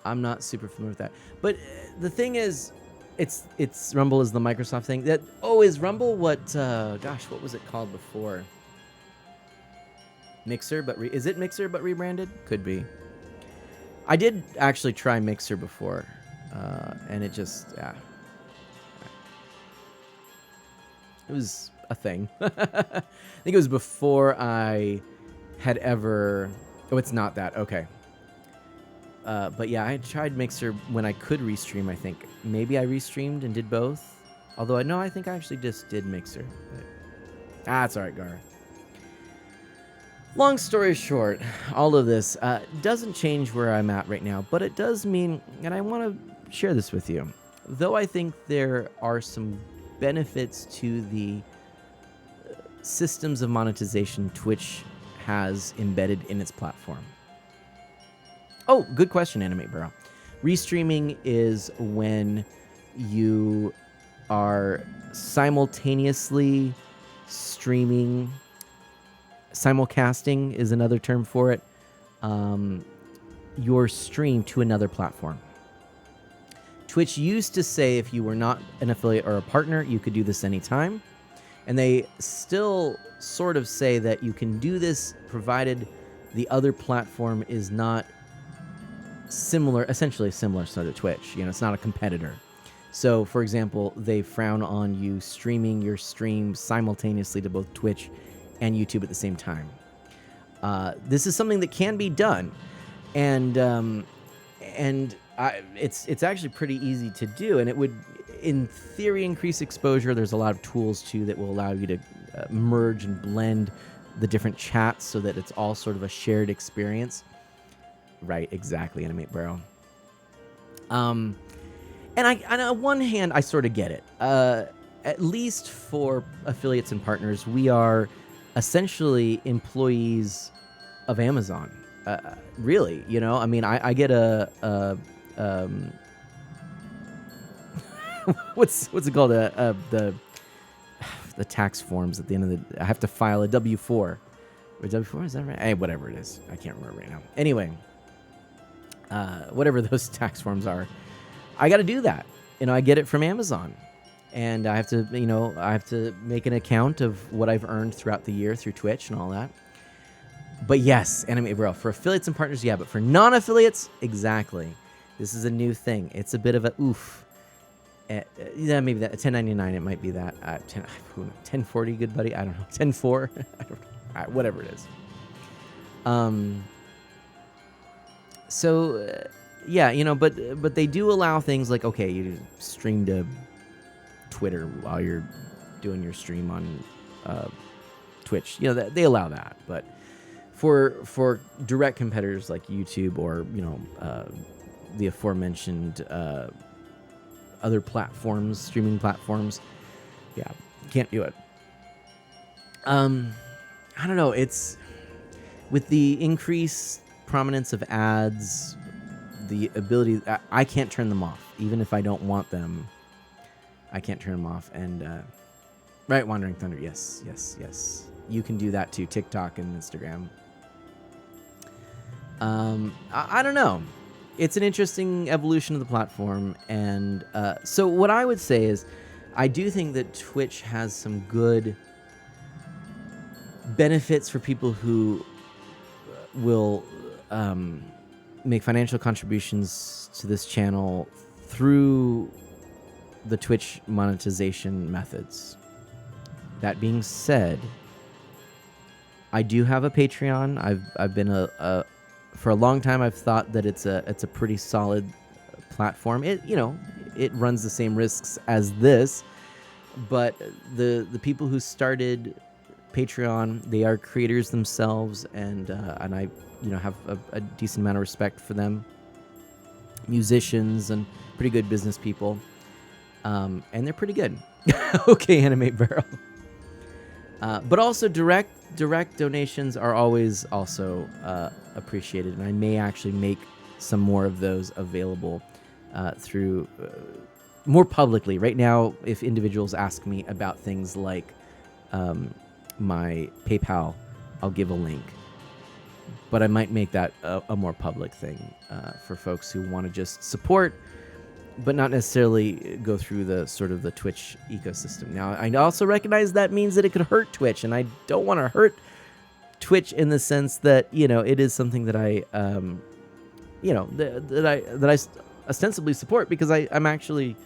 I'm not super familiar with that. But the thing is, it's Rumble is the Microsoft thing. Is Rumble what? What was it called before? Mixer, but is it Mixer but rebranded? Could be. I did actually try Mixer before, and it just it was a thing. I think it was before I had ever. Oh, it's not that. Okay. But yeah, I tried Mixer when I could restream, I think. Maybe I restreamed and did both. Although, I think I actually just did Mixer. But, it's alright, Gar. Long story short, all of this doesn't change where I'm at right now, but it does mean, and I want to share this with you, though I think there are some benefits to the systems of monetization Twitch has embedded in its platform. Oh, good question, Animate Burrow. Restreaming is when you are simultaneously streaming. Simulcasting is another term for it. Your stream to another platform. Twitch used to say if you were not an affiliate or a partner, you could do this anytime. And they still sort of say that you can do this provided the other platform is not essentially similar to Twitch. It's not a competitor. So, for example, they frown on you streaming your stream simultaneously to both Twitch and YouTube at the same time. This is something that can be done, and it's actually pretty easy to do, and it would, in theory, increase exposure. There's a lot of tools too that will allow you to merge and blend the different chats so that it's all sort of a shared experience. Right, exactly, Animate Burrow. And on one hand, I sort of get it. At least for affiliates and partners, we are essentially employees of Amazon. Really, I get a what's it called? The tax forms at the end of I have to file a W-4. Or W-4, is that right? Hey, whatever it is. I can't remember right now. Anyway, whatever those tax forms are, I got to do that. I get it from Amazon. And I have to make an account of what I've earned throughout the year through Twitch and all that. But yes, Animate Bro, for affiliates and partners, yeah, but for non-affiliates, exactly. This is a new thing. It's a bit of a oof. Yeah, maybe that 10.99. It might be that 10.40, good buddy. I don't know. 10.4. I don't know. Whatever it is. Yeah, but they do allow things like, okay, you stream to Twitter while you're doing your stream on Twitch. They allow that, but for direct competitors like YouTube or the aforementioned other platforms, streaming platforms, yeah, can't do it. I don't know. It's with the increased prominence of ads, the ability I can't turn them off, even if I don't want them. I can't turn them off. And right, Wandering Thunder, yes. You can do that too. TikTok and Instagram. I don't know. It's an interesting evolution of the platform, and so what I would say is, I do think that Twitch has some good benefits for people who will make financial contributions to this channel through the Twitch monetization methods. That being said, I do have a Patreon. I've been for a long time. I've thought that it's a pretty solid platform. It runs the same risks as this, but the people who started Patreon, they are creators themselves, and I have a decent amount of respect for them. Musicians and pretty good business people, and they're pretty good. Okay, Animate Barrel. But also direct donations are always also appreciated, and I may actually make some more of those available through more publicly. Right now, if individuals ask me about things like my PayPal, I'll give a link. But I might make that a more public thing for folks who want to just support, but not necessarily go through the sort of the Twitch ecosystem. Now, I also recognize that means that it could hurt Twitch, and I don't want to hurt Twitch in the sense that, it is something that I, that I ostensibly support, because I'm actually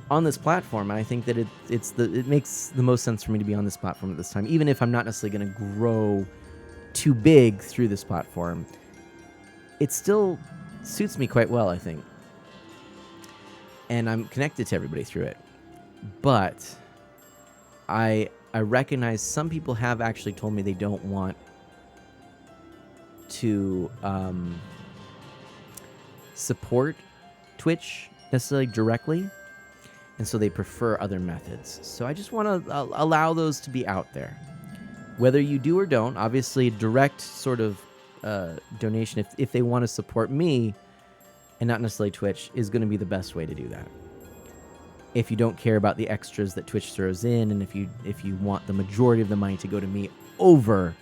on this platform, and I think that it makes the most sense for me to be on this platform at this time, even if I'm not necessarily going to grow too big through this platform. It still suits me quite well, I think. And I'm connected to everybody through it. But I recognize some people have actually told me they don't want to support Twitch necessarily directly, and so they prefer other methods. So I just want to allow those to be out there. Whether you do or don't, obviously direct sort of donation, if they want to support me and not necessarily Twitch, is going to be the best way to do that. If you don't care about the extras that Twitch throws in, and if you want the majority of the money to go to me over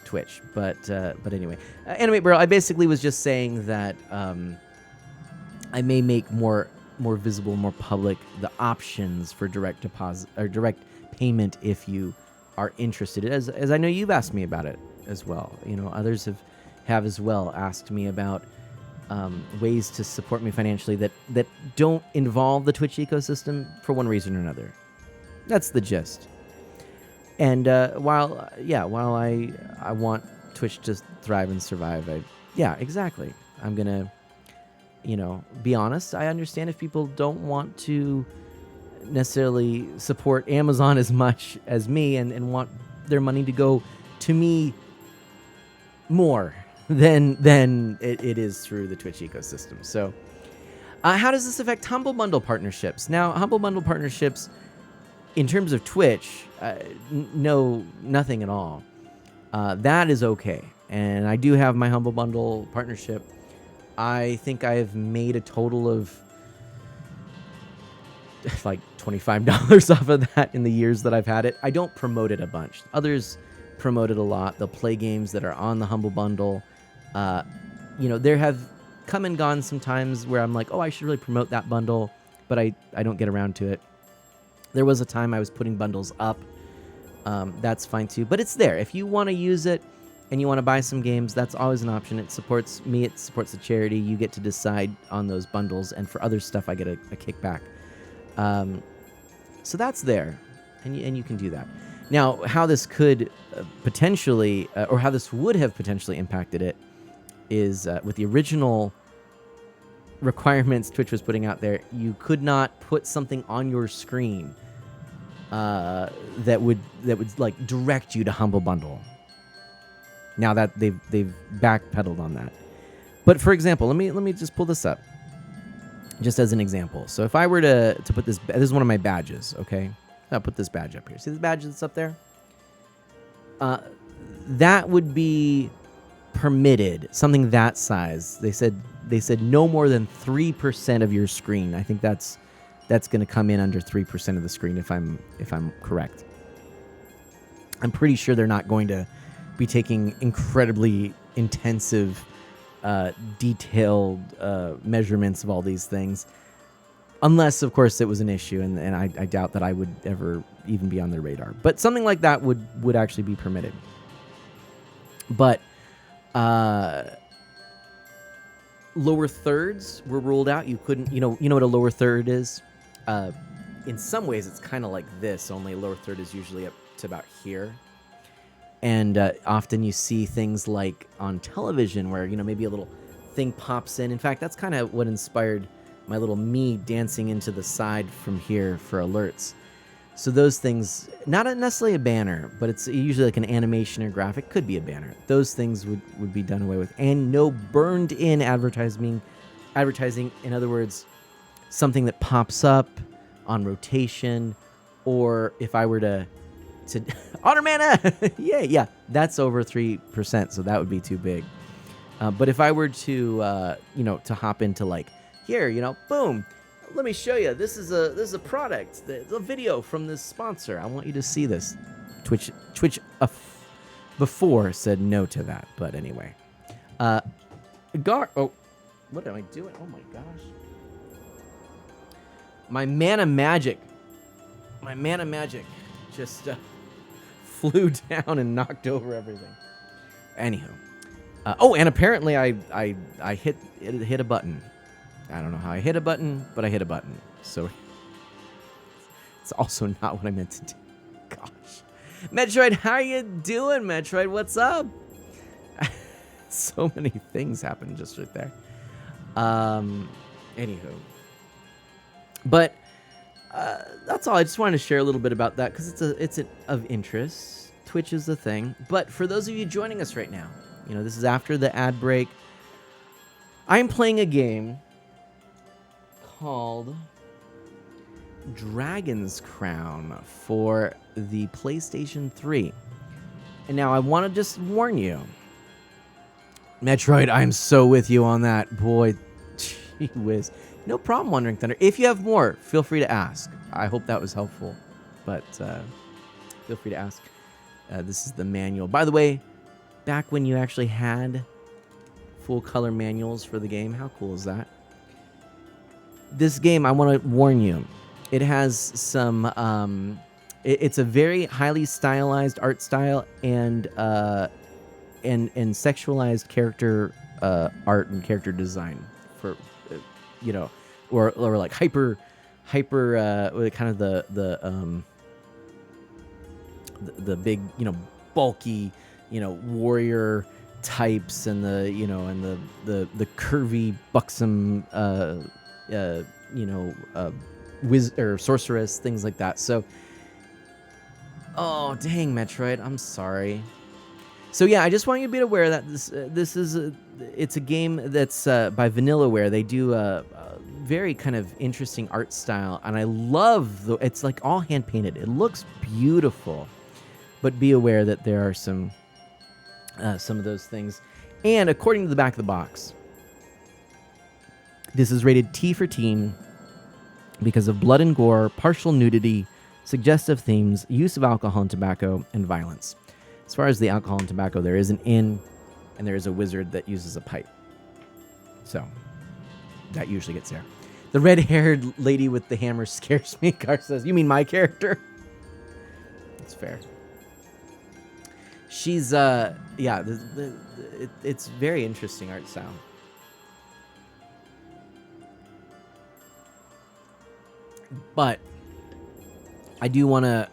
Twitch. But anyway, Animate Barrel, I basically was just saying that I may make more visible, more public the options for direct deposit or direct payment if you are interested, as I know you've asked me about it as well. Others have as well asked me about ways to support me financially that don't involve the Twitch ecosystem for one reason or another. That's the gist. And while I want Twitch to thrive and survive, exactly. I'm gonna, be honest. I understand if people don't want to necessarily support Amazon as much as me and want their money to go to me more than it is through the Twitch ecosystem. So how does this affect Humble Bundle partnerships? Now, Humble Bundle partnerships, in terms of Twitch, no, nothing at all. That is okay. And I do have my Humble Bundle partnership. I think I've made a total of like $25 off of that in the years that I've had it. I don't promote it a bunch. Others promote it a lot. They'll play games that are on the Humble Bundle. There have come and gone sometimes where I'm like, oh, I should really promote that bundle, but I don't get around to it. There was a time I was putting bundles up. That's fine too, but it's there. If you want to use it and you want to buy some games, that's always an option. It supports me. It supports the charity. You get to decide on those bundles, and for other stuff, I get a kickback. So that's there, and you can do that. Now, how this could potentially, or how this would have potentially impacted it, is with the original requirements Twitch was putting out there, you could not put something on your screen that would like direct you to Humble Bundle. Now that they've backpedaled on that. But for example, let me just pull this up, just as an example. So if I were to put this is one of my badges, okay? I'll put this badge up here. See the badge that's up there? That would be permitted, something that size. They said no more than 3% of your screen. I think that's going to come in under 3% of the screen if I'm correct. I'm pretty sure they're not going to be taking incredibly intensive, detailed measurements of all these things, unless, of course, it was an issue, and I doubt that I would ever even be on their radar. But something like that would actually be permitted. But lower thirds were ruled out. You couldn't, you know what a lower third is? In some ways, it's kind of like this, only a lower third is usually up to about here. And often you see things like on television where, maybe a little thing pops in. In fact, that's kind of what inspired my little me dancing into the side from here for alerts. So those things, not necessarily a banner, but it's usually like an animation or graphic, could be a banner. Those things would be done away with. And no burned in advertising. In other words, something that pops up on rotation, or if I were to honor mana, yeah, that's over 3%, so that would be too big. But if I were to to hop into like here, boom, let me show you. This is a product. It's a video from this sponsor. I want you to see this. Twitch before said no to that, but anyway. Oh, what am I doing? Oh my gosh. My mana magic just flew down and knocked over everything. Anywho. And apparently I hit a button. I don't know how I hit a button, but I hit a button. So it's also not what I meant to do. Gosh. Metroid, how you doing, Metroid? What's up? So many things happened just right there. Anywho. But that's all. I just wanted to share a little bit about that because it's of interest. Twitch is the thing. But for those of you joining us right now, this is after the ad break. I'm playing a game called Dragon's Crown for the PlayStation 3. And now I want to just warn you. Metroid, I'm so with you on that. Boy, gee whiz. No problem, Wandering Thunder. If you have more, feel free to ask. I hope that was helpful. But feel free to ask. This is the manual. By the way, back when you actually had full color manuals for the game, how cool is that? This game, I want to warn you, it has some, it's a very highly stylized art style and sexualized character art and character design for, or like hyper, kind of the big, bulky, warrior types and the curvy, buxom, or sorceress, things like that. So, oh dang, Metroid, I'm sorry. So yeah, I just want you to be aware that this is it's a game that's by Vanillaware. They do a very kind of interesting art style, and I love it's like all hand painted. It looks beautiful, but be aware that there are some of those things. And according to the back of the box, this is rated T for teen because of blood and gore, partial nudity, suggestive themes, use of alcohol and tobacco, and violence. As far as the alcohol and tobacco, there is an inn, and there is a wizard that uses a pipe. So, that usually gets there. The red-haired lady with the hammer scares me, Gar says. You mean my character? That's fair. She's, yeah, it's very interesting art style. But I do want to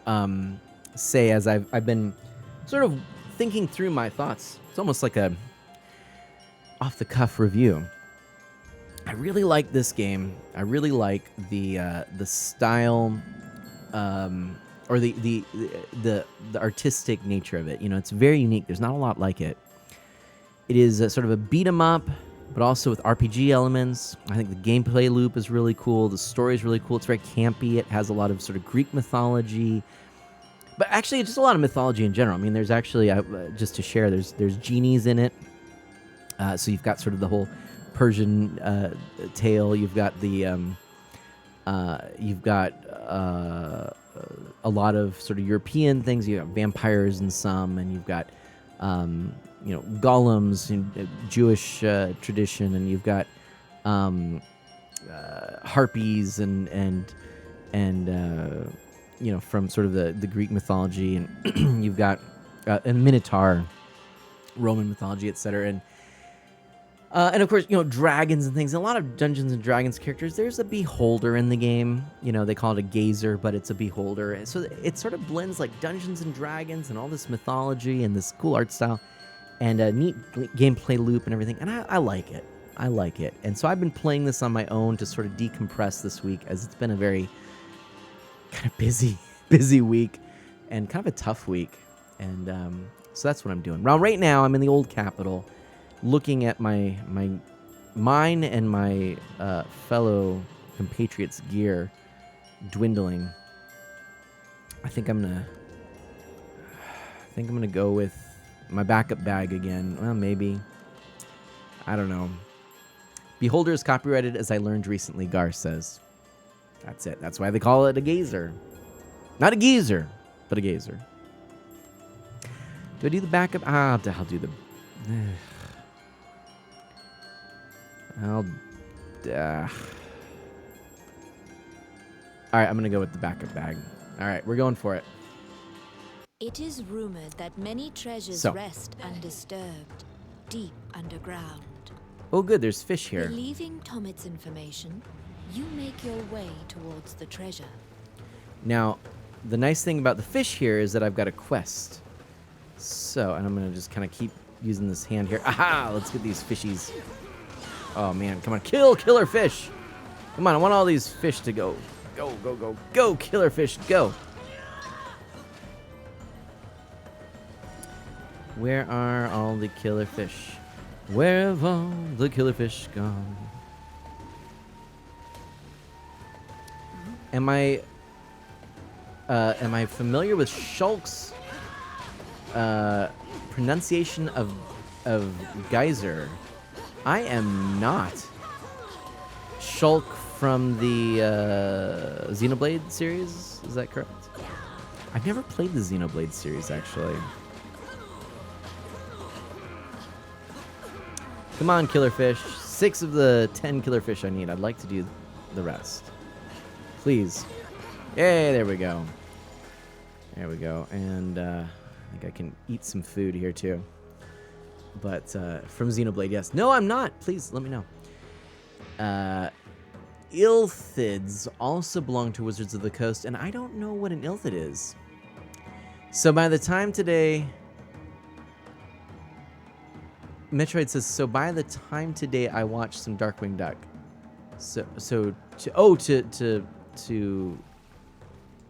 say, as I've been sort of thinking through my thoughts, it's almost like a off-the-cuff review. I really like this game. I really like the style, or the artistic nature of it. You know, it's very unique. There's not a lot like it. It is sort of a beat 'em up, but also with RPG elements. I think the gameplay loop is really cool. The story is really cool. It's very campy. It has a lot of sort of Greek mythology, but actually just a lot of mythology in general. I mean, there's actually just to share. There's genies in it. So you've got sort of the whole Persian tale. You've got a lot of sort of European things. You have vampires in some, and you've got golems in Jewish tradition, and you've got harpies and from sort of the Greek mythology, and you've got a minotaur, Roman mythology, etc. And of course, dragons and things. A lot of Dungeons and Dragons characters. There's a beholder in the game. They call it a gazer, but it's a beholder. So it sort of blends like Dungeons and Dragons and all this mythology and this cool art style and a neat gameplay loop and everything. And I like it. I like it. And so I've been playing this on my own to sort of decompress this week, as it's been a very kind of busy week and kind of a tough week. And so that's what I'm doing. Right now, I'm in the old capital, looking at mine and my fellow compatriots' gear dwindling. I think I'm gonna go with my backup bag again. Well, maybe. I don't know. Beholder is copyrighted, as I learned recently, Gar says. That's it. That's why they call it a gazer. Not a geezer, but a gazer. Do I do the backup? I'll do the... All right, I'm going to go with the backup bag. All right, we're going for it. It is rumored that many treasures rest undisturbed, deep underground. Oh, good, there's fish here. Believing Tomit's information, you make your way towards the treasure. Now, the nice thing about the fish here is that I've got a quest. So, and I'm going to just kind of keep using this hand here. Aha! Let's get these fishies. Oh, man. Come on. Killer fish. Come on. I want all these fish to go. Go, killer fish. Go. Where are all the killer fish? Where have all the killer fish gone? Am I familiar with Shulk's pronunciation of geyser? I am not. Shulk from the Xenoblade series, is that correct? I've never played the Xenoblade series, actually. Come on, killer fish. 6 of the 10 killer fish I need. I'd like to do the rest. Please. Yay, there we go. There we go. And I think I can eat some food here, too. But from Xenoblade, yes. No, I'm not. Please, let me know. Illthids also belong to Wizards of the Coast, and I don't know what an Illthid is. So by the time today... Metroid says, so by the time today I watched some Darkwing Duck.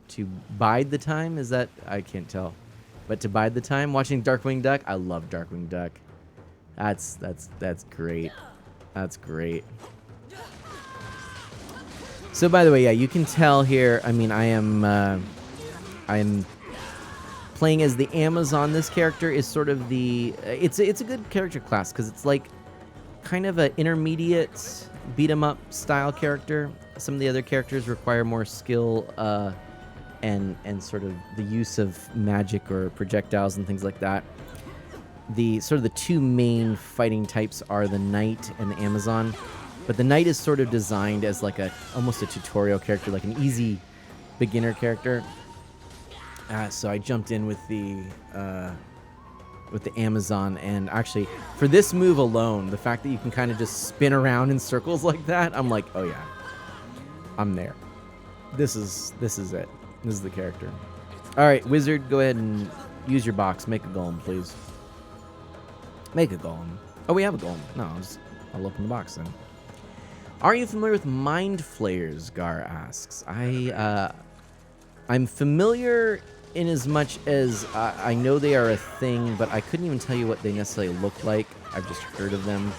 To bide the time? Is that... I can't tell. But to bide the time, watching Darkwing Duck, I love Darkwing Duck. That's great. That's great. So by the way, yeah, you can tell here. I mean, I'm playing as the Amazon. This character is sort of the. It's a good character class because it's like kind of an intermediate beat 'em up style character. Some of the other characters require more skill and sort of the use of magic or projectiles and things like that. The sort of the 2 main fighting types are the Knight and the Amazon, but the Knight is sort of designed as like almost a tutorial character, like an easy beginner character. So I jumped in with the Amazon, and actually for this move alone, the fact that you can kind of just spin around in circles like that, I'm like, oh yeah, I'm there. This is it. This is the character. All right, Wizard, go ahead and use your box. Make a golem, please. Make a golem. Oh, we have a golem. No, I'll open the box then. Are you familiar with Mind Flayers? Gar asks. I'm I'm familiar in as much as I know they are a thing, but I couldn't even tell you what they necessarily look like. I've just heard of them.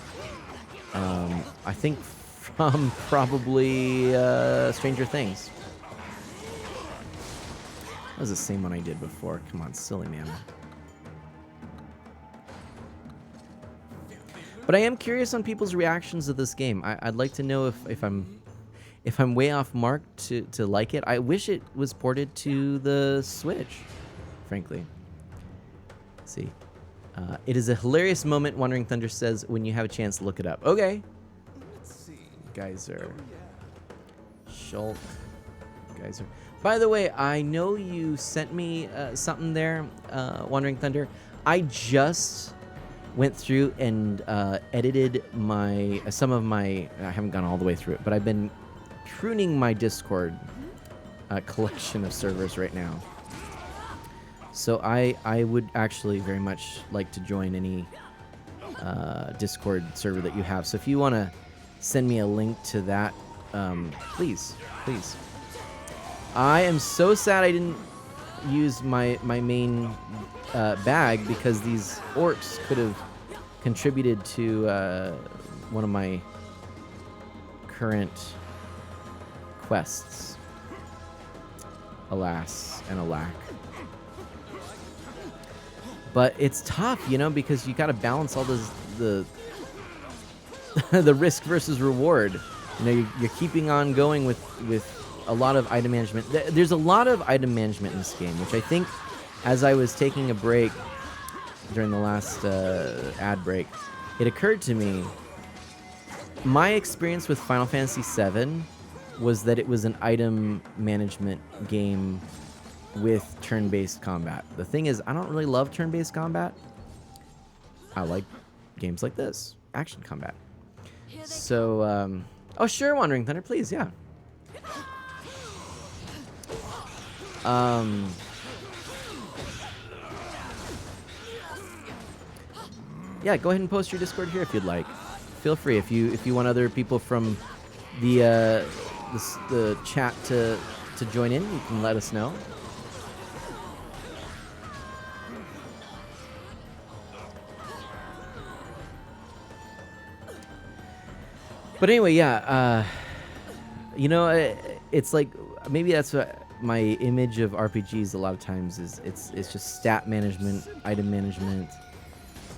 I think from probably Stranger Things. That was the same one I did before. Come on, silly man. But I am curious on people's reactions to this game. I'd like to know if I'm way off mark to like it. I wish it was ported to the Switch, frankly. Let's see. It is a hilarious moment, Wandering Thunder says, when you have a chance to look it up. Okay. Let's see. Guys are... Shulk. Guys are... By the way, I know you sent me something there, Wandering Thunder. I just went through and edited some of my... I haven't gone all the way through it, but I've been pruning my Discord collection of servers right now. So I would actually very much like to join any Discord server that you have. So if you want to send me a link to that, please. I am so sad I didn't use my main bag, because these orcs could have contributed to one of my current quests. Alas and alack. But it's tough, you know, because you got to balance all the risk versus reward. You know, you're keeping on going with a lot of item management. There's a lot of item management in this game, which I think, as I was taking a break during the last ad break, it occurred to me, my experience with Final Fantasy VII was that it was an item management game with turn-based combat. The thing is, I don't really love turn-based combat. I like games like this, action combat. So, oh sure, Wandering Thunder, please, yeah. Yeah, go ahead and post your Discord here if you'd like. Feel free if you want other people from the chat to join in, you can let us know. But anyway, yeah, you know, it's like, maybe that's what my image of RPGs a lot of times is. It's just stat management, item management,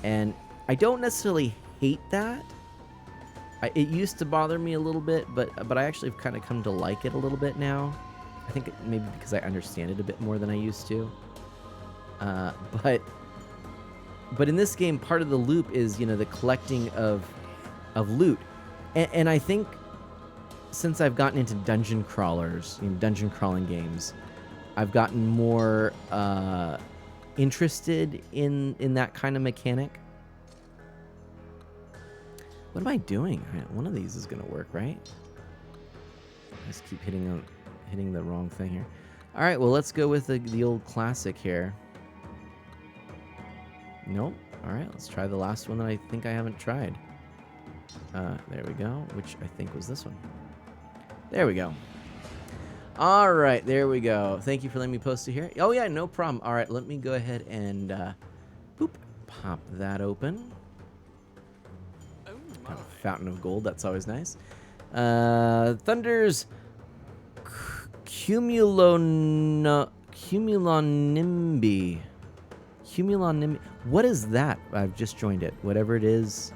and I don't necessarily hate that. It used to bother me a little bit, but I actually have kind of come to like it a little bit now. I think maybe because I understand it a bit more than I used to. But in this game, part of the loop is, you know, the collecting of loot. And I think since I've gotten into dungeon crawlers, you know, dungeon crawling games, I've gotten more interested in that kind of mechanic. What am I doing? One of these is gonna work, right? I just keep hitting the wrong thing here. All right, well, let's go with the old classic here. Nope. All right, let's try the last one that I think I haven't tried. There we go, which I think was this one. There we go. All right, there we go. Thank you for letting me post it here. Oh, yeah, no problem. All right, let me go ahead and boop, pop that open. Kind of fountain of gold, that's always nice. Thunder's Cumulonimbi. What is that? I've just joined it. Whatever it is.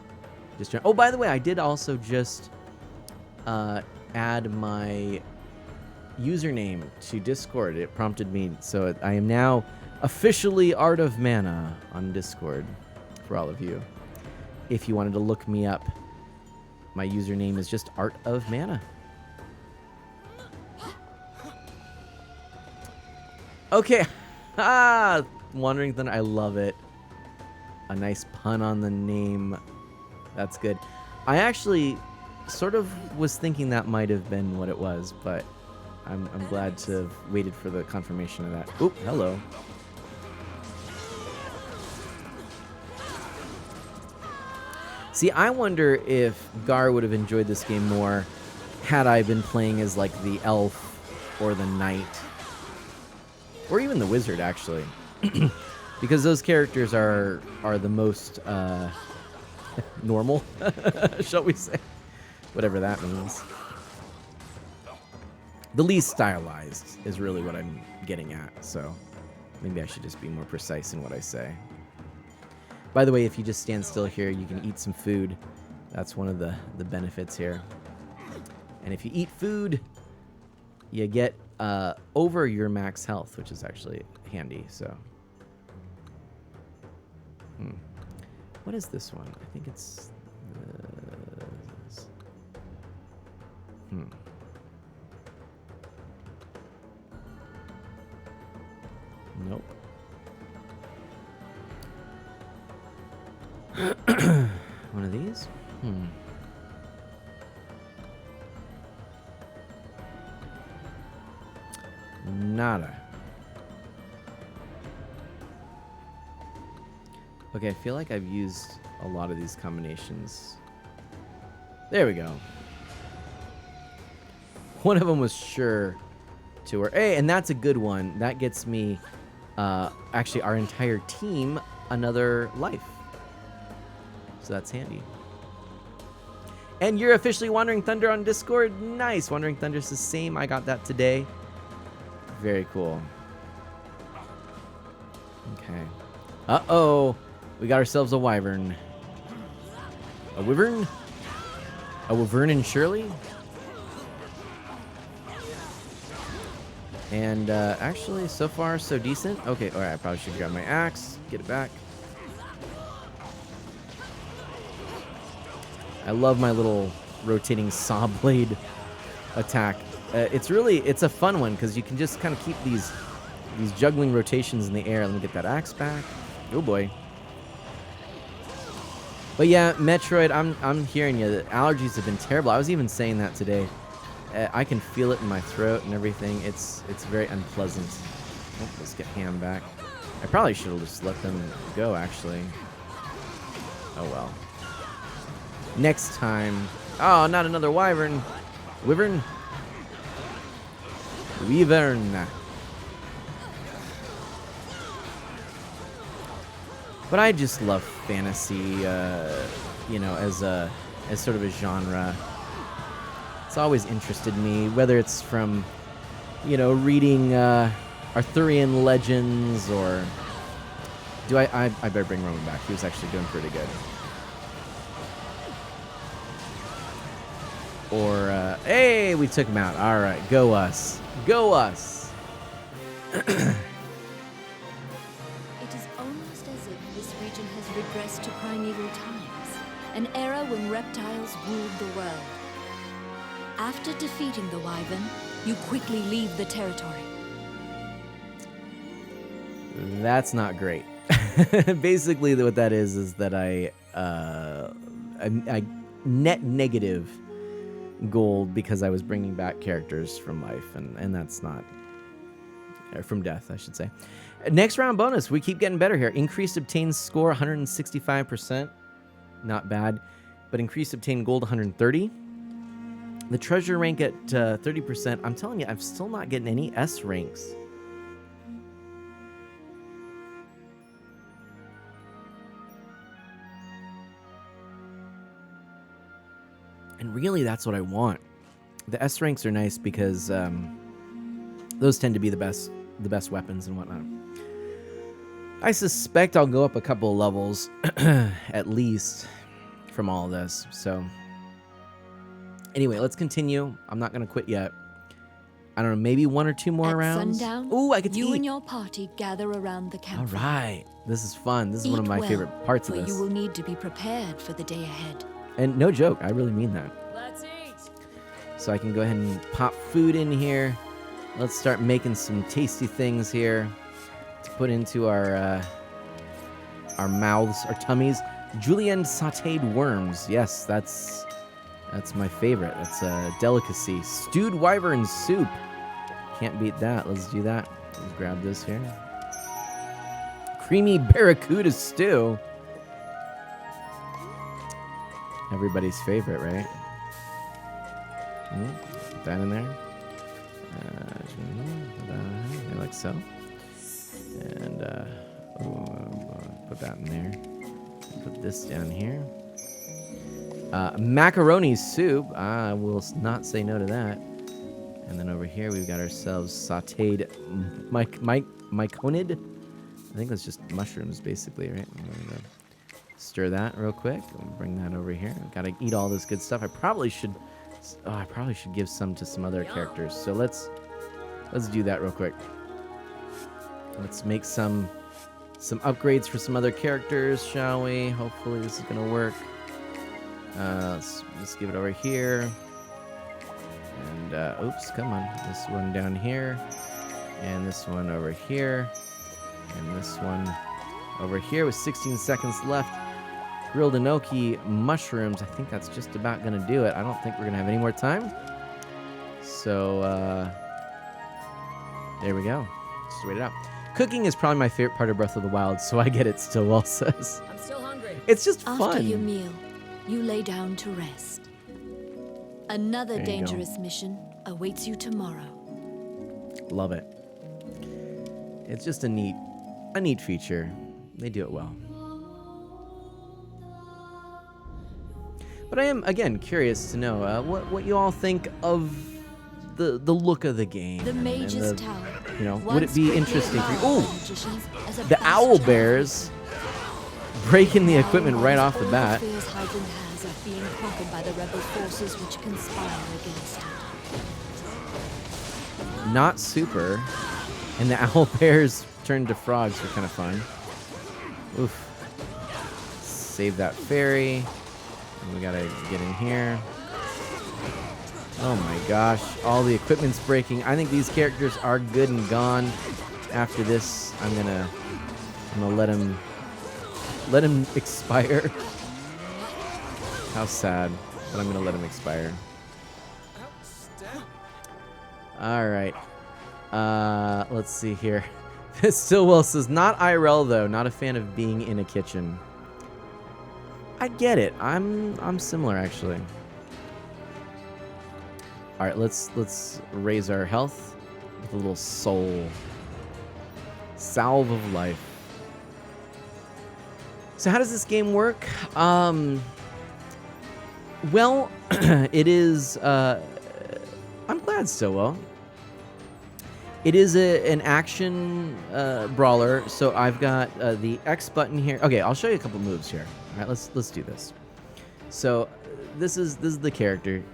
Oh, by the way, I did also just add my username to Discord. It prompted me, so I am now officially Art of Mana on Discord for all of you. If you wanted to look me up, my username is just Art of Mana. Okay. Wandering Thunder, I love it. A nice pun on the name. That's good. I actually sort of was thinking that might have been what it was, but I'm glad to have waited for the confirmation of that. Oop, hello. See, I wonder if Gar would have enjoyed this game more had I been playing as like the elf or the knight. or even the wizard actually, because those characters are the most normal, shall we say, whatever that means. The least stylized is really what I'm getting at, so maybe I should just be more precise in what I say. By the way, if you just stand still here, you can eat some food. That's one of the benefits here. And if you eat food, you get over your max health, which is actually handy, so. What is this one? I think it's this. Nope. One of these? Nada. Okay, I feel like I've used a lot of these combinations. There we go. One of them was sure to work. Hey, and that's a good one. That gets me, actually, our entire team another life. So that's handy. And you're officially Wandering Thunder on Discord. Nice. Wandering Thunder's the same. I got that today. Very cool. Okay. Uh-oh. We got ourselves a wyvern. A wyvern? A wyvern Shirley? And actually, so far, so decent. Okay, alright, I probably should grab my axe. Get it back. I love my little rotating saw blade attack. It's a fun one because you can just kind of keep these juggling rotations in the air. Let me get that axe back. Oh boy. But yeah, Metroid, I'm hearing you. The allergies have been terrible. I was even saying that today. I can feel it in my throat and everything. It's very unpleasant. Oh, let's get Ham back. I probably should have just let them go, actually. Oh well. Next time. Oh, not another wyvern. Wyvern? Wyvern. But I just love fantasy, you know, as sort of a genre. It's always interested me, whether it's from, you know, reading Arthurian legends or... I better bring Roman back. He was actually doing pretty good. Or, hey, we took him out. All right, go us. Go us. It is almost as if this region has regressed to primeval times, an era when reptiles ruled the world. After defeating the wyvern, you quickly leave the territory. That's not great. Basically, what that is that I net negative gold because I was bringing back characters from life, and that's not... from death, I should say. Next round bonus. We keep getting better here. Increased obtained score, 165%. Not bad. But increased obtained gold, 130. The treasure rank at 30%. I'm telling you, I'm still not getting any S ranks. And really, that's what I want. The S ranks are nice because those tend to be the best weapons and whatnot. I suspect I'll go up a couple of levels at least from all of this. So anyway, let's continue. I'm not going to quit yet. I don't know, maybe one or two more rounds. Sundown, Ooh, I get to you eat. and your party gather around the All campfire. right. This is fun. This is one of my favorite parts of for this. you will need to be prepared for the day ahead. And no joke, I really mean that. Let's eat. So I can go ahead and pop food in here. Let's start making some tasty things here to put into our mouths, our tummies. Julienne sautéed worms. Yes, that's my favorite. That's a delicacy. Stewed wyvern soup. Can't beat that. Let's do that. Let's grab this here. Creamy barracuda stew. Everybody's favorite, right? Put that in there. Like so. And put that in there. Put this down here. Macaroni soup. I will not say no to that. And then over here we've got ourselves sauteed myconid. I think that's just mushrooms, basically, right? I'm gonna stir that real quick. Bring that over here. Gotta eat all this good stuff. I probably should give some to some other characters. So let's do that real quick. Let's make some upgrades for some other characters, shall we? Hopefully this is gonna work. Let's give it over here. And oops, come on. This one down here, and this one over here, and this one over here with 16 seconds left. Grilled enoki mushrooms. I think that's just about gonna do it. I don't think we're gonna have any more time. So there we go. Just wait it out. Cooking is probably my favorite part of Breath of the Wild, so I get it. Stillwell says. I'm still hungry. It's just fun. After your meal, you lay down to rest. Another There you dangerous mission awaits you tomorrow. Love it. It's just a neat feature. They do it well. But I am, again, curious to know what you all think of the look of the game. The and Mage's the, Tower. you know, would Once it be quickly interesting for you? allowed Oh, magicians as a the best owl travel. bears breaking the equipment Now right off the all bat. fears Hydrant has of being conquered by the rebel forces which conspire against it. Not super. And the owl bears turned to frogs were kind of fun. Oof. Save that fairy. And we gotta get in here. Oh my gosh, all the equipment's breaking. I think these characters are good and gone. After this, I'm gonna let him expire. How sad, but I'm gonna let him expire. All right. Let's see here. Stillwell says, not IRL though. Not a fan of being in a kitchen. I get it. I'm similar actually. All right, let's raise our health with a little soul salve of life. So how does this game work? Well, it is. I'm glad Stillwell. It is an action brawler. So I've got the X button here. Okay, I'll show you a couple moves here. All right, let's do this. So this is the character.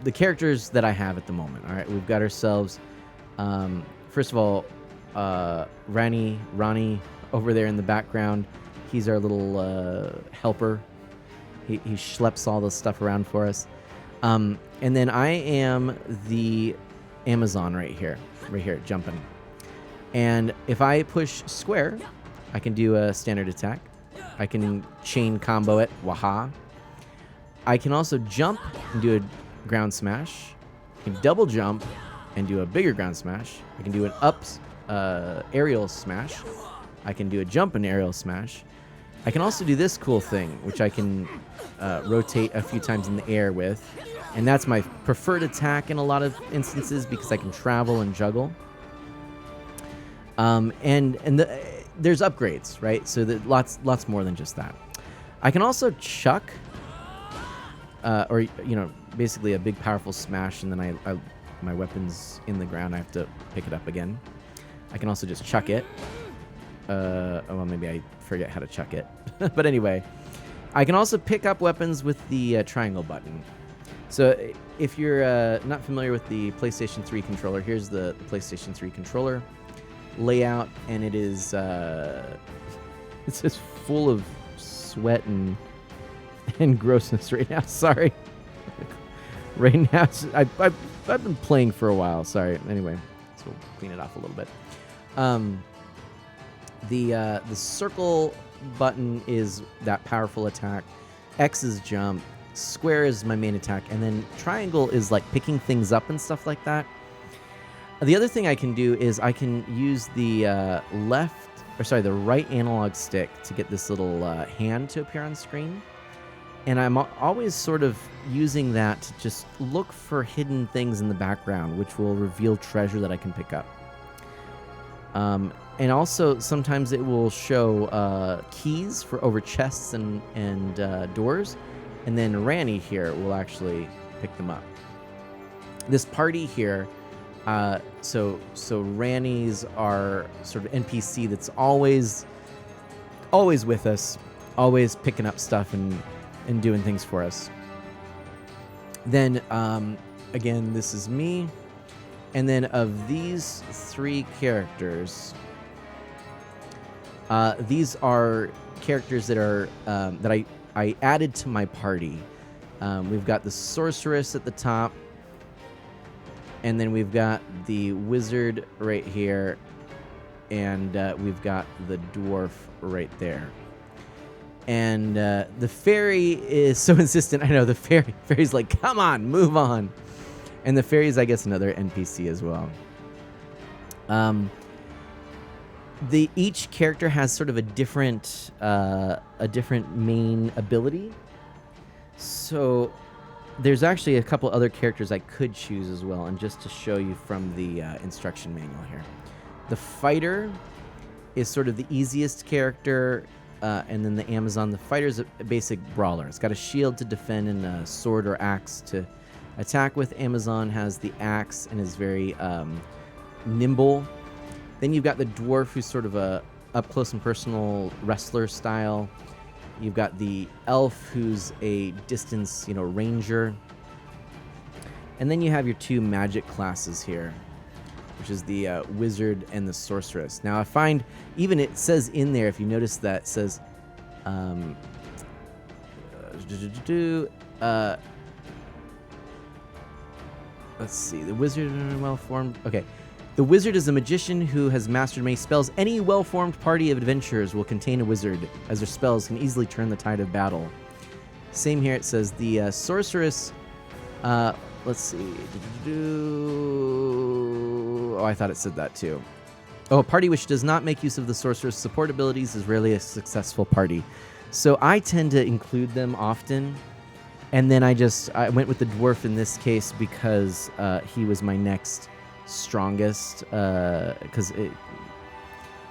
The characters that I have at the moment. All right, we've got ourselves. First of all, Ronnie over there in the background. He's our little helper. He schleps all the stuff around for us. And then I am the Amazon right here, jumping. And if I push square, I can do a standard attack. I can chain combo it, waha. I can also jump and do a ground smash. I can double jump and do a bigger ground smash. I can do an aerial smash. I can do a jump and aerial smash. I can also do this cool thing, which I can rotate a few times in the air with. And that's my preferred attack in a lot of instances because I can travel and juggle. There's upgrades, right? So lots more than just that. I can also chuck, basically a big powerful smash, and then my weapon's in the ground. I have to pick it up again. I can also just chuck it. Well, maybe I forget how to chuck it. But anyway, I can also pick up weapons with the triangle button. So if you're not familiar with the PlayStation 3 controller, here's the PlayStation 3 controller layout, and it is it's just full of sweat and grossness right now. Sorry. Right now, I've been playing for a while. Sorry. Anyway, so we'll clean it off a little bit. The circle button is that powerful attack. X is jump. Square is my main attack, and then triangle is like picking things up and stuff like that. The other thing I can do is I can use the the right analog stick to get this little hand to appear on screen. And I'm always sort of using that to just look for hidden things in the background, which will reveal treasure that I can pick up. And also, sometimes it will show keys for over chests and doors. And then Ranny here will actually pick them up. This party here, so Rannies are sort of NPC that's always with us, always picking up stuff and doing things for us. Then, again, this is me. And then of these 3 characters, these are characters that are that I added to my party. We've got the sorceress at the top, and then we've got the wizard right here, and we've got the dwarf right there. And the fairy is so insistent. I know the fairy's like, come on, move on. And the fairy is, I guess, another NPC as well. Each character has sort of a different main ability. So there's actually a couple other characters I could choose as well, and just to show you from the instruction manual here. The fighter is sort of the easiest character, and then the Amazon. The fighter is a basic brawler. It's got a shield to defend and a sword or axe to attack with. Amazon has the axe and is very nimble. Then you've got the dwarf, who's sort of a up-close and personal wrestler style. You've got the elf, who's a distance, ranger. And then you have your 2 magic classes here, which is the wizard and the sorceress. Now, I find even it says in there, if you notice that, it says, let's see, the wizard, well-formed. Okay. The wizard is a magician who has mastered many spells. Any well-formed party of adventurers will contain a wizard, as their spells can easily turn the tide of battle. Same here, it says the sorceress, let's see. Oh, I thought it said that too. Oh, a party which does not make use of the sorcerer's support abilities is rarely a successful party. So I tend to include them often. And then I went with the dwarf in this case because he was my next strongest, because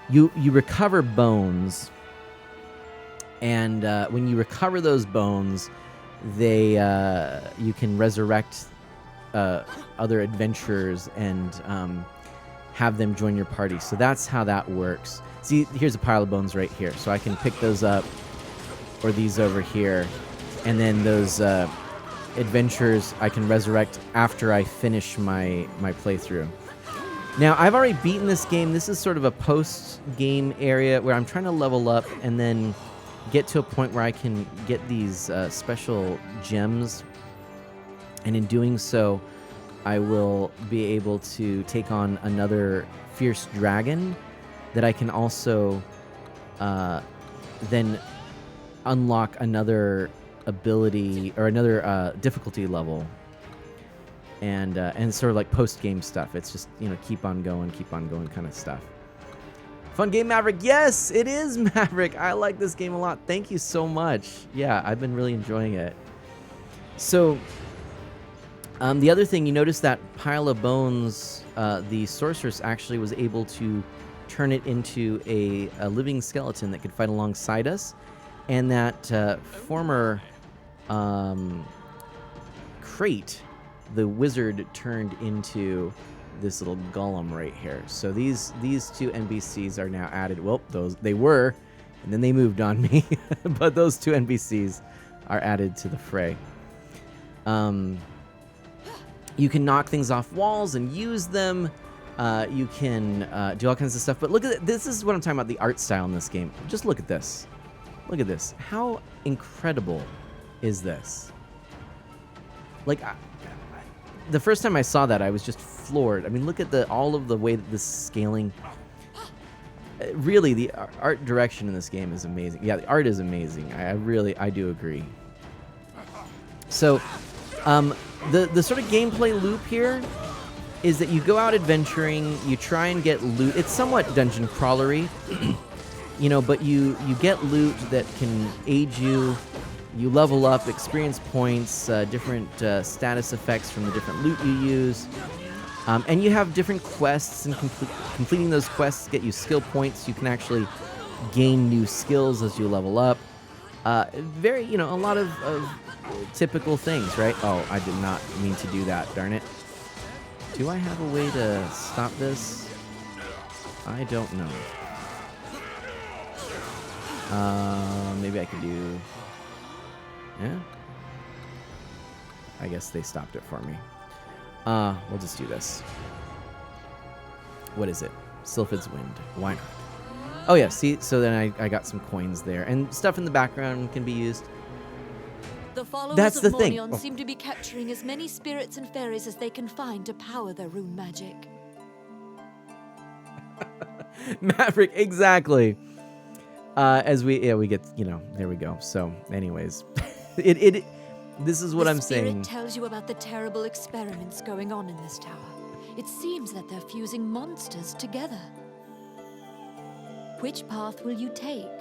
you recover bones, and when you recover those bones, you can resurrect other adventurers and have them join your party. So that's how that works. See, here's a pile of bones right here, so I can pick those up, or these over here, and then those adventures I can resurrect after I finish my playthrough. Now, I've already beaten this game. This is sort of a post-game area where I'm trying to level up and then get to a point where I can get these special gems. And in doing so, I will be able to take on another fierce dragon that I can also then unlock another ability or another difficulty level, and sort of like post-game stuff. It's just, keep on going kind of stuff. Fun game, Maverick. Yes, it is, Maverick. I like this game a lot. Thank you so much. Yeah, I've been really enjoying it. So the other thing, you notice that pile of bones, the sorceress actually was able to turn it into a living skeleton that could fight alongside us. And that former crate, the wizard turned into this little golem right here. So these 2 NPCs are now added. Well, they were, and then they moved on me. But those 2 NPCs are added to the fray. You can knock things off walls and use them. You can do all kinds of stuff. But look at it. This is what I'm talking about, the art style in this game. Just look at this. Look at this. How incredible is this? Like, the first time I saw that, I was just floored. I mean, look at all of the way that this scaling... Really, the art direction in this game is amazing. Yeah, the art is amazing. I do agree. So, the sort of gameplay loop here is that you go out adventuring, you try and get loot. It's somewhat dungeon crawlery. But you get loot that can aid you. You level up, experience points, different status effects from the different loot you use. And you have different quests, and completing those quests get you skill points. You can actually gain new skills as you level up. Very, a lot of typical things, right? Oh, I did not mean to do that, darn it. Do I have a way to stop this? I don't know. Maybe I could do... Yeah? I guess they stopped it for me. We'll just do this. What is it? Sylphid's Wind. Why not? Oh yeah, see, so then I got some coins there. And stuff in the background can be used. The followers That's of the thing. Mornion seem to be capturing as many spirits and fairies as they can find to power their rune magic. Maverick, exactly. As we get, there we go. So, anyways, this is what I'm saying. The spirit tells you about the terrible experiments going on in this tower. It seems that they're fusing monsters together. Which path will you take?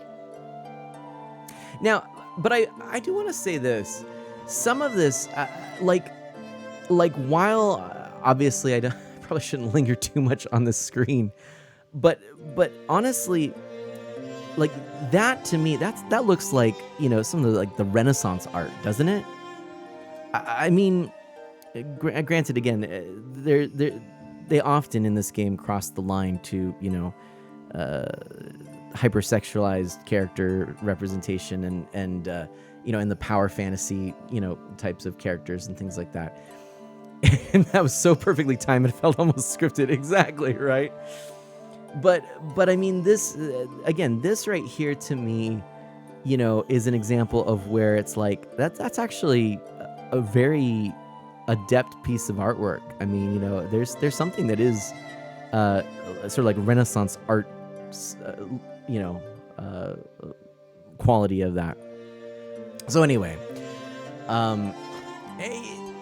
Now, but I do want to say this. Some of this, like while obviously I probably shouldn't linger too much on the screen, but honestly, like that to me, that looks like some of the Renaissance art, doesn't it? I mean, granted, again, they often in this game cross the line to hypersexualized character representation and in the power fantasy types of characters and things like that. And that was so perfectly timed, it felt almost scripted. Exactly, right? But I mean, this again, this right here to me, is an example of where it's like that's actually a very adept piece of artwork. I mean, there's something that is sort of like Renaissance art, quality of that. So anyway,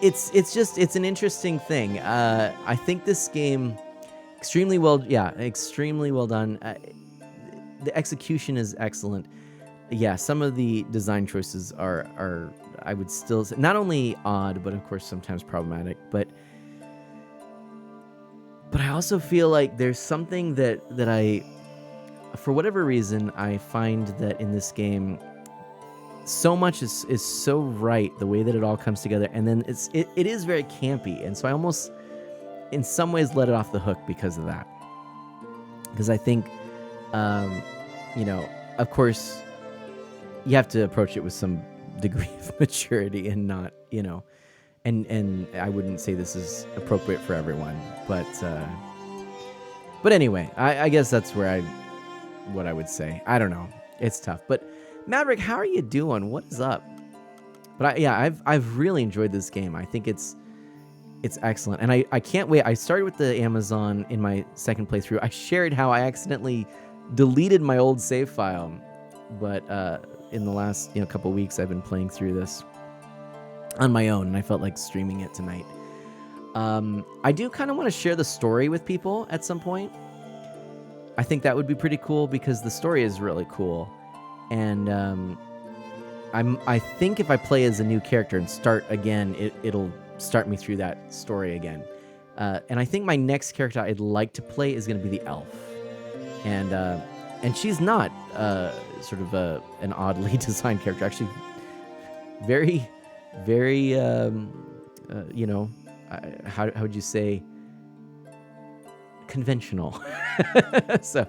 it's an interesting thing. I think this game extremely well done. The execution is excellent. Yeah, some of the design choices are I would still say not only odd, but of course sometimes problematic. But I also feel like there's something that I, for whatever reason, I find that in this game, so much is so right, the way that it all comes together, and then it is very campy, and so I almost, in some ways, let it off the hook because of that. Because I think, of course, you have to approach it with some degree of maturity and not, and I wouldn't say this is appropriate for everyone, but anyway, I guess that's what I would say. I don't know. It's tough, but Maverick, how are you doing? What is up? But I've really enjoyed this game. I think it's excellent, and I can't wait. I started with the Amazon in my second playthrough. I shared how I accidentally deleted my old save file, but in the last couple weeks I've been playing through this on my own, and I felt like streaming it tonight. I do kind of want to share the story with people at some point. I think that would be pretty cool because the story is really cool, and I think if I play as a new character and start again, it'll start me through that story again. And I think my next character I'd like to play is going to be the elf, and she's not sort of an oddly designed character. Actually, very, very how would you say, conventional. So,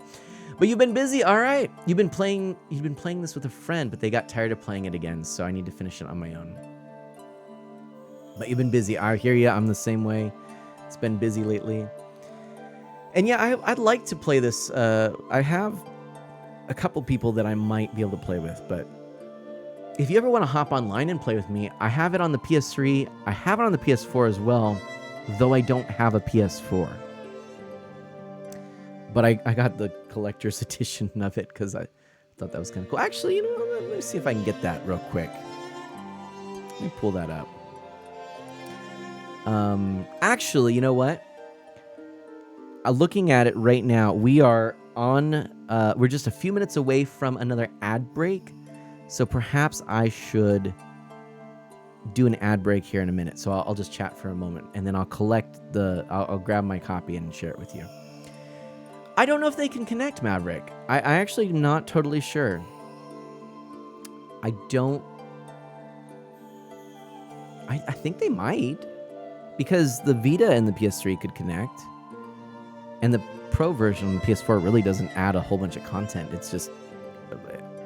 but you've been busy. All right, you've been playing this with a friend, but they got tired of playing it again, so I need to finish it on my own. But you've been busy. I hear you. I'm the same way. It's been busy lately. And yeah, I'd like to play this. I have a couple people that I might be able to play with, but if you ever want to hop online and play with me, I have it on the PS3. I have it on the PS4 as well, though I don't have a PS4. But I got the collector's edition of it because I thought that was kind of cool. Actually, let me see if I can get that real quick. Let me pull that up. Actually, you know what? Looking at it right now, we are on, we're just a few minutes away from another ad break. So perhaps I should do an ad break here in a minute, so I'll just chat for a moment, and then I'll collect I'll grab my copy and share it with you. I don't know if they can connect, Maverick. I actually not totally sure. I think they might, because the Vita and the PS3 could connect, and the Pro version on the PS4 really doesn't add a whole bunch of content. It's just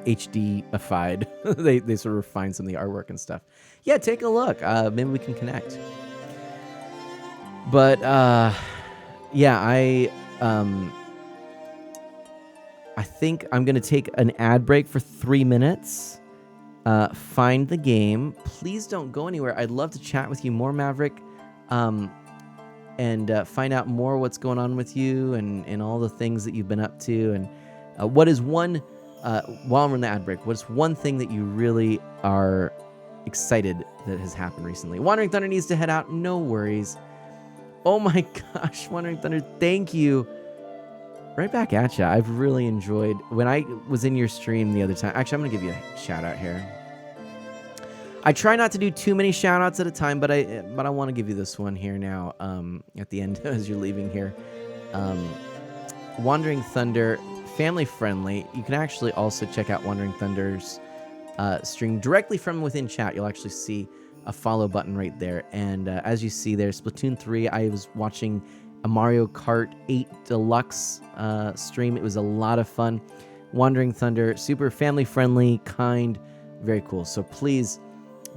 HD-ified. they sort of refine some of the artwork and stuff. Yeah, take a look. Maybe we can connect. But yeah, I think I'm gonna take an ad break for 3 minutes. Find the game. Please don't go anywhere. I'd love to chat with you more, Maverick, and find out more what's going on with you and all the things that you've been up to. And what is one, while we're in the ad break, what's one thing that you really are excited that has happened recently? Wandering Thunder needs to head out. No worries. Oh my gosh, Wandering Thunder, thank you. Right back at you. I've really enjoyed when I was in your stream the other time. Actually, I'm going to give you a shout out here. I try not to do too many shout outs at a time, but I want to give you this one here now at the end as you're leaving here. Wandering Thunder, family friendly. You can actually also check out Wandering Thunder's stream directly from within chat. You'll actually see a follow button right there. And as you see there, Splatoon 3, I was watching a Mario Kart 8 Deluxe stream. It was a lot of fun. Wandering Thunder, super family friendly, kind, very cool. So please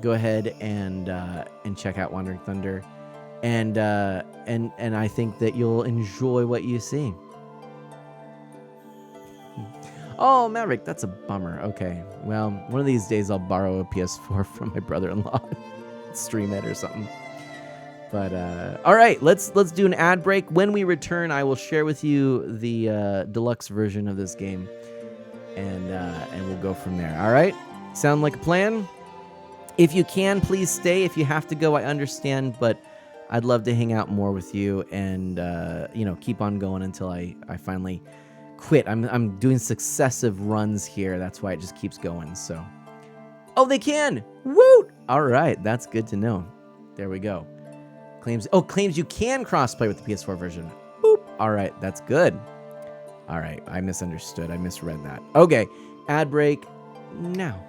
go ahead and check out Wandering Thunder, and I think that you'll enjoy what you see. Oh, Maverick, that's a bummer. Okay, well, one of these days I'll borrow a PS4 from my brother-in-law, stream it or something. But all right, let's do an ad break. When we return, I will share with you the deluxe version of this game, and we'll go from there. All right, sound like a plan? If you can, please stay. If you have to go, I understand, but I'd love to hang out more with you and keep on going until I finally quit. I'm doing successive runs here. That's why it just keeps going. So, oh, they can. Woot! All right, that's good to know. There we go. Claims you can crossplay with the PS4 version. Boop. All right, that's good. All right, I misunderstood. I misread that. Okay, ad break now.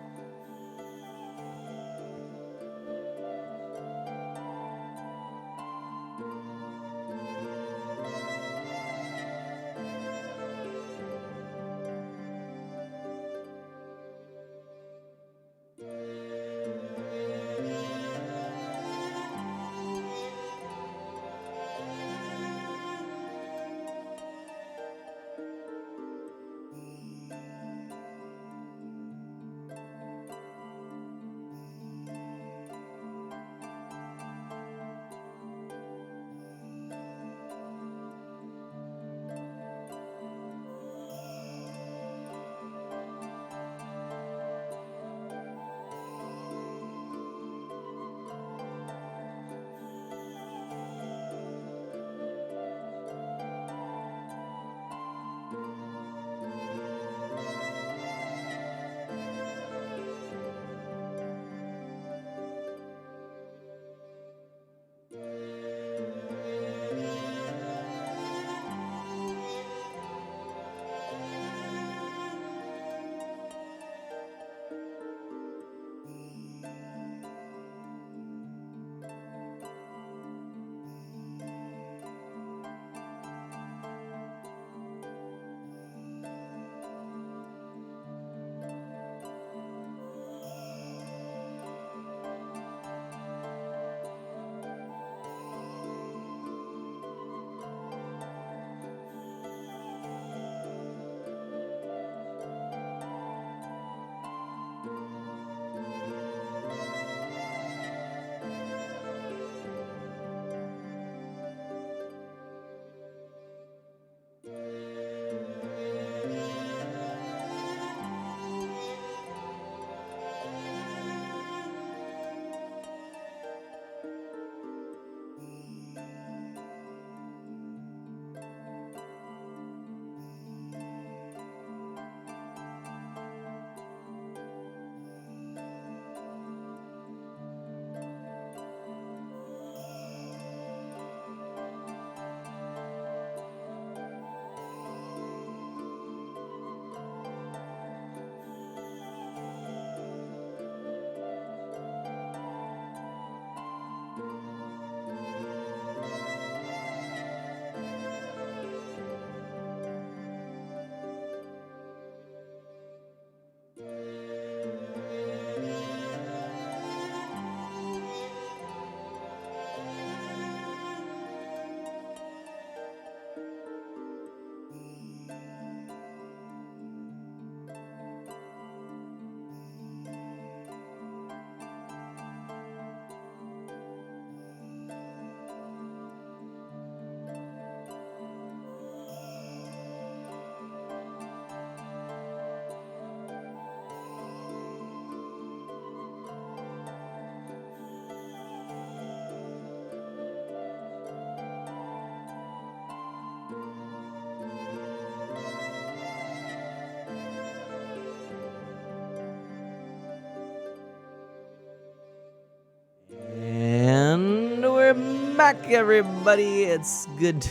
back, everybody. It's good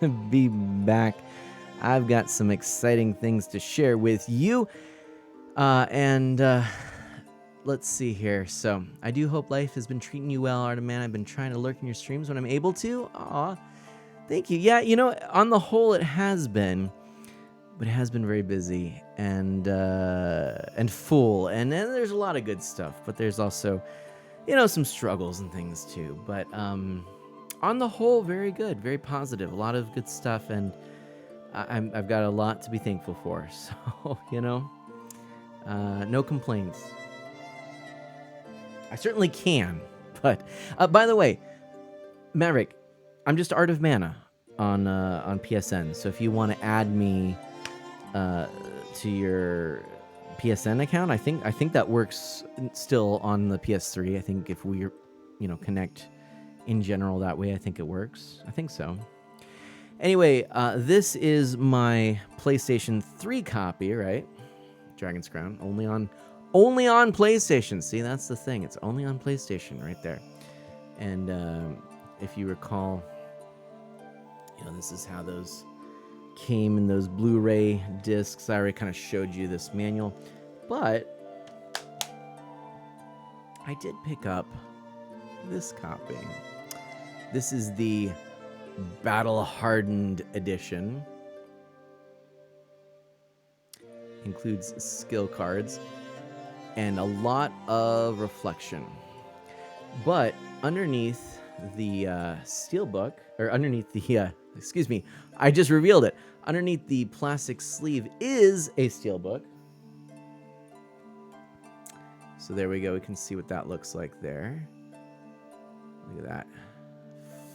to be back. I've got some exciting things to share with you. Let's see here. So, I do hope life has been treating you well, Arteman. I've been trying to lurk in your streams when I'm able to. Aw, thank you. Yeah, on the whole, it has been. But it has been very busy and full. And then there's a lot of good stuff. But there's also, some struggles and things too. But on the whole, very good, very positive. A lot of good stuff. And I've got a lot to be thankful for. So, no complaints. I certainly can. But by the way, Maverick, I'm just Art of Mana on PSN. So if you want to add me to your PSN account, I think that works still on the PS3. I think if we connect in general that way, I think it works. I think so. Anyway, this is my PlayStation 3 copy, right? Dragon's Crown, only on PlayStation. See, that's the thing. It's only on PlayStation right there. And if you recall, this is how those came in those Blu-ray discs. I already kind of showed you this manual, but I did pick up this copy. This is the battle-hardened edition. Includes skill cards and a lot of reflection. But underneath the steelbook, or underneath the excuse me, I just revealed it. Underneath the plastic sleeve is a steelbook. So there we go. We can see what that looks like there. Look at that.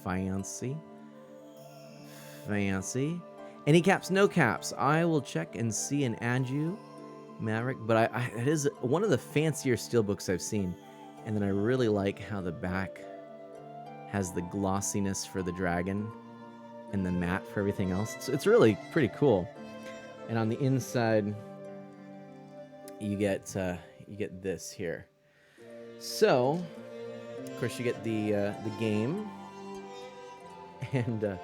Fancy. Any caps? No caps. I will check and see and add you, Maverick. But it is one of the fancier steelbooks I've seen. And then I really like how the back has the glossiness for the dragon and the matte for everything else. It's really pretty cool. And on the inside, you get this here. So, of course, you get the game and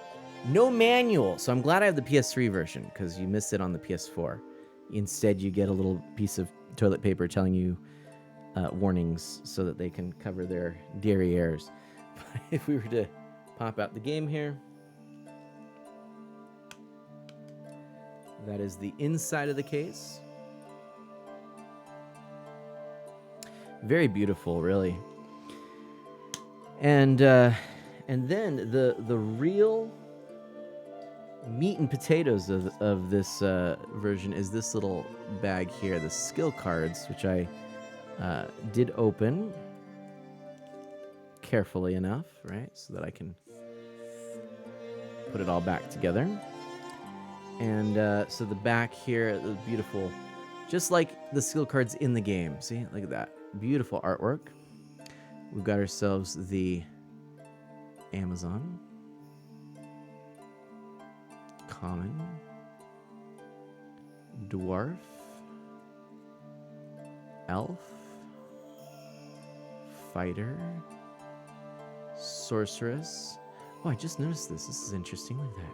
no manual. So I'm glad I have the PS3 version because you missed it on the PS4. Instead, you get a little piece of toilet paper telling you warnings so that they can cover their derrieres. But if we were to pop out the game here, that is the inside of the case. Very beautiful, really. And then the real meat and potatoes of this version is this little bag here, the skill cards, which I did open carefully enough, right, so that I can put it all back together. And so the back here is beautiful, just like the skill cards in the game. See, look at that. Beautiful artwork. We've got ourselves the Amazon, Common, Dwarf, Elf, Fighter, Sorceress. Oh, I just noticed this. This is interesting. Look at that.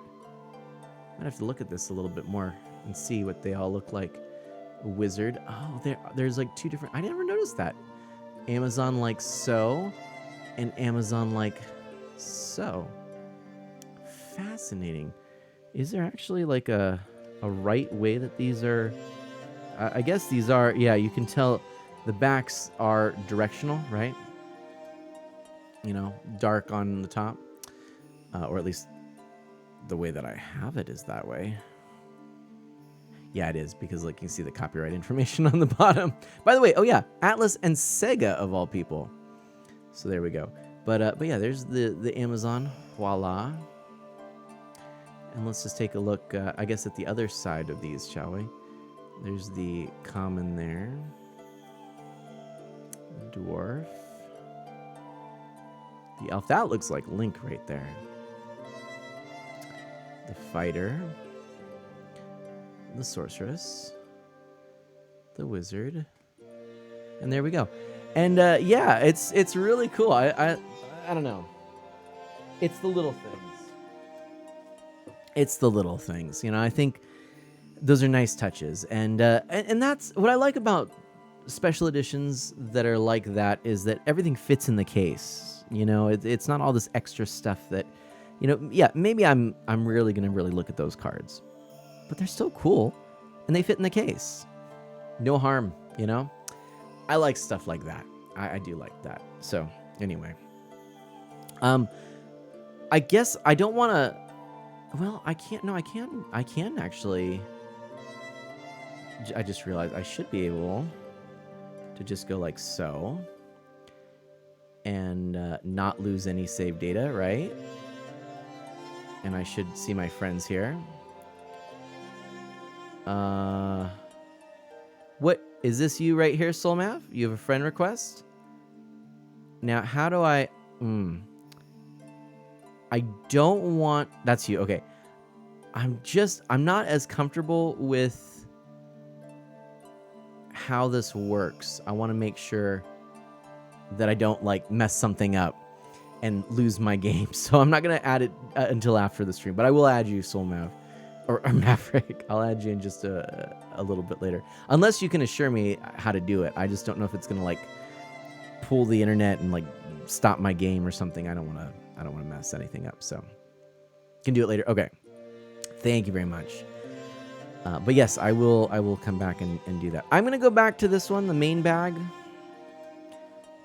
I'd have to look at this a little bit more and see what they all look like. A wizard. Oh, there's like two different... I never noticed that. Amazon like so, and Amazon like so. Fascinating. Is there actually like a right way that these are... I guess these are... Yeah, you can tell the backs are directional, right? Dark on the top. Or at least the way that I have it is that way. Yeah, it is, because like you can see the copyright information on the bottom. By the way, oh yeah, Atlas and Sega of all people. So there we go. But yeah, there's the Amazon. Voila. And let's just take a look, I guess, at the other side of these, shall we? There's the common there. Dwarf. The elf. That looks like Link right there. The fighter. The sorceress. The wizard. And there we go. And yeah, it's really cool. I don't know. It's the little things. It's the little things. You know, I think those are nice touches. And that's what I like about special editions that are like that, is that everything fits in the case. You know, it's not all this extra stuff that, you know, yeah, maybe I'm really going to really look at those cards. But they're still cool, and they fit in the case. No harm, you know? I like stuff like that. I do like that. So, anyway. I guess I don't want to... Well, I can't... No, I can actually... I just realized I should be able to just go like so. And not lose any save data, right? And I should see my friends here. What is this? You right here, Soulmav? You have a friend request? Now, how do I... I don't want... That's you. Okay. I'm not as comfortable with how this works. I want to make sure that I don't, like, mess something up and lose my game. So I'm not going to add it until after the stream. But I will add you, Soulmav. Or Maverick. I'll add you in just a little bit later. Unless you can assure me how to do it. I just don't know if it's going to, like, pull the internet and, like, stop my game or something. I don't want to mess anything up. So can do it later. Okay. Thank you very much. But yes, I will come back and do that. I'm going to go back to this one, the main bag.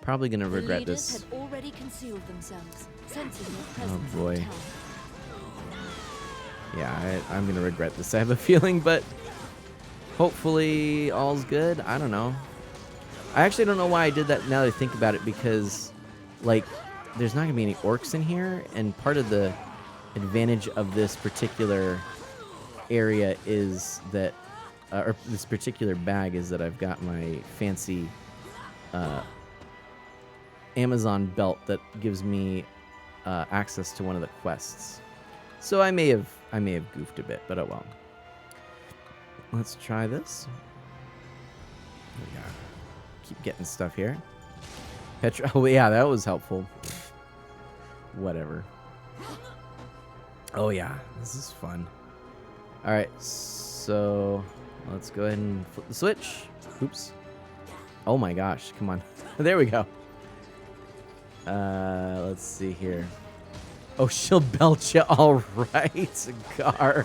Probably going to regret this. Had already concealed themselves, sensing your presence Oh boy. in town. Yeah, I'm going to regret this. I have a feeling, but hopefully all's good. I don't know. I actually don't know why I did that now that I think about it, because, like, there's not going to be any orcs in here, and part of the advantage of this particular area is that, or this particular bag is that I've got my fancy Amazon belt that gives me access to one of the quests. So I may have goofed a bit, but oh well. Let's try this. We gotta keep getting stuff here. Petra. Oh yeah, that was helpful. Whatever. Oh yeah, this is fun. All right, so let's go ahead and flip the switch. Oops. Oh my gosh, come on. There we go. Let's see here. Oh, she'll belch you. All right, Gar.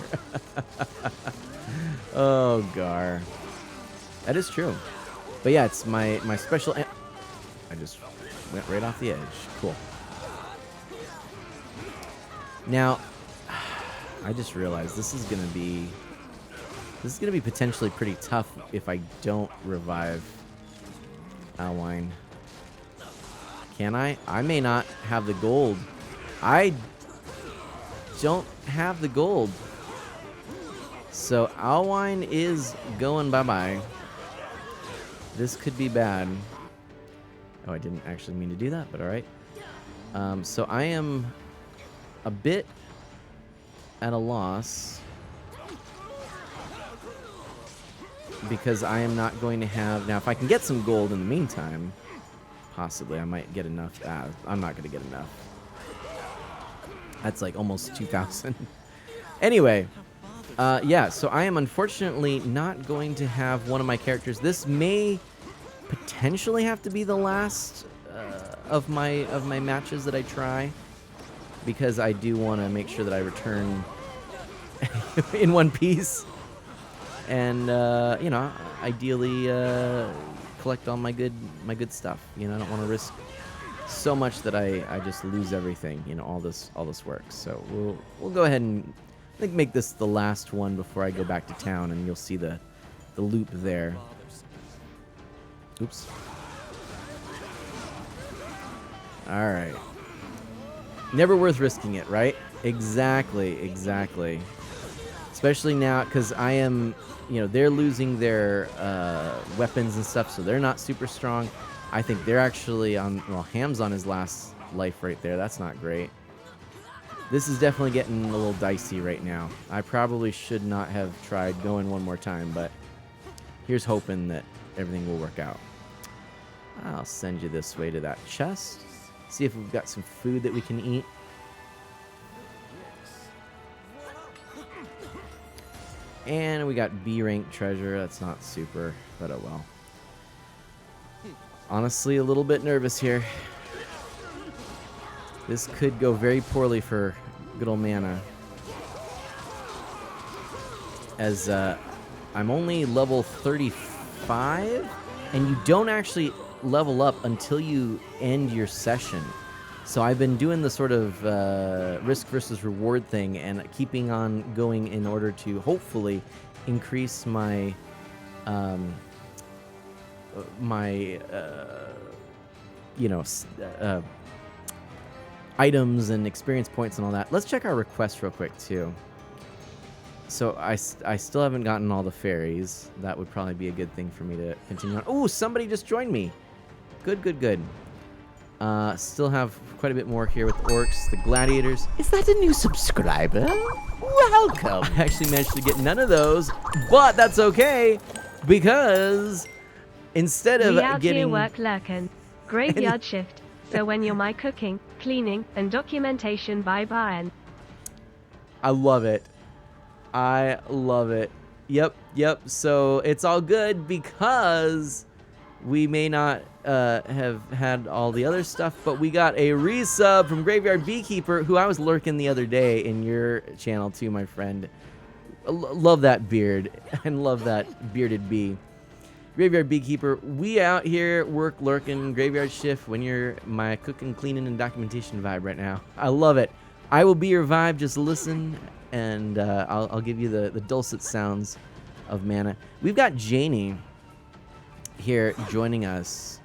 Oh, Gar. That is true. But yeah, it's my special... I just went right off the edge. Cool. Now, I just realized this is gonna be potentially pretty tough if I don't revive Alwine. Can I? I may not have the gold. I don't have the gold. So Alwine is going bye-bye. This could be bad. Oh, I didn't actually mean to do that, but all right. So I am a bit at a loss because I am not going to have... Now, if I can get some gold in the meantime, possibly I might get enough. I'm not going to get enough. That's like almost 2,000. Anyway, yeah, so I am unfortunately not going to have one of my characters. This may potentially have to be the last of my matches that I try, because I do want to make sure that I return in one piece, and you know, ideally collect all my good stuff. You know, I don't want to risk so much that I just lose everything. You know, all this work. So we'll go ahead and I think make this the last one before I go back to town, and you'll see the loop there. Oops. All right. Never worth risking it, right? Exactly. Especially now, because I am, you know, they're losing their weapons and stuff, so they're not super strong. I think they're actually on, well, Ham's on his last life right there. That's not great. This is definitely getting a little dicey right now. I probably should not have tried going one more time, but here's hoping that everything will work out. I'll send you this way to that chest. See if we've got some food that we can eat. And we got B rank treasure. That's not super, but oh well. Honestly, a little bit nervous here. This could go very poorly for good old Mana. As I'm only level 35, and you don't actually level up until you end your session. So I've been doing the sort of risk versus reward thing and keeping on going in order to hopefully increase my items and experience points and all that. Let's check our requests real quick too. So I still haven't gotten all the fairies. That would probably be a good thing for me to continue on. Oh, somebody just joined me. Good, good, good. Still have quite a bit more here with the orcs, the gladiators. Is that a new subscriber? Welcome. I actually managed to get none of those, but that's okay because instead of We out getting here work lurkin. Graveyard shift. So when you're my cooking, cleaning, and documentation by Brian. I love it. I love it. Yep, yep. So it's all good because we may not have had all the other stuff, but we got a resub from Graveyard Beekeeper, who I was lurking the other day in your channel too, my friend. Love that beard and love that bearded bee. Graveyard Beekeeper, we out here work lurking graveyard shift when you're my cooking, cleaning, and documentation vibe right now. I love it. I will be your vibe. Just listen, and I'll give you the dulcet sounds of Mana. We've got Janie here joining us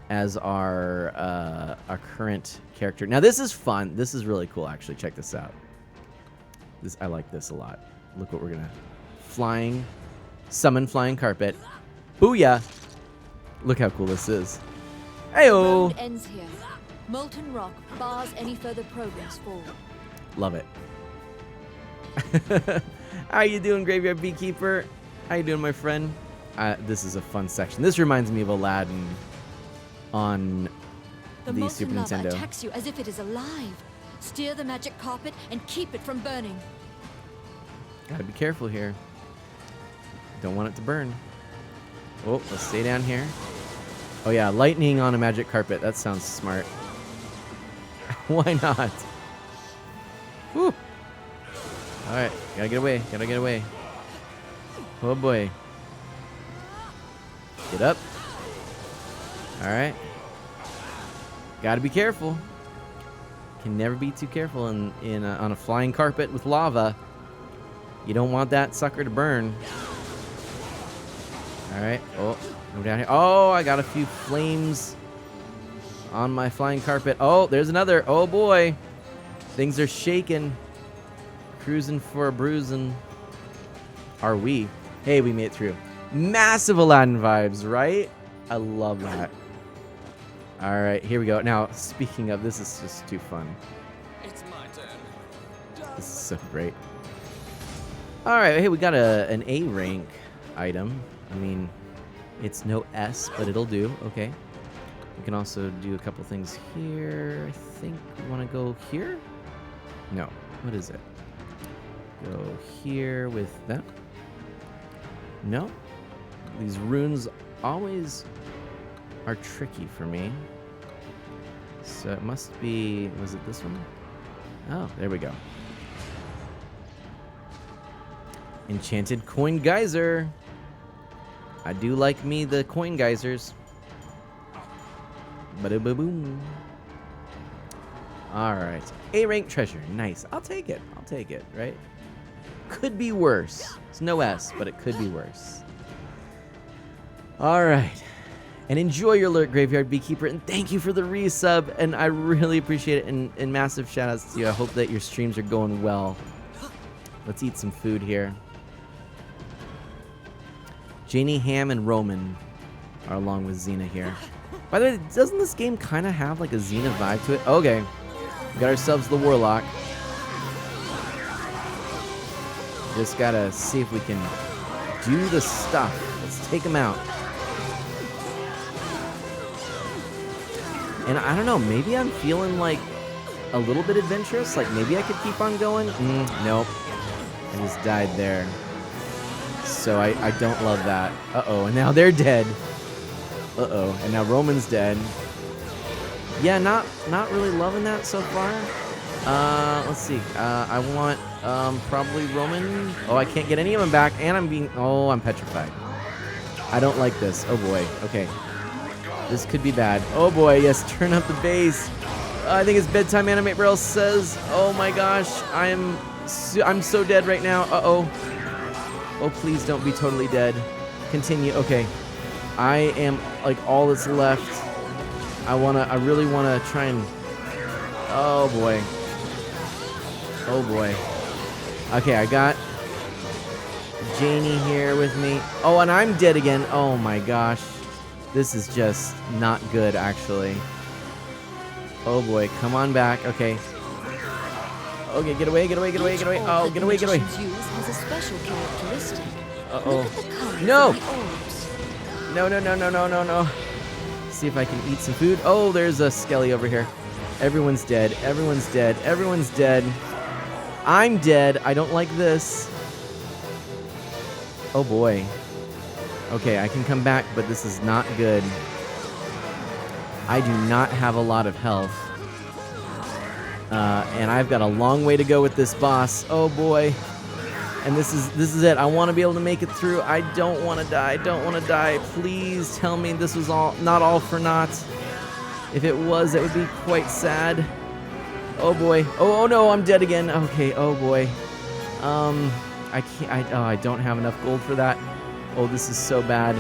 as our current character. Now this is fun. This is really cool. Actually, check this out. I like this a lot. Look what we're gonna summon flying carpet. Booyah! Look how cool this is. Heyo! Road ends here. Molten rock bars any further progress forward. Love it. How you doing, Graveyard Beekeeper? How you doing, my friend? This is a fun section. This reminds me of Aladdin on the Super molten lava Nintendo. attacks you as if it is alive. Steer the magic carpet and keep it from burning. Gotta be careful here. Don't want it to burn. Oh, let's stay down here. Oh yeah, lightning on a magic carpet. That sounds smart. Why not? Whew. Alright, gotta get away. Gotta get away. Oh boy. Get up. Alright. Gotta be careful. Can never be too careful on a flying carpet with lava. You don't want that sucker to burn. Alright. Oh, go down here. Oh, I got a few flames on my flying carpet. Oh, there's another. Oh boy. Things are shaking. Cruising for a bruising. Are we? Hey, we made it through. Massive Aladdin vibes, right? I love that. Alright, here we go. Now, speaking of, this is just too fun. It's my turn. This is so great. Alright, hey, we got an A rank item. I mean, it's no S, but it'll do. Okay. We can also do a couple things here. I think we want to go here? No. What is it? Go here with that. No. These runes always are tricky for me. So it must be... Was it this one? Oh, there we go. Enchanted Coin Geyser. I do like me the coin geysers. Ba-da-ba-boom. Alright. A rank treasure. Nice. I'll take it. I'll take it, right? Could be worse. It's no S, but it could be worse. Alright. And enjoy your lurk, Graveyard Beekeeper, and thank you for the resub, and I really appreciate it, and massive shoutouts to you. I hope that your streams are going well. Let's eat some food here. Janie, Ham, and Roman are along with Xena here. By the way, doesn't this game kind of have like a Xena vibe to it? Okay. We got ourselves the Warlock. Just gotta see if we can do the stuff. Let's take him out. And I don't know, maybe I'm feeling like a little bit adventurous. Like maybe I could keep on going. Nope. I just died there. so I don't love that. Uh-oh, and now they're dead. Uh-oh, and now Roman's dead. Yeah, not really loving that so far. Let's see. I want probably Roman. Oh, I can't get any of them back, and I'm petrified. I don't like this. Oh boy. Okay. This could be bad. Oh boy, yes, turn up the bass. I think it's bedtime. Animate Barrel says, "Oh my gosh, I'm so dead right now." Uh-oh. Oh, please don't be totally dead. Continue. Okay. I am like all that's left. I really wanna try and oh boy. Oh boy. Okay, I got Janie here with me. Oh, and I'm dead again. Oh my gosh. This is just not good, actually. Oh boy, come on back. Okay. Okay, get away, get away, get away, get away. Oh, get away, get away. Has a special characteristic. Uh-oh. Look at the colors No! of the orbs. No, no, no, no, no, no, no. See if I can eat some food. Oh, there's a skelly over here. Everyone's dead. Everyone's dead. Everyone's dead. I'm dead. I don't like this. Oh boy. Okay, I can come back, but this is not good. I do not have a lot of health. And I've got a long way to go with this boss. Oh boy. And this is it. I want to be able to make it through. I don't want to die. I don't want to die. Please tell me this was not all for naught. If it was, it would be quite sad. Oh boy. Oh no, I'm dead again. Okay. Oh boy. I can't. I don't have enough gold for that. Oh, this is so bad.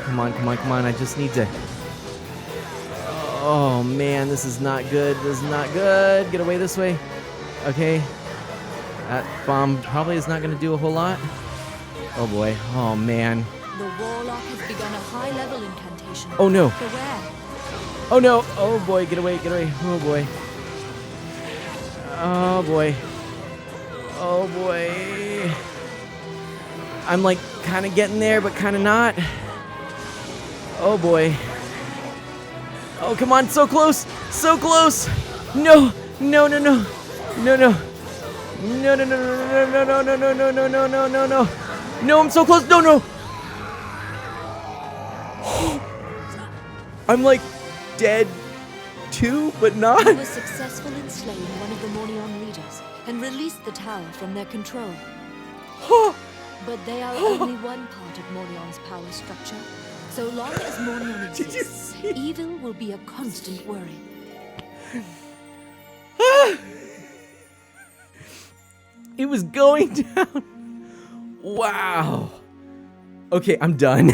Come on, come on, come on. I just need to. Oh man, this is not good. This is not good. Get away this way. Okay. That bomb probably is not going to do a whole lot. Oh boy. Oh man. The warlock has begun a high-level incantation. Oh no. Beware. Oh no. Oh boy. Get away. Get away. Oh boy. Oh boy. Oh boy. I'm like kind of getting there, but kind of not. Oh boy. Oh, come on. So close. So close. No. No, no, no. No, no. No, no, no, no, no, no, no, no, no, no, no, no, no, no. No, I'm so close. No, no. I'm like dead too, but not. He was successful in slaying one of the Morion leaders and released the tower from their control. But they are only one part of Morion's power structure. So long as Morion exists, evil will be a constant worry. It was going down. Wow. Okay, I'm done.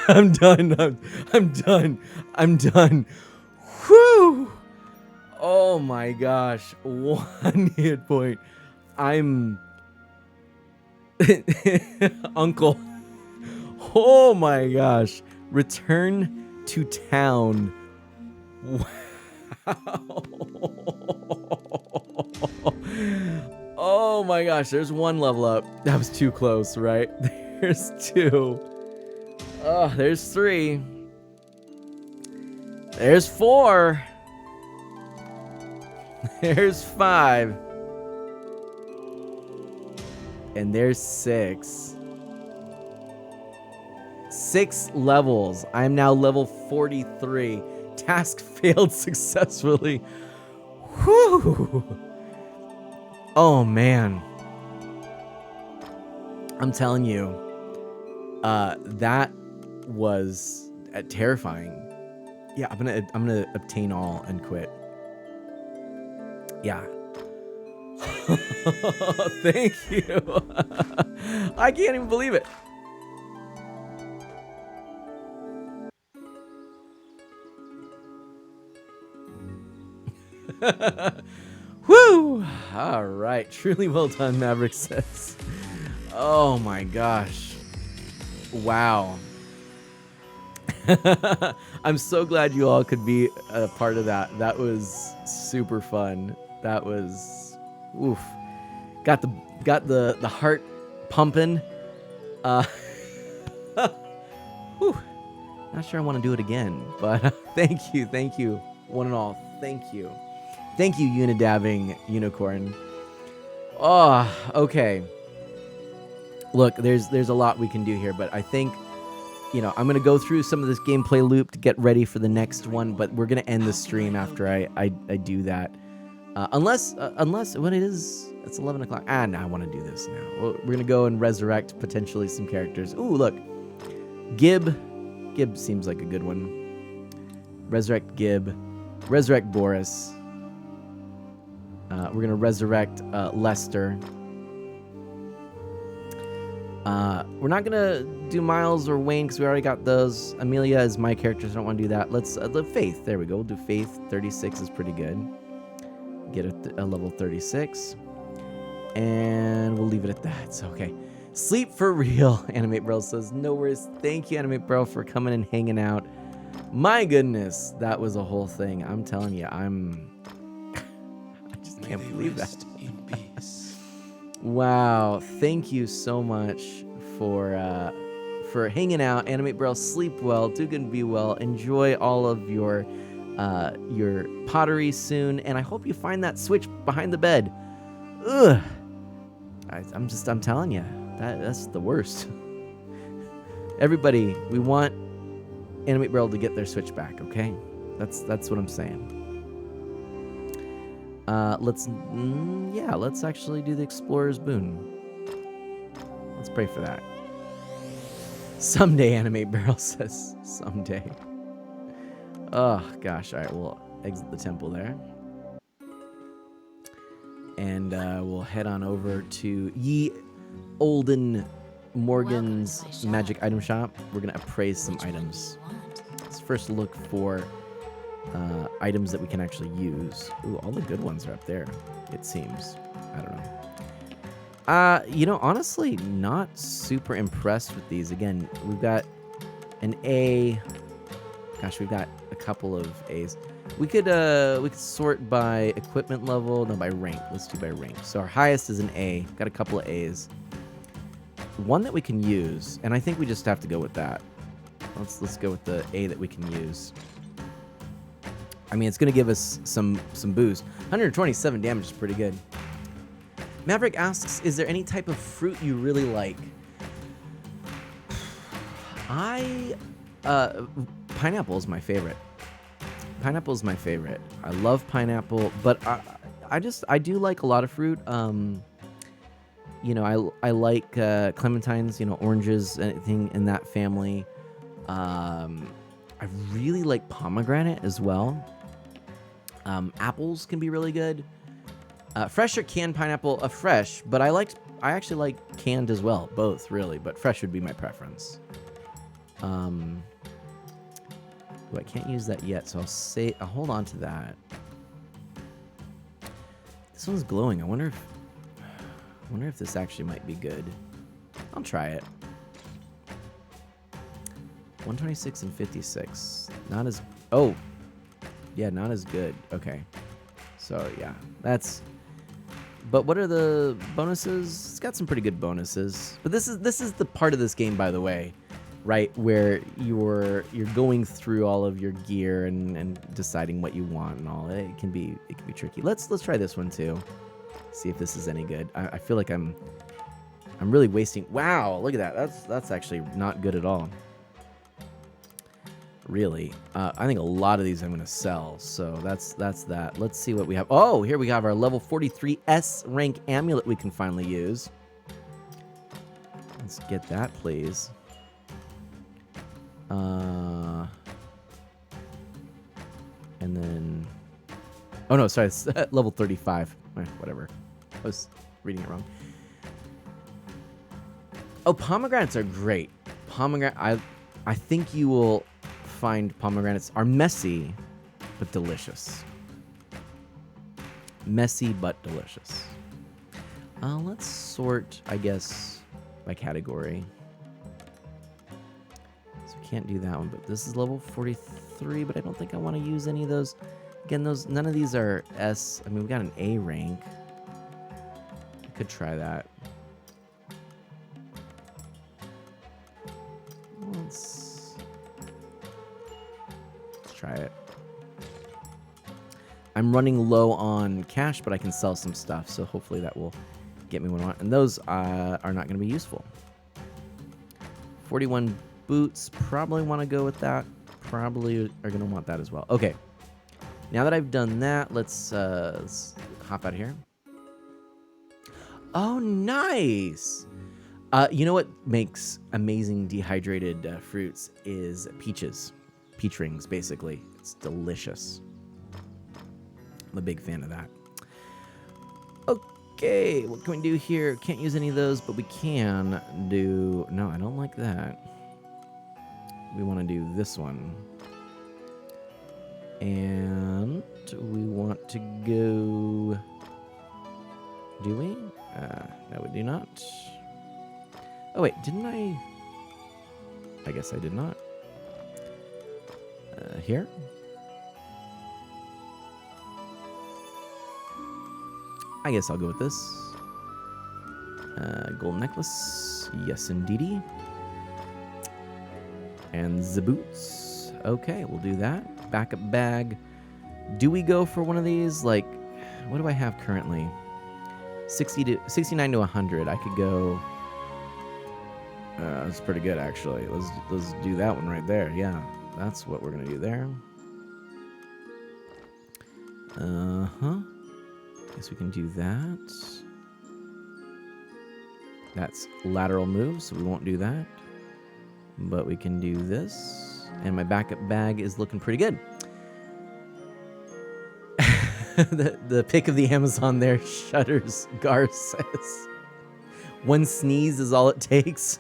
I'm done. I'm done. I'm done. Whew. Oh my gosh. 1 hit point. I'm Uncle. Oh my gosh. Return to town. Wow. Oh my gosh, there's one level up. That was too close, right? There's two. Oh, there's three. There's four. There's five. And there's six. 6 levels. I am now level 43. Task failed successfully. Whew. Oh man. I'm telling you, that was terrifying. Yeah, I'm gonna obtain all and quit. Yeah. Thank you. I can't even believe it. Woo! All right, truly well done, Maverick says. Oh my gosh. Wow. I'm so glad you all could be a part of that. That was super fun. That was oof. Got the heart pumping. Whew. Not sure I want to do it again, but thank you, one and all. Thank you. Thank you, Unidabbing Unicorn. Oh, okay. look, there's a lot we can do here, but I think, you know, I'm going to go through some of this gameplay loop to get ready for the next one, but we're going to end the stream after I do that. Unless what it is, it's 11 o'clock. No, I want to do this now. We're going to go and resurrect potentially some characters. Ooh, look. Gib seems like a good one. Resurrect Gib. Resurrect Boris. We're going to resurrect Lester. We're not going to do Miles or Wayne because we already got those. Amelia is my character, so I don't want to do that. Let's Faith. There we go. We'll do Faith. 36 is pretty good. Get a level 36. And we'll leave it at that. So, okay. Sleep for real, Animate Bro says. No worries. Thank you, Animate Bro, for coming and hanging out. My goodness, that was a whole thing. I'm telling you, I just can't believe that. Wow. Thank you so much for hanging out. Animate Bro, sleep well. Do good and be well. Enjoy all of your pottery soon, and I hope you find that switch behind the bed. Ugh. I'm telling you, that's the worst. Everybody, we want Animate Bro to get their switch back, okay? That's what I'm saying. Let's actually do the Explorer's Boon. Let's pray for that. Someday, Animate Barrel says. Someday. Oh, gosh. All right, we'll exit the temple there. And we'll head on over to Ye Olden Morgan's Magic Item Shop. We're going to appraise some items. Let's first look for items that we can actually use. Ooh, all the good ones are up there, it seems. I don't know. You know, honestly, not super impressed with these. Again, we've got an A. Gosh, we've got a couple of A's. We could sort by equipment level. No, by rank. Let's do by rank. So our highest is an A. Got a couple of A's. One that we can use, and I think we just have to go with that. Let's go with the A that we can use. I mean, it's going to give us some boost. 127 damage is pretty good. Maverick asks, is there any type of fruit you really like? Pineapple is my favorite. Pineapple is my favorite. I love pineapple, but I do like a lot of fruit. You know, I like clementines, you know, oranges, anything in that family. I really like pomegranate as well. Apples can be really good. Fresh or canned pineapple? Fresh, but I actually like canned as well. Both, really, but fresh would be my preference. Ooh, I can't use that yet, so I'll hold on to that. This one's glowing. I wonder if this actually might be good. I'll try it. 126 and 56. Not as... Oh! Yeah, not as good. Okay. So, yeah. That's... But what are the bonuses? It's got some pretty good bonuses. But this is the part of this game, by the way, right, where you're going through all of your gear and deciding what you want and all. It can be tricky. Let's try this one too. See if this is any good. I feel like I'm really wasting. Wow, look at that. That's actually not good at all. Really. I think a lot of these I'm going to sell. So that's that. Let's see what we have. Oh, here we have our level 43 S rank amulet we can finally use. Let's get that, please. And then... Oh, no, sorry. It's level 35. Whatever. I was reading it wrong. Oh, pomegranates are great. I think you will find pomegranates are messy, but delicious. Messy, but delicious. Let's sort, I guess, by category. So we can't do that one, but this is level 43, but I don't think I want to use any of those. Again, none of these are S. I mean, we got an A rank. I could try that. Let's try it. I'm running low on cash, but I can sell some stuff, so hopefully that will get me what I want. And those are not going to be useful. 41 boots. Probably want to go with that. Probably are going to want that as well. Okay. Now that I've done that, let's hop out of here. Oh, nice. You know what makes amazing dehydrated fruits is peaches. Peach rings, basically. It's delicious. I'm a big fan of that. Okay, what can we do here? Can't use any of those, but we can do... No, I don't like that. We want to do this one. And we want to go... Do we? No, we do not. Oh, wait, didn't I? I guess I did not. Here? I guess I'll go with this. Gold necklace. Yes, indeedy. And the boots. Okay, we'll do that. Backup bag. Do we go for one of these? Like, what do I have currently? 69 to 100. I could go... that's pretty good, actually. Let's do that one right there. Yeah, that's what we're going to do there. Uh-huh. Guess we can do that. That's lateral move, so we won't do that. But we can do this. And my backup bag is looking pretty good. the pick of the Amazon there shudders, Gar says. One sneeze is all it takes.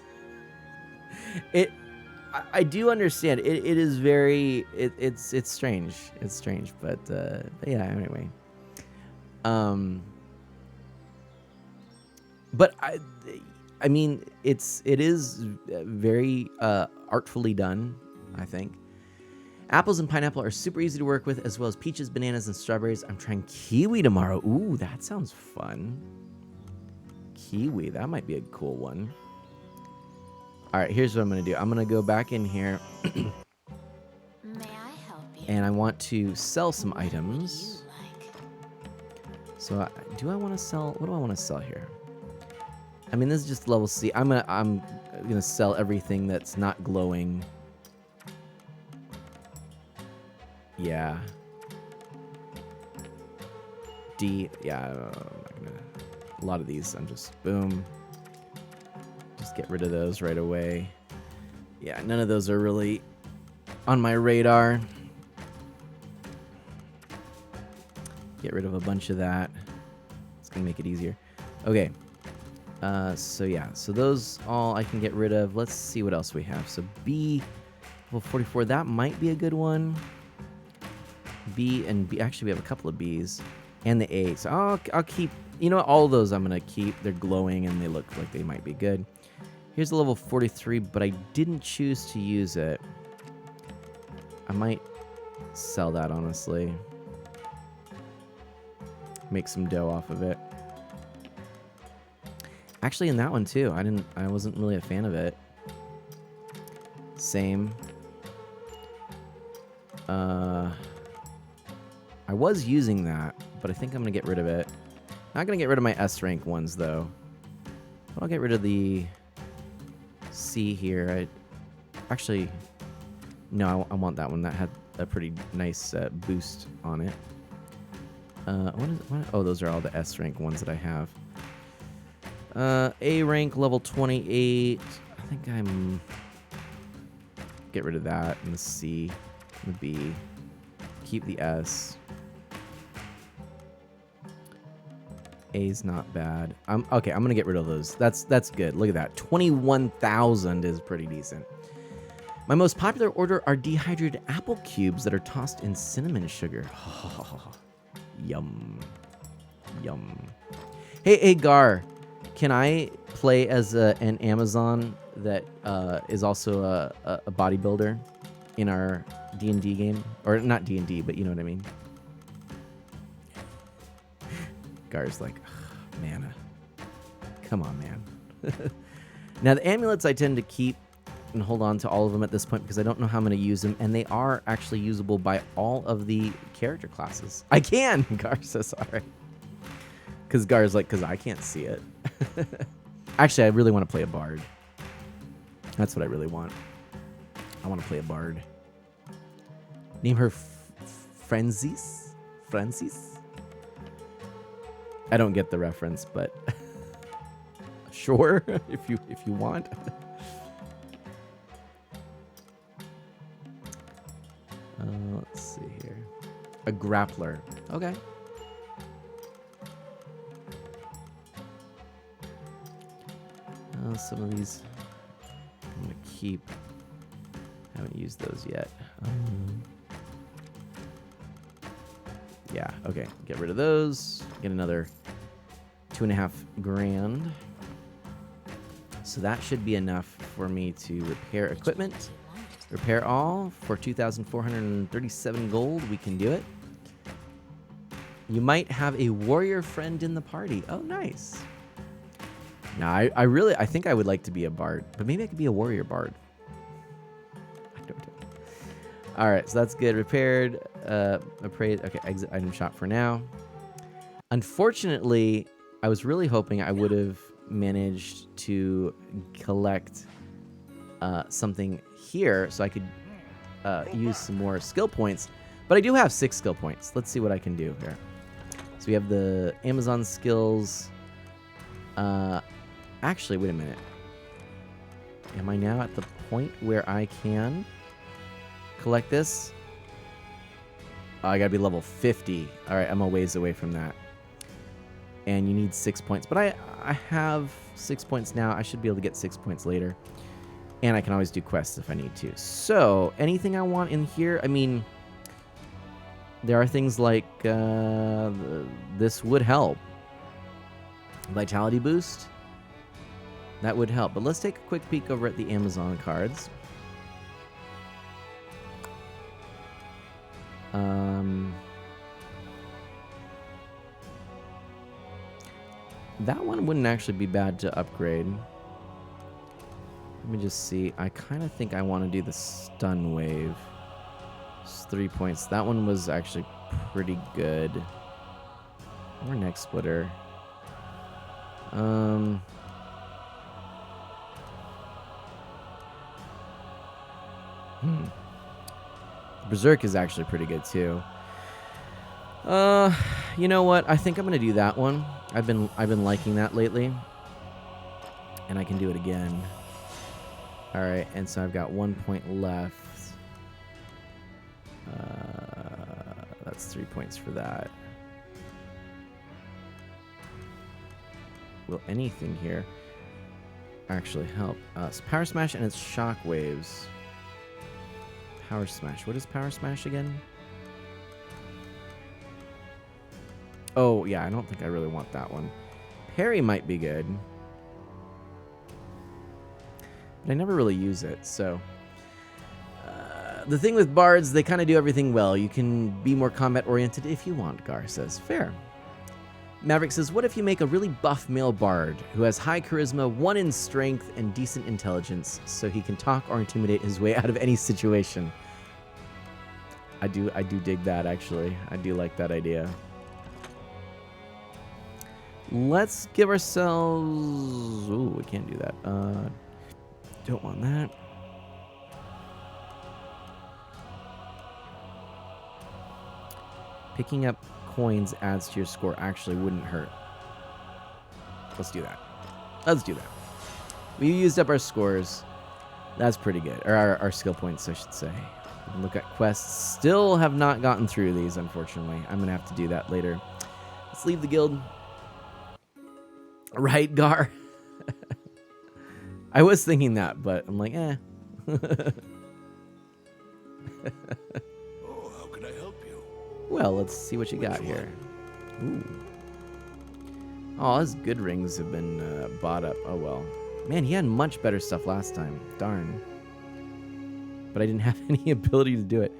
I do understand. It is very... It's strange. It's strange, but yeah, anyway. But I mean, it is very artfully done, I think. Apples and pineapple are super easy to work with, as well as peaches, bananas, and strawberries. I'm trying kiwi tomorrow. Ooh, that sounds fun. Kiwi, that might be a cool one. All right, here's what I'm going to do. I'm going to go back in here. May I help you? And I want to sell some items. So do I want to sell? What do I want to sell here? I mean, this is just level C. I'm gonna sell everything that's not glowing. Yeah. D. Yeah. I'm not gonna. A lot of these. I'm just boom. Just get rid of those right away. Yeah. None of those are really on my radar. Get rid of a bunch of that. It's gonna make it easier. Okay. So yeah, so those all I can get rid of. Let's see what else we have. So B, level 44, that might be a good one. B and B, actually we have a couple of Bs. And the A, so I'll keep, you know what, all of those I'm gonna keep. They're glowing and they look like they might be good. Here's the level 43, but I didn't choose to use it. I might sell that, honestly. Make some dough off of it. Actually, in that one too, I wasn't really a fan of it. Same. I was using that, but I think I'm gonna get rid of it. Not gonna get rid of my S rank ones though. But I'll get rid of the C here. Actually, no, I want that one. That had a pretty nice boost on it. Oh, those are all the S rank ones that I have. A rank level 28. I think I'm... Get rid of that. And the C. And the B. Keep the S. A's not bad. Okay, I'm going to get rid of those. That's good. Look at that. 21,000 is pretty decent. My most popular order are dehydrated apple cubes that are tossed in cinnamon sugar. Oh, yum. Yum. Hey, Gar. Can I play as an Amazon that is also a bodybuilder in our D&D game? Or not D&D, but you know what I mean. Gar's like, mana. Come on, man. Now, the amulets I tend to keep and hold on to all of them at this point because I don't know how I'm going to use them. And they are actually usable by all of the character classes. I can! Gar says, all right. Because Gar's like, because I can't see it. Actually, I really want to play a bard. That's what I really want. I want to play a bard. Name her Francis? Francis? I don't get the reference, but sure, if you want. Let's see here. A grappler. Okay. Some of these I'm gonna keep. Haven't used those yet. Yeah, okay. Get rid of those. Get another 2.5 grand. So that should be enough for me to repair equipment. Repair all for 2,437 gold. We can do it. You might have a warrior friend in the party. Oh, nice. Now, I think I would like to be a bard, but maybe I could be a warrior bard. I don't know. All right, so that's good. Repaired. Appraised. Okay, exit item shop for now. Unfortunately, I was really hoping I would have managed to collect something here so I could use some more skill points. But I do have 6 skill points. Let's see what I can do here. So we have the Amazon skills. Actually, wait a minute. Am I now at the point where I can collect this? Oh, I gotta be level 50. All right, I'm a ways away from that. And you need 6 points. But I have 6 points now. I should be able to get 6 points later. And I can always do quests if I need to. So, anything I want in here? I mean, there are things like this would help. Vitality boost. That would help. But let's take a quick peek over at the Amazon cards. That one wouldn't actually be bad to upgrade. Let me just see. I kind of think I want to do the stun wave. It's 3 points. That one was actually pretty good. Or neck splitter. Berserk is actually pretty good too. You know what? I think I'm gonna do that one. I've been liking that lately, and I can do it again. All right, and so I've got 1 point left. That's 3 points for that. Will anything here actually help? It's Power Smash and it's Shock Waves. Power Smash. What is Power Smash again? Oh, yeah, I don't think I really want that one. Parry might be good. But I never really use it, so... the thing with bards, they kind of do everything well. You can be more combat-oriented if you want, Gar says. Fair. Maverick says, what if you make a really buff male bard who has high charisma, 1 in strength, and decent intelligence, so he can talk or intimidate his way out of any situation? I do dig that, actually. I do like that idea. Let's give ourselves... Ooh, we can't do that. Don't want that. Picking up coins adds to your score actually wouldn't hurt. Let's do that. Let's do that. We used up our scores. That's pretty good. Or our skill points, I should say. We can look at quests. Still have not gotten through these, unfortunately. I'm going to have to do that later. Let's leave the guild. Right, Gar? I was thinking that, but I'm like, eh. Oh, how can I help you? Well, let's see what you got here. Ooh. Oh, his good rings have been bought up. Oh, well. Man, he had much better stuff last time. Darn. But I didn't have any ability to do it.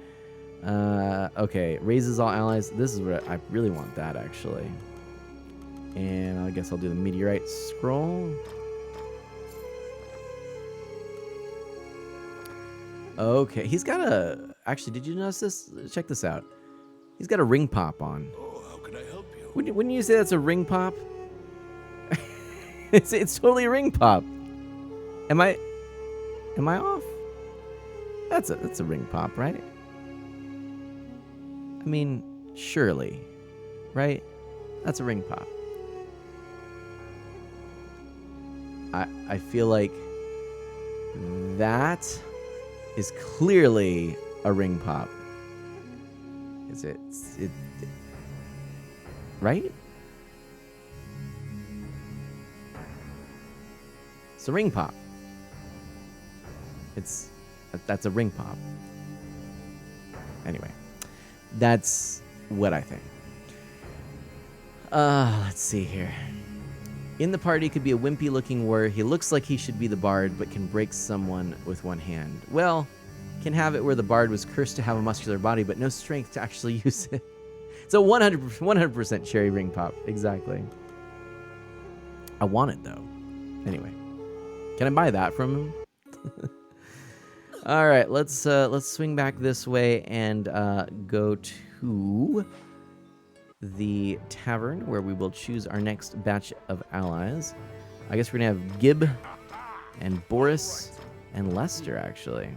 Okay, raises all allies. This is what I really want that, actually. And I guess I'll do the meteorite scroll. Okay, he's got a... Actually, did you notice this? Check this out. He's got a ring pop on. Oh, how can I help you? Wouldn't you say that's a ring pop? it's totally a ring pop. Am I Am I off? That's a ring pop, right? I mean, surely, right? That's a ring pop. I feel like that is clearly a ring pop. Is it right? It's a ring pop. That's a ring pop. Anyway, that's what I think. Let's see here. In the party could be a wimpy-looking warrior. He looks like he should be the bard, but can break someone with one hand. Well, can have it where the bard was cursed to have a muscular body, but no strength to actually use it. So 100% cherry ring pop. Exactly. I want it, though. Anyway. Can I buy that from him? All right, let's swing back this way and go to the tavern where we will choose our next batch of allies. I guess we're gonna have Gib and Boris and Lester, actually.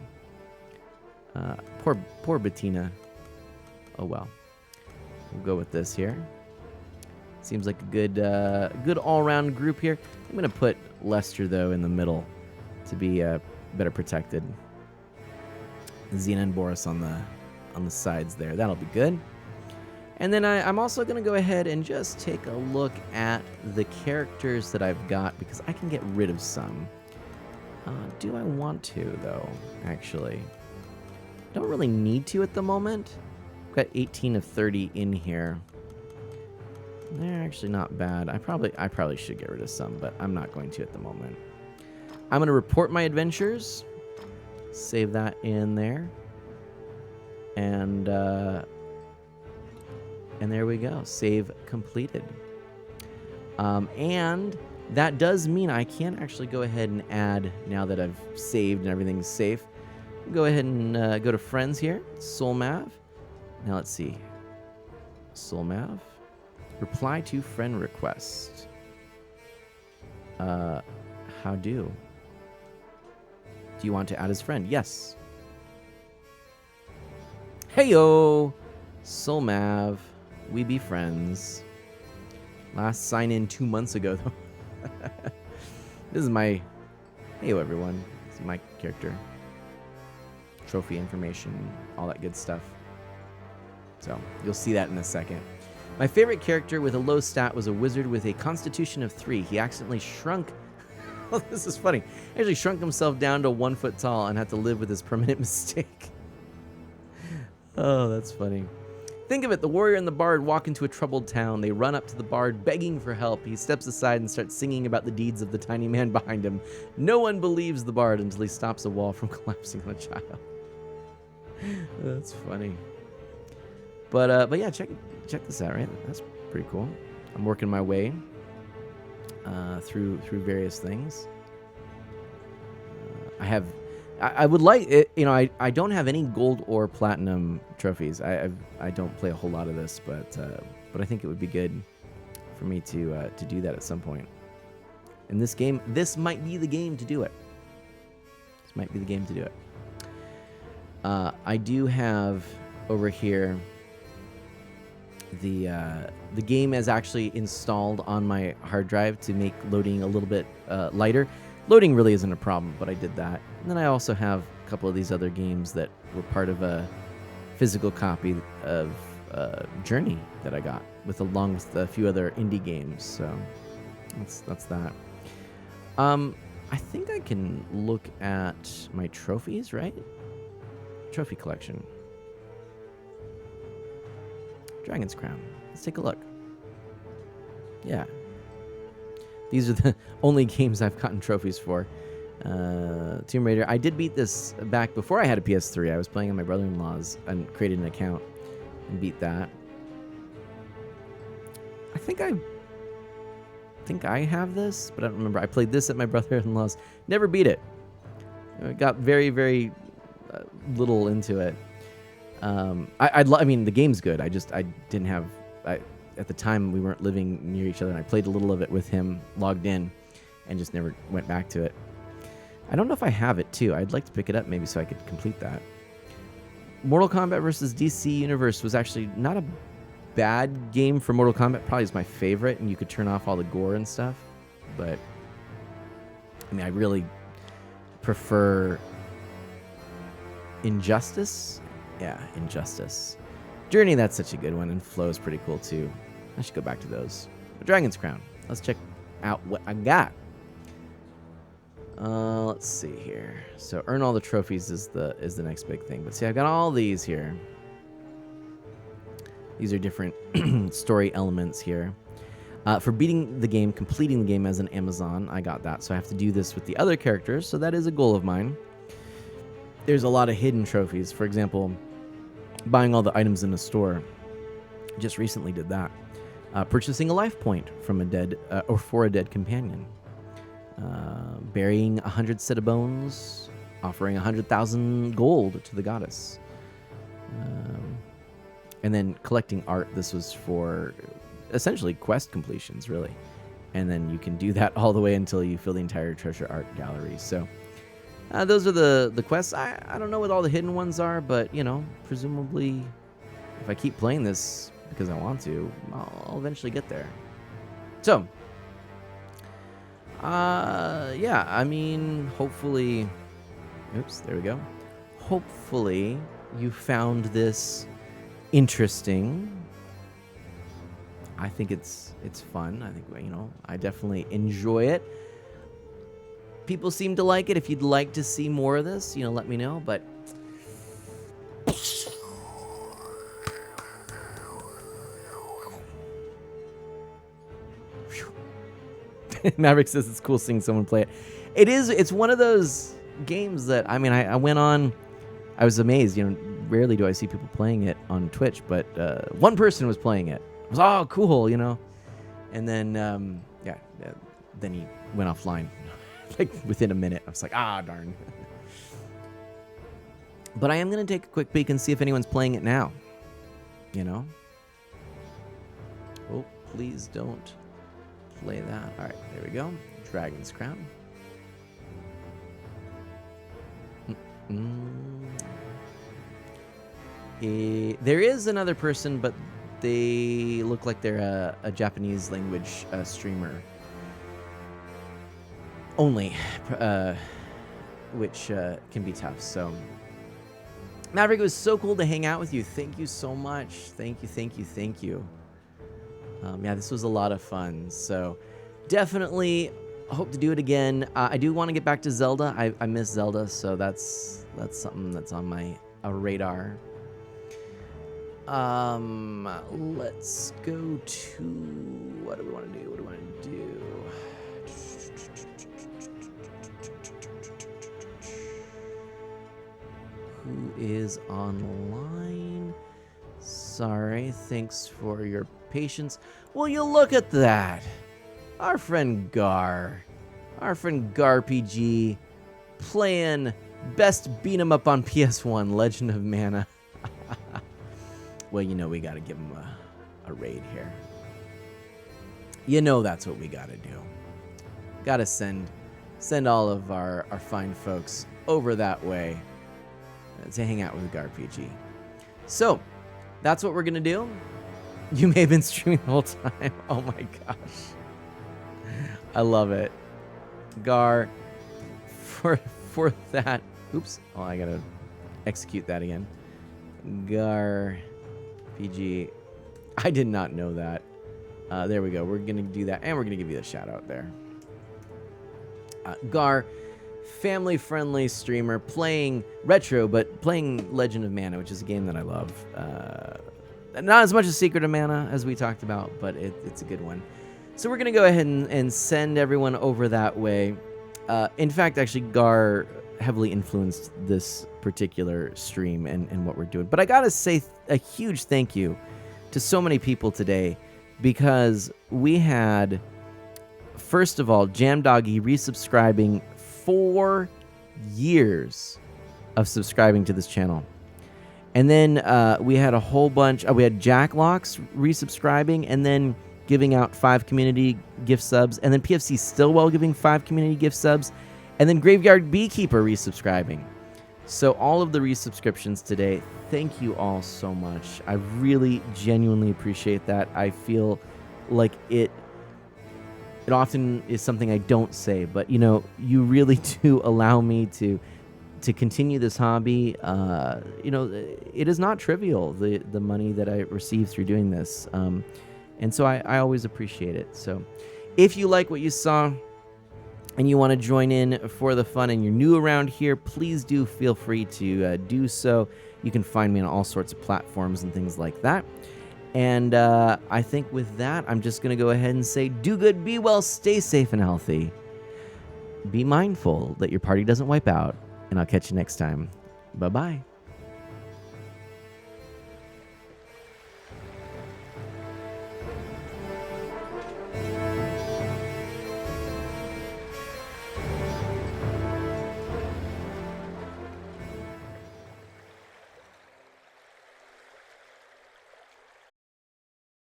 Poor Bettina. Oh well. We'll go with this here. Seems like a good all-around group here. I'm gonna put Lester though in the middle to be better protected. Xena and Boris on the sides there. That'll be good. And then I'm also going to go ahead and just take a look at the characters that I've got because I can get rid of some. Do I want to, though, actually? Don't really need to at the moment. I've got 18 of 30 in here. They're actually not bad. I probably should get rid of some, but I'm not going to at the moment. I'm going to report my adventures. Save that in there. And there we go. Save completed. And that does mean I can actually go ahead and add, now that I've saved and everything's safe, go ahead and go to friends here. Soulmav. Now let's see. Soulmav. Reply to friend request. How do? Do you want to add as friend? Yes. Heyo! Soulmav. We be friends. Last sign in 2 months ago, though. This is my... Heyo, everyone. This is my character. Trophy information, all that good stuff. So, you'll see that in a second. My favorite character with a low stat was a wizard with a constitution of 3. He accidentally shrunk... Oh, this is funny. He actually shrunk himself down to 1 foot tall and had to live with his permanent mistake. Oh, that's funny. Think of it. The warrior and the bard walk into a troubled town. They run up to the bard, begging for help. He steps aside and starts singing about the deeds of the tiny man behind him. No one believes the bard until he stops a wall from collapsing on a child. That's funny. But yeah, check this out, right? That's pretty cool. I'm working my way through various things. I would like it, you know. I don't have any gold or platinum trophies. I don't play a whole lot of this, but I think it would be good for me to do that at some point. In this game, this might be the game to do it. This might be the game to do it. I do have over here the game is actually installed on my hard drive to make loading a little bit lighter. Loading really isn't a problem, but I did that. And then I also have a couple of these other games that were part of a physical copy of Journey that I got, along with a few other indie games. So that's that. I think I can look at my trophies, right? Trophy collection. Dragon's Crown. Let's take a look. Yeah. These are the only games I've gotten trophies for. Tomb Raider. I did beat this back before I had a PS3. I was playing on my brother-in-law's and created an account and beat that. I think I have this, but I don't remember. I played this at my brother-in-law's. Never beat it. I got very, very little into it. I mean, the game's good. I didn't have... At the time, we weren't living near each other, and I played a little of it with him logged in and just never went back to it. I don't know if I have it too. I'd like to pick it up maybe so I could complete that. Mortal Kombat versus DC Universe was actually not a bad game for Mortal Kombat. Probably is my favorite, and you could turn off all the gore and stuff. But I mean, I really prefer Injustice. Yeah, Injustice. Journey, that's such a good one, and Flow is pretty cool too. I should go back to those. But Dragon's Crown. Let's check out what I got. Let's see here. So earn all the trophies is the next big thing. But see, I've got all these here. These are different story elements here. For beating the game, completing the game as an Amazon, I got that. So I have to do this with the other characters. So that is a goal of mine. There's a lot of hidden trophies. For example, buying all the items in a store. Just recently did that. Purchasing a life point from a dead or for a dead companion. Burying 100 set of bones, offering 100,000 gold to the goddess, and then collecting art. This was for essentially quest completions, really, and then you can do that all the way until you fill the entire treasure art gallery. So those are the quests. I don't know what all the hidden ones are, but you know, presumably, if I keep playing this because I want to, I'll eventually get there. So. Yeah, I mean, hopefully, oops, there we go. Hopefully you found this interesting. I think it's fun. I think, you know, I definitely enjoy it. People seem to like it. If you'd like to see more of this, you know, let me know, but Maverick says it's cool seeing someone play it. It is. It's one of those games that, I mean, I went on. I was amazed. You know, rarely do I see people playing it on Twitch, but one person was playing it. It was, oh, cool, you know. And then, then he went offline, like within a minute. I was like, ah, darn. But I am gonna take a quick peek and see if anyone's playing it now. You know. Oh, please don't play that. All right, there we go. Dragon's Crown. There is another person, but they look like they're a Japanese language streamer only, which can be tough. So, Maverick, it was so cool to hang out with you. Thank you so much. Thank you. Yeah, this was a lot of fun. So definitely hope to do it again. I do want to get back to Zelda. I miss Zelda, so that's something that's on my radar. Let's go to, what do we want to do? Who is online? Sorry, thanks for your patience. Will you look at that? Our friend GarPG, playing best beat 'em up on PS1, Legend of Mana. Well, you know we gotta give him a raid here. You know that's what we gotta do. Gotta send all of our fine folks over that way to hang out with GarPG. So, that's what we're gonna do. You may have been streaming the whole time. Oh my gosh. I love it. Gar, for that. Oops. Oh, I gotta execute that again. Gar PG. I did not know that. There we go. We're gonna do that, and we're gonna give you a shout out there. Gar, family-friendly streamer, playing retro, but playing Legend of Mana, which is a game that I love. Not as much as Secret of Mana as we talked about, but it's a good one. So we're going to go ahead and send everyone over that way. In fact, actually, Gar heavily influenced this particular stream and what we're doing. But I got to say a huge thank you to so many people today, because we had, first of all, Jam Doggy resubscribing 4 years of subscribing to this channel. And then we had a whole bunch. We had Jacklocks resubscribing and then giving out 5 community gift subs. And then PFC Stillwell giving 5 community gift subs. And then Graveyard Beekeeper resubscribing. So all of the resubscriptions today, thank you all so much. I really genuinely appreciate that. I feel like it often is something I don't say, but you really do allow me to continue this hobby. It is not trivial, the money that I receive through doing this. And so I always appreciate it. So if you like what you saw and you want to join in for the fun and you're new around here, please do feel free to do so. You can find me on all sorts of platforms and things like that. And I think with that, I'm just going to go ahead and say, do good, be well, stay safe and healthy. Be mindful that your party doesn't wipe out, and I'll catch you next time. Bye-bye.